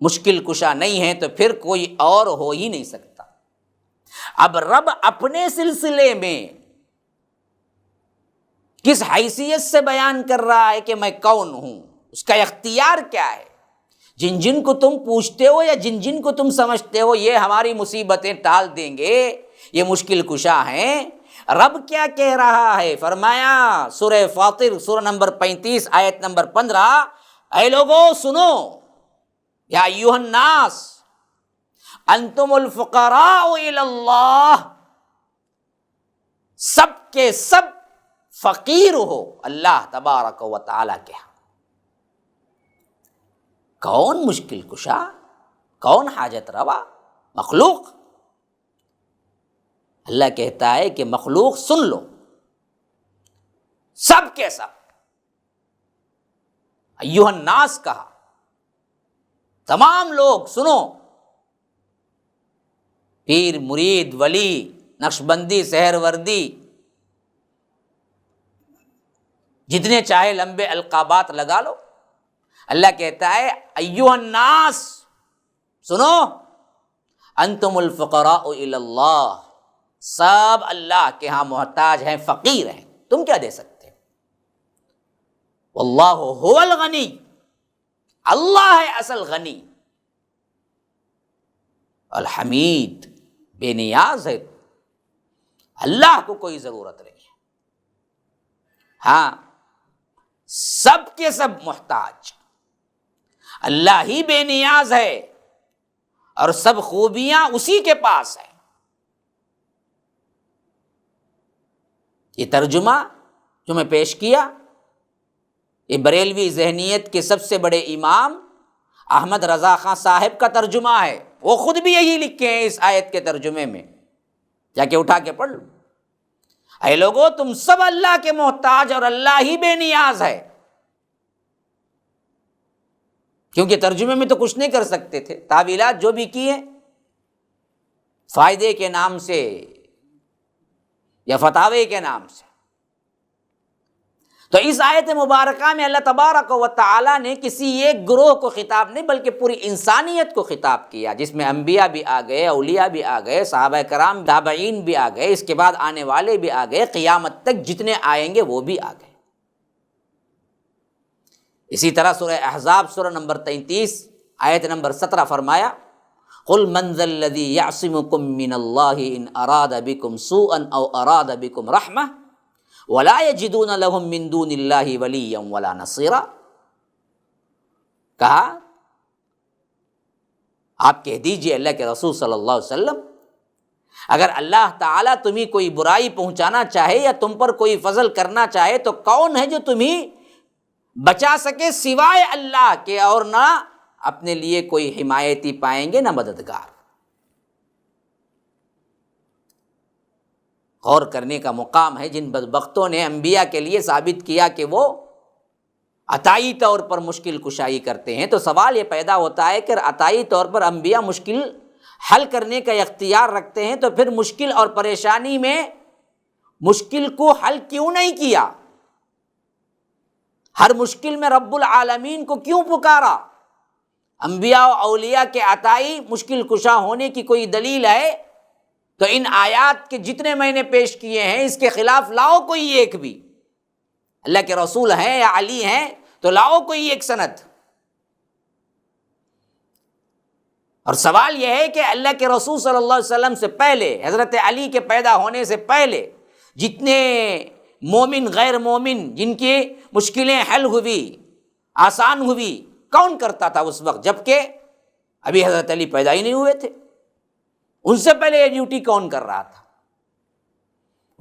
مشکل کشا نہیں ہے تو پھر کوئی اور ہو ہی نہیں سکتا۔ اب رب اپنے سلسلے میں کس حیثیت سے بیان کر رہا ہے کہ میں کون ہوں، اس کا اختیار کیا ہے۔ جن جن کو تم پوچھتے ہو یا جن جن کو تم سمجھتے ہو یہ ہماری مصیبتیں ٹال دیں گے، یہ مشکل کشا ہیں، رب کیا کہہ رہا ہے؟ فرمایا سورہ فاطر سورہ نمبر 35 آیت نمبر 15، اے لوگو سنو، یا ایھا الناس انتم الفقراء الی اللہ، سب کے سب فقیر ہو اللہ تبارک و تعالی کے ہاں۔ کون مشکل کشا، کون حاجت روا؟ مخلوق۔ اللہ کہتا ہے کہ مخلوق سن لو، سب کے سب، ایھا الناس کہا، تمام لوگ سنو، پیر مرید ولی نقشبندی سہروردی جتنے چاہے لمبے القابات لگا لو، اللہ کہتا ہے ایھا الناس سنو، انتم الفقراء الی اللہ، سب اللہ کے ہاں محتاج ہیں، فقیر ہیں، تم کیا دے سکتے؟ واللہ هو الغنی، اللہ ہے اصل غنی، الحمید بے نیاز ہے، اللہ کو کوئی ضرورت نہیں ہے۔ ہاں سب کے سب محتاج، اللہ ہی بے نیاز ہے اور سب خوبیاں اسی کے پاس ہیں۔ یہ ترجمہ جو میں پیش کیا، یہ بریلوی ذہنیت کے سب سے بڑے امام احمد رضا خان صاحب کا ترجمہ ہے، وہ خود بھی یہی لکھے ہیں اس آیت کے ترجمے میں، جا کے اٹھا کے پڑھ لو۔ اے لوگو تم سب اللہ کے محتاج اور اللہ ہی بے نیاز ہے، کیونکہ ترجمے میں تو کچھ نہیں کر سکتے تھے، تعویلات جو بھی کیے فائدے کے نام سے یا فتاوے کے نام سے۔ تو اس آیت مبارکہ میں اللہ تبارک و تعالی نے کسی ایک گروہ کو خطاب نہیں بلکہ پوری انسانیت کو خطاب کیا، جس میں انبیاء بھی آ گئے، اولیاء بھی آ گئے، صحابہ کرام تابعین بھی آ گئے، اس کے بعد آنے والے بھی آ گئے، قیامت تک جتنے آئیں گے وہ بھی آ گئے۔ اسی طرح سورہ احزاب سورہ نمبر 33 آیت نمبر 17 فرمایا قل من ذا الذی یعصمکم من اللہ ان اراد بکم سوءا او اراد بکم رحمہ ولا یجدون لهم من دون اللہ ولیا ولا نصیرا۔ کہا آپ کہہ دیجئے اللہ کے رسول صلی اللہ علیہ وسلم، اگر اللہ تعالیٰ تمہیں کوئی برائی پہنچانا چاہے یا تم پر کوئی فضل کرنا چاہے تو کون ہے جو تمہیں بچا سکے سوائے اللہ کے، اور نہ اپنے لیے کوئی حمایتی پائیں گے نہ مددگار۔ غور کرنے کا مقام ہے جن بدبختوں نے انبیاء کے لیے ثابت کیا کہ وہ عطائی طور پر مشکل کشائی کرتے ہیں، تو سوال یہ پیدا ہوتا ہے کہ عطائی طور پر انبیاء مشکل حل کرنے کا اختیار رکھتے ہیں تو پھر مشکل اور پریشانی میں مشکل کو حل کیوں نہیں کیا؟ ہر مشکل میں رب العالمین کو کیوں پکارا؟ انبیاء و اولیاء کے عطائی مشکل کشا ہونے کی کوئی دلیل ہے تو ان آیات کے جتنے میں نے پیش کیے ہیں اس کے خلاف لاؤ کوئی ایک بھی، اللہ کے رسول ہیں یا علی ہیں تو لاؤ کوئی ایک سند۔ اور سوال یہ ہے کہ اللہ کے رسول صلی اللہ علیہ وسلم سے پہلے، حضرت علی کے پیدا ہونے سے پہلے جتنے مومن غیر مومن جن کی مشکلیں حل ہوئی، آسان ہوئی، کون کرتا تھا اس وقت جبکہ ابھی حضرت علی پیدا ہی نہیں ہوئے تھے؟ ان سے پہلے یہ ڈیوٹی کون کر رہا تھا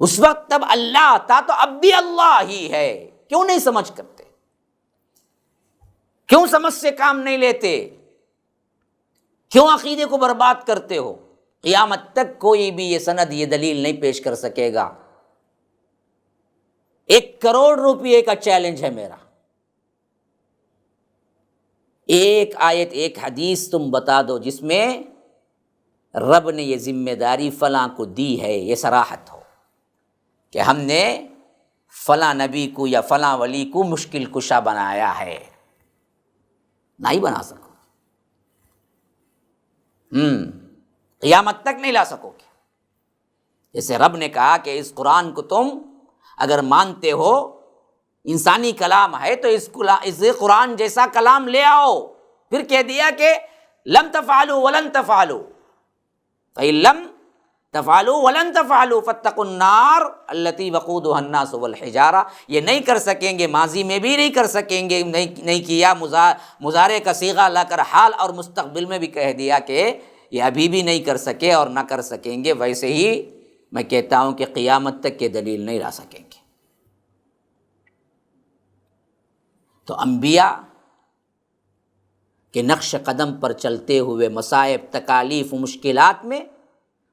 اس وقت؟ تب اللہ تھا تو اب بھی اللہ ہی ہے۔ کیوں نہیں سمجھ کرتے؟ کیوں سمجھ سے کام نہیں لیتے؟ کیوں عقیدے کو برباد کرتے ہو؟ قیامت تک کوئی بھی یہ سند یہ دلیل نہیں پیش کر سکے گا۔ 1 کروڑ روپے کا چیلنج ہے میرا، ایک آیت ایک حدیث تم بتا دو جس میں رب نے یہ ذمہ داری فلاں کو دی ہے، یہ صراحت ہو کہ ہم نے فلاں نبی کو یا فلاں ولی کو مشکل کشا بنایا ہے۔ نہیں بنا سکو، قیامت تک نہیں لا سکو گے۔ جیسے رب نے کہا کہ اس قرآن کو تم اگر مانتے ہو انسانی کلام ہے تو اس قرآن جیسا کلام لے آؤ، پھر کہہ دیا کہ لم تفعلوا ولن تفعلوا فإن لم تفعلوا ولن تفعلوا فاتقوا النار التي وقودها الناس والحجارہ. یہ نہیں کر سکیں گے، ماضی میں بھی نہیں کر سکیں گے، نہیں کیا، مضارع کا صیغہ لا کر حال اور مستقبل میں بھی کہہ دیا کہ یہ ابھی بھی نہیں کر سکے اور نہ کر سکیں گے. ویسے ہی میں کہتا ہوں کہ قیامت تک کے دلیل نہیں لا سکیں گے. تو انبیاء کے نقش قدم پر چلتے ہوئے مصائب، تکالیف و مشکلات میں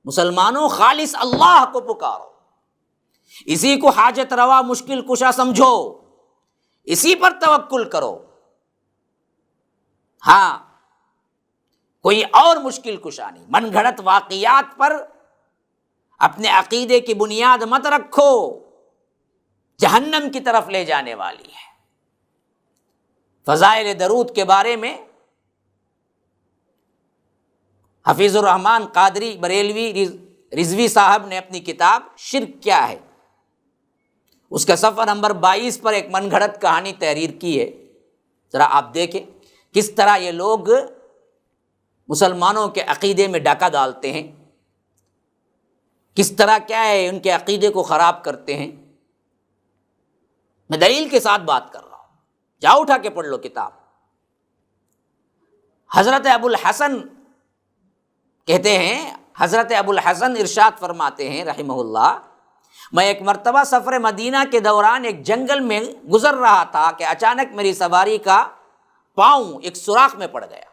مسلمانوں خالص اللہ کو پکارو، اسی کو حاجت روا مشکل کشا سمجھو، اسی پر توکل کرو. ہاں، کوئی اور مشکل کشا نہیں. من گھڑت واقعات پر اپنے عقیدے کی بنیاد مت رکھو، جہنم کی طرف لے جانے والی ہے. فضائل درود کے بارے میں حفیظ الرحمن قادری بریلوی رضوی صاحب نے اپنی کتاب شرک کیا ہے، اس کا صفحہ نمبر 22 پر ایک من گھڑت کہانی تحریر کی ہے. ذرا آپ دیکھیں کس طرح یہ لوگ مسلمانوں کے عقیدے میں ڈاکہ ڈالتے ہیں، کس طرح کیا ہے ان کے عقیدے کو خراب کرتے ہیں. میں دلیل کے ساتھ بات کر رہا ہوں، جاؤ اٹھا کے پڑھ لو کتاب. حضرت ابو الحسن کہتے ہیں، حضرت ابو الحسن ارشاد فرماتے ہیں رحمہ اللہ، میں ایک مرتبہ سفر مدینہ کے دوران ایک جنگل میں گزر رہا تھا کہ اچانک میری سواری کا پاؤں ایک سوراخ میں پڑ گیا،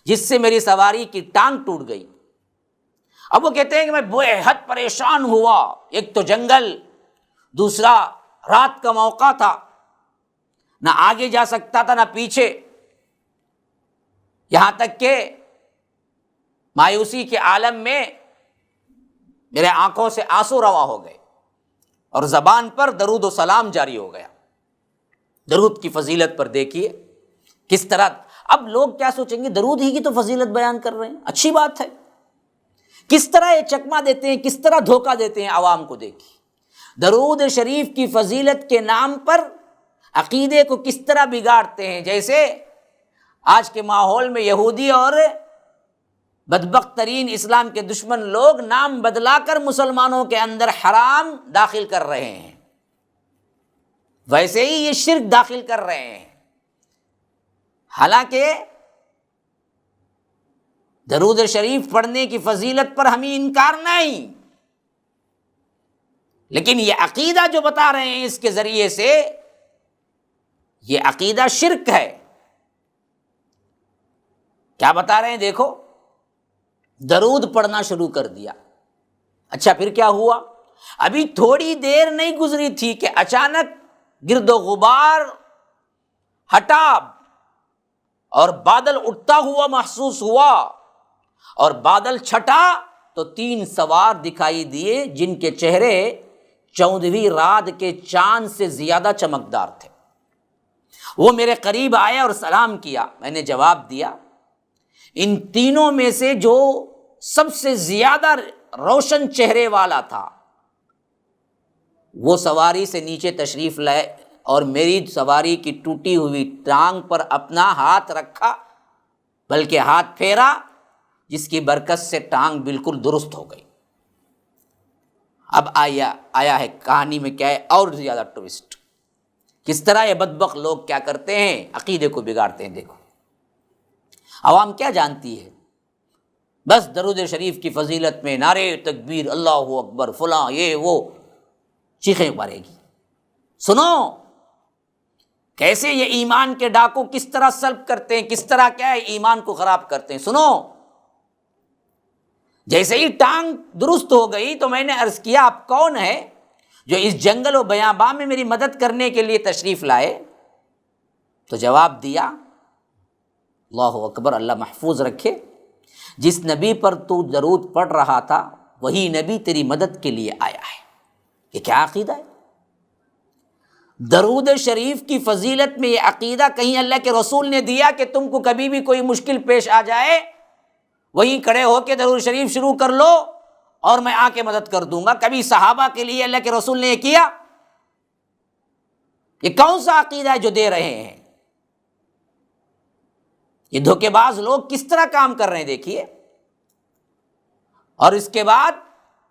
جس سے میری سواری کی ٹانگ ٹوٹ گئی. اب وہ کہتے ہیں کہ میں بے حد پریشان ہوا. ایک تو جنگل، دوسرا رات کا موقع تھا، نہ آگے جا سکتا تھا نہ پیچھے، یہاں تک کہ مایوسی کے عالم میں میرے آنکھوں سے آنسو رواں ہو گئے اور زبان پر درود و سلام جاری ہو گیا. درود کی فضیلت پر دیکھیے کس طرح. اب لوگ کیا سوچیں گے، درود ہی کی تو فضیلت بیان کر رہے ہیں، اچھی بات ہے. کس طرح یہ چکما دیتے ہیں، کس طرح دھوکہ دیتے ہیں عوام کو. دیکھیے درود شریف کی فضیلت کے نام پر عقیدے کو کس طرح بگاڑتے ہیں. جیسے آج کے ماحول میں یہودی اور بدبخت ترین اسلام کے دشمن لوگ نام بدلا کر مسلمانوں کے اندر حرام داخل کر رہے ہیں، ویسے ہی یہ شرک داخل کر رہے ہیں. حالانکہ درود شریف پڑھنے کی فضیلت پر ہمیں انکار نہیں، لیکن یہ عقیدہ جو بتا رہے ہیں اس کے ذریعے سے، یہ عقیدہ شرک ہے. کیا بتا رہے ہیں دیکھو، درود پڑھنا شروع کر دیا. اچھا پھر کیا ہوا؟ ابھی تھوڑی دیر نہیں گزری تھی کہ اچانک گرد و غبار ہٹا اور بادل اٹھتا ہوا محسوس ہوا، اور بادل چھٹا تو 3 سوار دکھائی دیے جن کے چہرے 14ویں رات کے چاند سے زیادہ چمکدار تھے. وہ میرے قریب آئے اور سلام کیا. میں نے جواب دیا. ان تینوں میں سے جو سب سے زیادہ روشن چہرے والا تھا وہ سواری سے نیچے تشریف لائے اور میری سواری کی ٹوٹی ہوئی ٹانگ پر اپنا ہاتھ رکھا، بلکہ ہاتھ پھیرا، جس کی برکت سے ٹانگ بالکل درست ہو گئی. اب آیا ہے کہانی میں کیا ہے اور زیادہ ٹوسٹ. کس طرح یہ بدبخت لوگ کیا کرتے ہیں، عقیدے کو بگاڑتے ہیں. دیکھو عوام کیا جانتی ہے، بس درود شریف کی فضیلت میں نعرے تکبیر، اللہ اکبر، فلاں، یہ وہ چیخیں مارے گی. سنو کیسے یہ ایمان کے ڈاکو کس طرح سلب کرتے ہیں، کس طرح کیا ہے ایمان کو خراب کرتے ہیں. سنو، جیسے ہی ٹانگ درست ہو گئی تو میں نے عرض کیا آپ کون ہے جو اس جنگل و بیاباں میں میری مدد کرنے کے لیے تشریف لائے؟ تو جواب دیا، اللہ اکبر، اللہ محفوظ رکھے، جس نبی پر تو درود پڑھ رہا تھا وہی نبی تیری مدد کے لیے آیا ہے. یہ کیا عقیدہ ہے؟ درود شریف کی فضیلت میں یہ عقیدہ کہیں اللہ کے رسول نے دیا کہ تم کو کبھی بھی کوئی مشکل پیش آ جائے وہیں کھڑے ہو کے درود شریف شروع کر لو اور میں آ کے مدد کر دوں گا؟ کبھی صحابہ کے لیے اللہ کے رسول نے یہ کیا؟ یہ کون سا عقیدہ ہے جو دے رہے ہیں؟ یہ دھوکے باز لوگ کس طرح کام کر رہے ہیں دیکھیے. اور اس کے بعد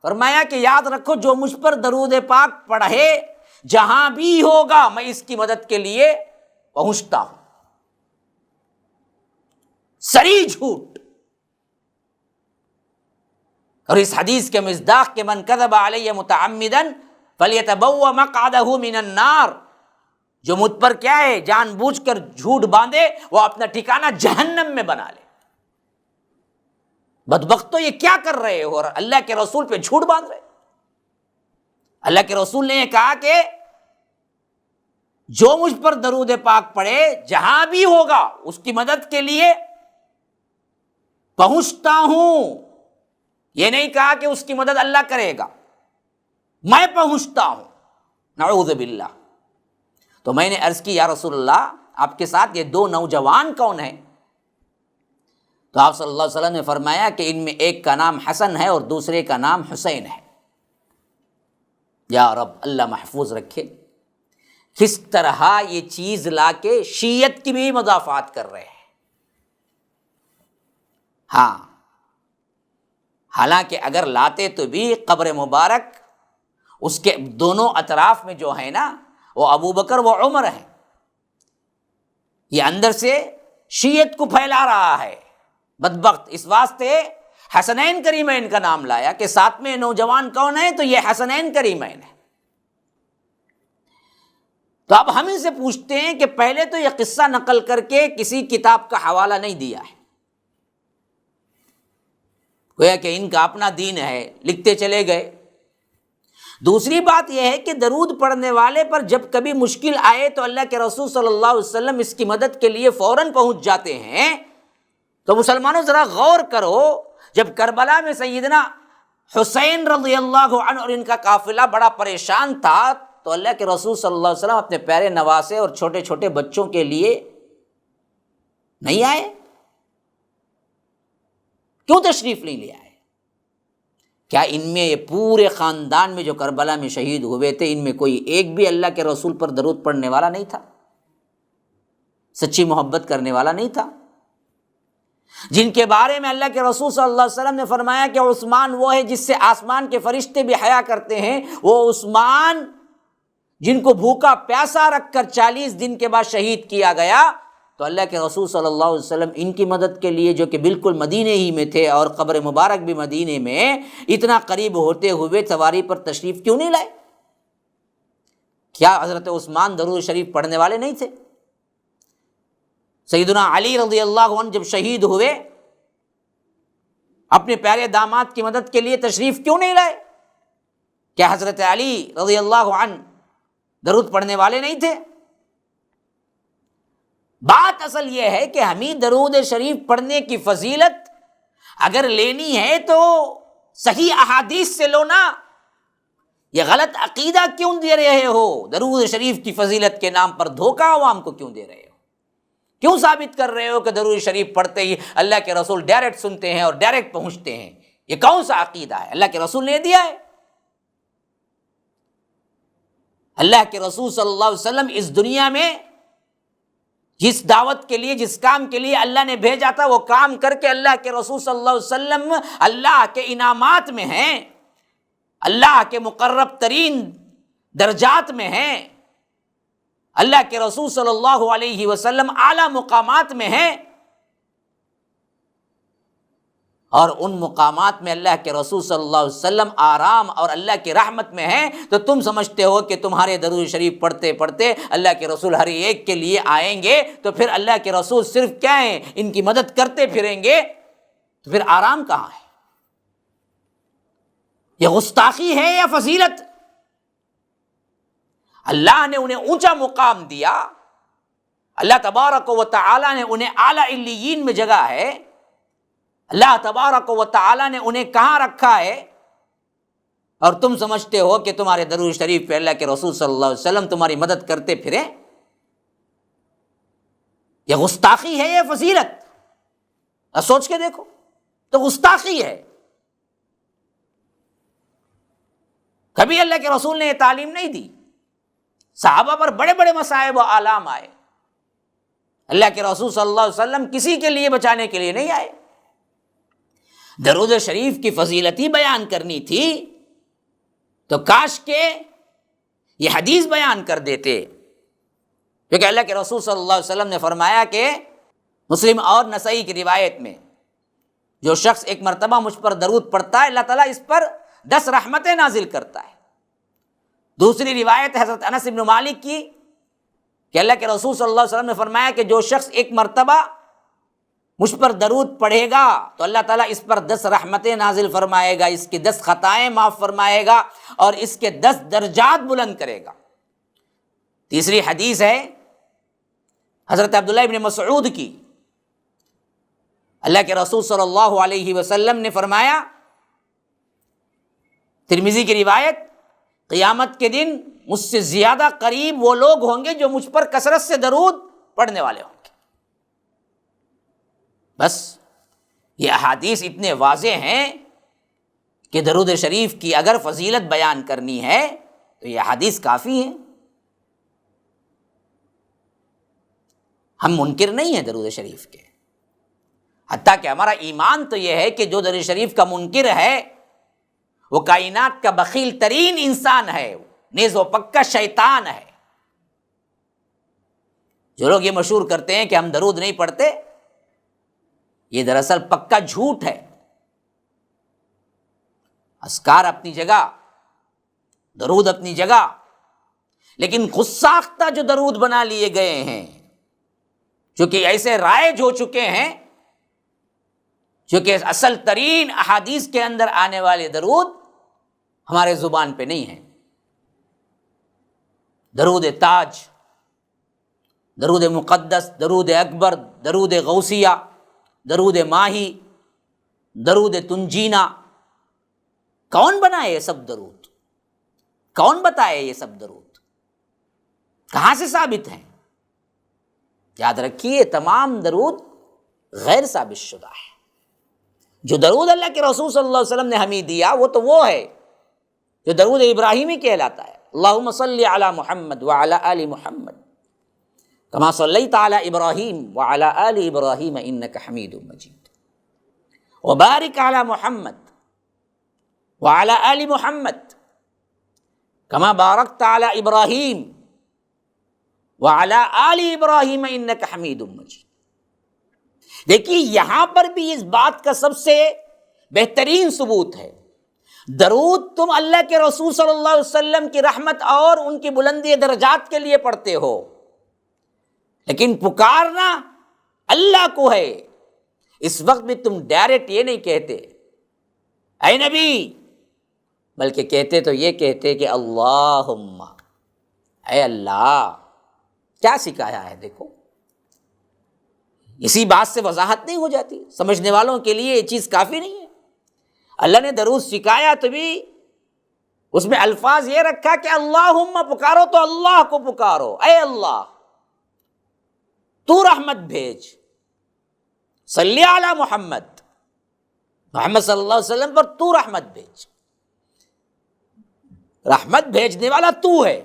فرمایا کہ یاد رکھو جو مجھ پر درود پاک پڑھے جہاں بھی ہوگا میں اس کی مدد کے لیے پہنچتا ہوں۔ سری جھوٹ۔ اور اس حدیث کے مصداق کہ من کذب علی متعمدا فلیتبوأ مقعدہ من النار، جو مجھ پر کیا ہے جان بوجھ کر جھوٹ باندھے وہ اپنا ٹھکانہ جہنم میں بنا لے۔ بدبختو یہ کیا کر رہے ہو اور اللہ کے رسول پہ جھوٹ باندھ رہے۔ اللہ کے رسول نے یہ کہا کہ جو مجھ پر درود پاک پڑھے جہاں بھی ہوگا اس کی مدد کے لیے پہنچتا ہوں۔ یہ نہیں کہا کہ اس کی مدد اللہ کرے گا، میں پہنچتا ہوں۔ نعوذ باللہ۔ تو میں نے عرض کی یا رسول اللہ آپ کے ساتھ یہ دو نوجوان کون ہیں؟ تو آپ صلی اللہ علیہ وسلم نے فرمایا کہ ان میں ایک کا نام حسن ہے اور دوسرے کا نام حسین ہے۔ یا رب اللہ محفوظ رکھے۔ کس طرح یہ چیز لا کے شیعت کی بھی مضافات کر رہے ہیں۔ ہاں، حالانکہ اگر لاتے تو بھی قبر مبارک اس کے دونوں اطراف میں جو ہے نا وہ ابو بکر و عمر ہیں۔ یہ اندر سے شیعت کو پھیلا رہا ہے بدبخت، اس واسطے حسنین کریمین کا نام لایا کہ ساتھ میں نوجوان کون ہیں تو یہ حسنین کریمین ہیں۔ تو اب ہم ان سے پوچھتے ہیں کہ پہلے تو یہ قصہ نقل کر کے کسی کتاب کا حوالہ نہیں دیا ہے، گویا کہ ان کا اپنا دین ہے، لکھتے چلے گئے۔ دوسری بات یہ ہے کہ درود پڑھنے والے پر جب کبھی مشکل آئے تو اللہ کے رسول صلی اللہ علیہ وسلم اس کی مدد کے لیے فوراً پہنچ جاتے ہیں۔ تو مسلمانوں ذرا غور کرو، جب کربلا میں سیدنا حسین رضی اللہ عنہ اور ان کا قافلہ بڑا پریشان تھا تو اللہ کے رسول صلی اللہ علیہ وسلم اپنے پیارے نواسے اور چھوٹے چھوٹے بچوں کے لیے نہیں آئے؟ کیوں تشریف نہیں لے آئے؟ کیا ان میں یہ پورے خاندان میں جو کربلا میں شہید ہوئے تھے ان میں کوئی ایک بھی اللہ کے رسول پر درود پڑھنے والا نہیں تھا، سچی محبت کرنے والا نہیں تھا؟ جن کے بارے میں اللہ کے رسول صلی اللہ علیہ وسلم نے فرمایا کہ عثمان وہ ہے جس سے آسمان کے فرشتے بھی حیا کرتے ہیں، وہ عثمان جن کو بھوکا پیاسا رکھ کر 40 دن کے بعد شہید کیا گیا، تو اللہ کے رسول صلی اللہ علیہ وسلم ان کی مدد کے لیے جو کہ بالکل مدینے ہی میں تھے اور قبر مبارک بھی مدینے میں، اتنا قریب ہوتے ہوئے سواری پر تشریف کیوں نہیں لائے؟ کیا حضرت عثمان درود شریف پڑھنے والے نہیں تھے؟ سیدنا علی رضی اللہ عنہ جب شہید ہوئے اپنے پیارے داماد کی مدد کے لیے تشریف کیوں نہیں لائے؟ کیا حضرت علی رضی اللہ عنہ درود پڑھنے والے نہیں تھے؟ بات اصل یہ ہے کہ ہمیں درود شریف پڑھنے کی فضیلت اگر لینی ہے تو صحیح احادیث سے لو نا۔ یہ غلط عقیدہ کیوں دے رہے ہو؟ درود شریف کی فضیلت کے نام پر دھوکہ عوام کو کیوں دے رہے ہو؟ کیوں ثابت کر رہے ہو کہ درود شریف پڑھتے ہی اللہ کے رسول ڈائریکٹ سنتے ہیں اور ڈائریکٹ پہنچتے ہیں؟ یہ کون سا عقیدہ ہے؟ اللہ کے رسول نے دیا ہے۔ اللہ کے رسول صلی اللہ علیہ وسلم اس دنیا میں جس دعوت کے لیے جس کام کے لیے اللہ نے بھیجا تھا وہ کام کر کے اللہ کے رسول صلی اللہ علیہ وسلم اللہ کے انعامات میں ہیں، اللہ کے مقرب ترین درجات میں ہیں، اللہ کے رسول صلی اللہ علیہ وسلم اعلیٰ مقامات میں ہیں، اور ان مقامات میں اللہ کے رسول صلی اللہ علیہ وسلم آرام اور اللہ کی رحمت میں ہیں، تو تم سمجھتے ہو کہ تمہارے درود شریف پڑھتے پڑھتے اللہ کے رسول ہر ایک کے لیے آئیں گے، تو پھر اللہ کے رسول صرف کیا ہیں؟ ان کی مدد کرتے پھریں گے، تو پھر آرام کہاں ہے؟ یہ گستاخی ہے یا فضیلت؟ اللہ نے انہیں اونچا مقام دیا، اللہ تبارک و تعالی نے انہیں اعلیٰ علیین میں جگہ ہے، اللہ تبارک و تعالی نے انہیں کہاں رکھا ہے، اور تم سمجھتے ہو کہ تمہارے درود شریف پہ اللہ کے رسول صلی اللہ علیہ وسلم تمہاری مدد کرتے پھریں؟ یہ گستاخی ہے یا فضیلت؟ سوچ کے دیکھو، تو گستاخی ہے۔ کبھی اللہ کے رسول نے یہ تعلیم نہیں دی۔ صحابہ پر بڑے بڑے مصائب و آلام آئے، اللہ کے رسول صلی اللہ علیہ وسلم کسی کے لیے بچانے کے لیے نہیں آئے۔ درود شریف کی فضیلت ہی بیان کرنی تھی تو کاش کہ یہ حدیث بیان کر دیتے، کیونکہ اللہ کے رسول صلی اللہ علیہ وسلم نے فرمایا کہ مسلم اور نسائی کی روایت میں جو شخص ایک مرتبہ مجھ پر درود پڑھتا ہے اللہ تعالیٰ اس پر 10 رحمتیں نازل کرتا ہے۔ دوسری روایت حضرت انس بن مالک کی کہ اللہ کے رسول صلی اللہ علیہ وسلم نے فرمایا کہ جو شخص ایک مرتبہ مجھ پر درود پڑھے گا تو اللہ تعالیٰ اس پر 10 رحمتیں نازل فرمائے گا، اس کی 10 خطائیں معاف فرمائے گا اور اس کے 10 درجات بلند کرے گا۔ تیسری حدیث ہے حضرت عبداللہ ابن مسعود کی، اللہ کے رسول صلی اللہ علیہ وسلم نے فرمایا، ترمذی کی روایت، قیامت کے دن مجھ سے زیادہ قریب وہ لوگ ہوں گے جو مجھ پر کثرت سے درود پڑھنے والے ہوں گے۔ بس یہ احادیث اتنے واضح ہیں کہ درود شریف کی اگر فضیلت بیان کرنی ہے تو یہ احادیث کافی ہیں۔ ہم منکر نہیں ہیں درود شریف کے، حتیٰ کہ ہمارا ایمان تو یہ ہے کہ جو درود شریف کا منکر ہے وہ کائنات کا بخیل ترین انسان ہے، نیز و پکا شیطان ہے۔ جو لوگ یہ مشہور کرتے ہیں کہ ہم درود نہیں پڑھتے، یہ دراصل پکا جھوٹ ہے۔ اذکار اپنی جگہ، درود اپنی جگہ، لیکن خود ساختہ جو درود بنا لیے گئے ہیں، جو کہ ایسے رائج ہو چکے ہیں، جو کہ اصل ترین احادیث کے اندر آنے والے درود ہمارے زبان پہ نہیں ہیں۔ درود تاج، درود مقدس، درود اکبر، درود غوثیہ، درود ماہی، درود تنجینا، کون بنائے یہ سب درود؟ کون بتائے یہ سب درود؟ کہاں سے ثابت ہیں؟ یاد رکھیے تمام درود غیر ثابت شدہ ہے۔ جو درود اللہ کے رسول صلی اللہ علیہ وسلم نے ہمیں دیا وہ ہے جو درود ابراہیمی کہلاتا ہے، اللہم صلی علی محمد وعلی آل محمد کما صلیت علی ابراہیم وعلی آل ابراہیم انک حمید مجید، وبارک علی محمد وعلی آل محمد کما بارکت علی ابراہیم وعلی آل ابراہیم انک حمید مجید۔ دیکھیے یہاں پر بھی اس بات کا سب سے بہترین ثبوت ہے، درود تم اللہ کے رسول صلی اللہ علیہ وسلم کی رحمت اور ان کی بلندی درجات کے لیے پڑھتے ہو، لیکن پکارنا اللہ کو ہے۔ اس وقت بھی تم ڈائریکٹ یہ نہیں کہتے اے نبی، بلکہ کہتے تو یہ کہتے کہ اللہم، اے اللہ۔ کیا سکھایا ہے؟ دیکھو اسی بات سے وضاحت نہیں ہو جاتی؟ سمجھنے والوں کے لیے یہ چیز کافی نہیں ہے؟ اللہ نے درود سکھایا تو بھی اس میں الفاظ یہ رکھا کہ اللہم پکارو تو اللہ کو پکارو، اے اللہ تو رحمت بھیج، صلی علی محمد، محمد صلی اللہ علیہ وسلم پر تو رحمت بھیج۔ رحمت بھیجنے والا تو ہے،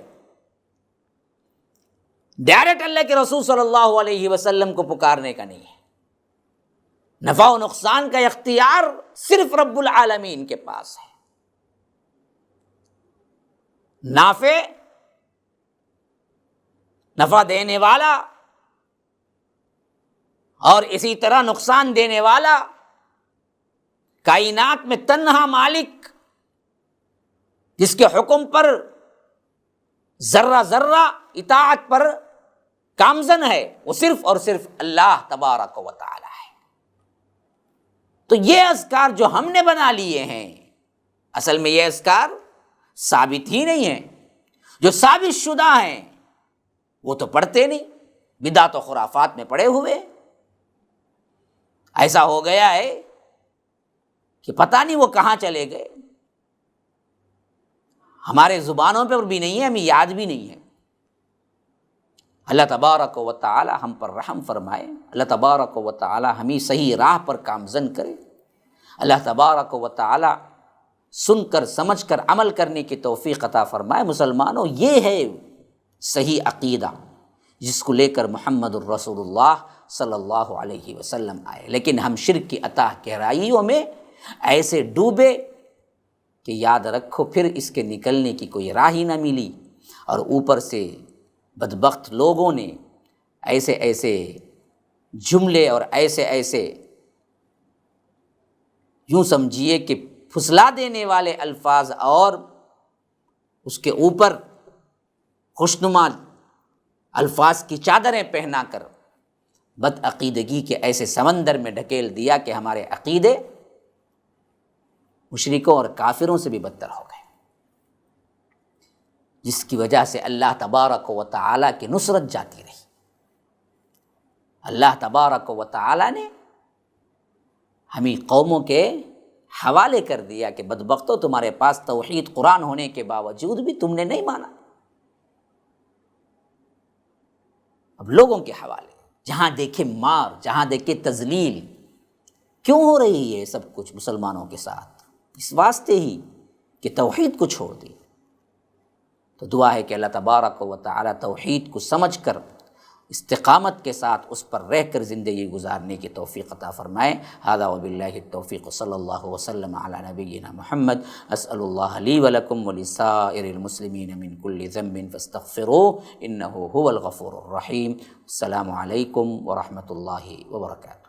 ڈائریکٹ اللہ کے رسول صلی اللہ علیہ وسلم کو پکارنے کا نہیں ہے۔ نفع و نقصان کا اختیار صرف رب العالمین کے پاس ہے۔ نفع دینے والا اور اسی طرح نقصان دینے والا، کائنات میں تنہا مالک جس کے حکم پر ذرہ ذرہ اطاعت پر کامزن ہے، وہ صرف اور صرف اللہ تبارک و تعالی ہے۔ تو یہ اذکار جو ہم نے بنا لیے ہیں، اصل میں یہ اذکار ثابت ہی نہیں ہیں۔ جو ثابت شدہ ہیں وہ تو پڑھتے نہیں، بدعت و خرافات میں پڑے ہوئے۔ ایسا ہو گیا ہے کہ پتہ نہیں وہ کہاں چلے گئے، ہمارے زبانوں پر بھی نہیں ہے، ہمیں یاد بھی نہیں ہے۔ اللہ تبارک و تعالی ہم پر رحم فرمائے، اللہ تبارک و تعالی ہمیں صحیح راہ پر کامزن کرے، اللہ تبارک و تعالی سن کر سمجھ کر عمل کرنے کی توفیق عطا فرمائے۔ مسلمانوں، یہ ہے صحیح عقیدہ جس کو لے کر محمد الرسول اللہ صلی اللہ علیہ وسلم آئے، لیکن ہم شرک کی اتاہ گہرائیوں میں ایسے ڈوبے کہ یاد رکھو پھر اس کے نکلنے کی کوئی راہ ہی نہ ملی، اور اوپر سے بدبخت لوگوں نے ایسے ایسے جملے اور ایسے ایسے یوں سمجھیے کہ پھسلا دینے والے الفاظ اور اس کے اوپر خوشنما الفاظ کی چادریں پہنا کر بد عقیدگی کے ایسے سمندر میں ڈھکیل دیا کہ ہمارے عقیدے مشرکوں اور کافروں سے بھی بدتر ہو گئے، جس کی وجہ سے اللہ تبارک و تعالیٰ کی نصرت جاتی رہی۔ اللہ تبارک و تعالیٰ نے ہمیں قوموں کے حوالے کر دیا کہ بدبختو تمہارے پاس توحید قرآن ہونے کے باوجود بھی تم نے نہیں مانا۔ اب لوگوں کے حوالے، جہاں دیکھے مار، جہاں دیکھے تذلیل، کیوں ہو رہی ہے سب کچھ مسلمانوں کے ساتھ؟ اس واسطے ہی کہ توحید کو چھوڑ دی۔ تو دعا ہے کہ اللہ تبارک و تعالی توحید کو سمجھ کر استقامت کے ساتھ اس پر رہ کر زندگی گزارنے کی توفیق عطا فرمائے۔ ھذا وباللہ التوفیق، صلی اللہ وسلم علی نبینا محمد۔ اسأل اللہ لی ولکم ولسائر المسلمین من کل ذنب فاستغفروہ انہ هو الغفور الرحیم۔ السلام علیکم ورحمۃ اللہ وبرکاتہ۔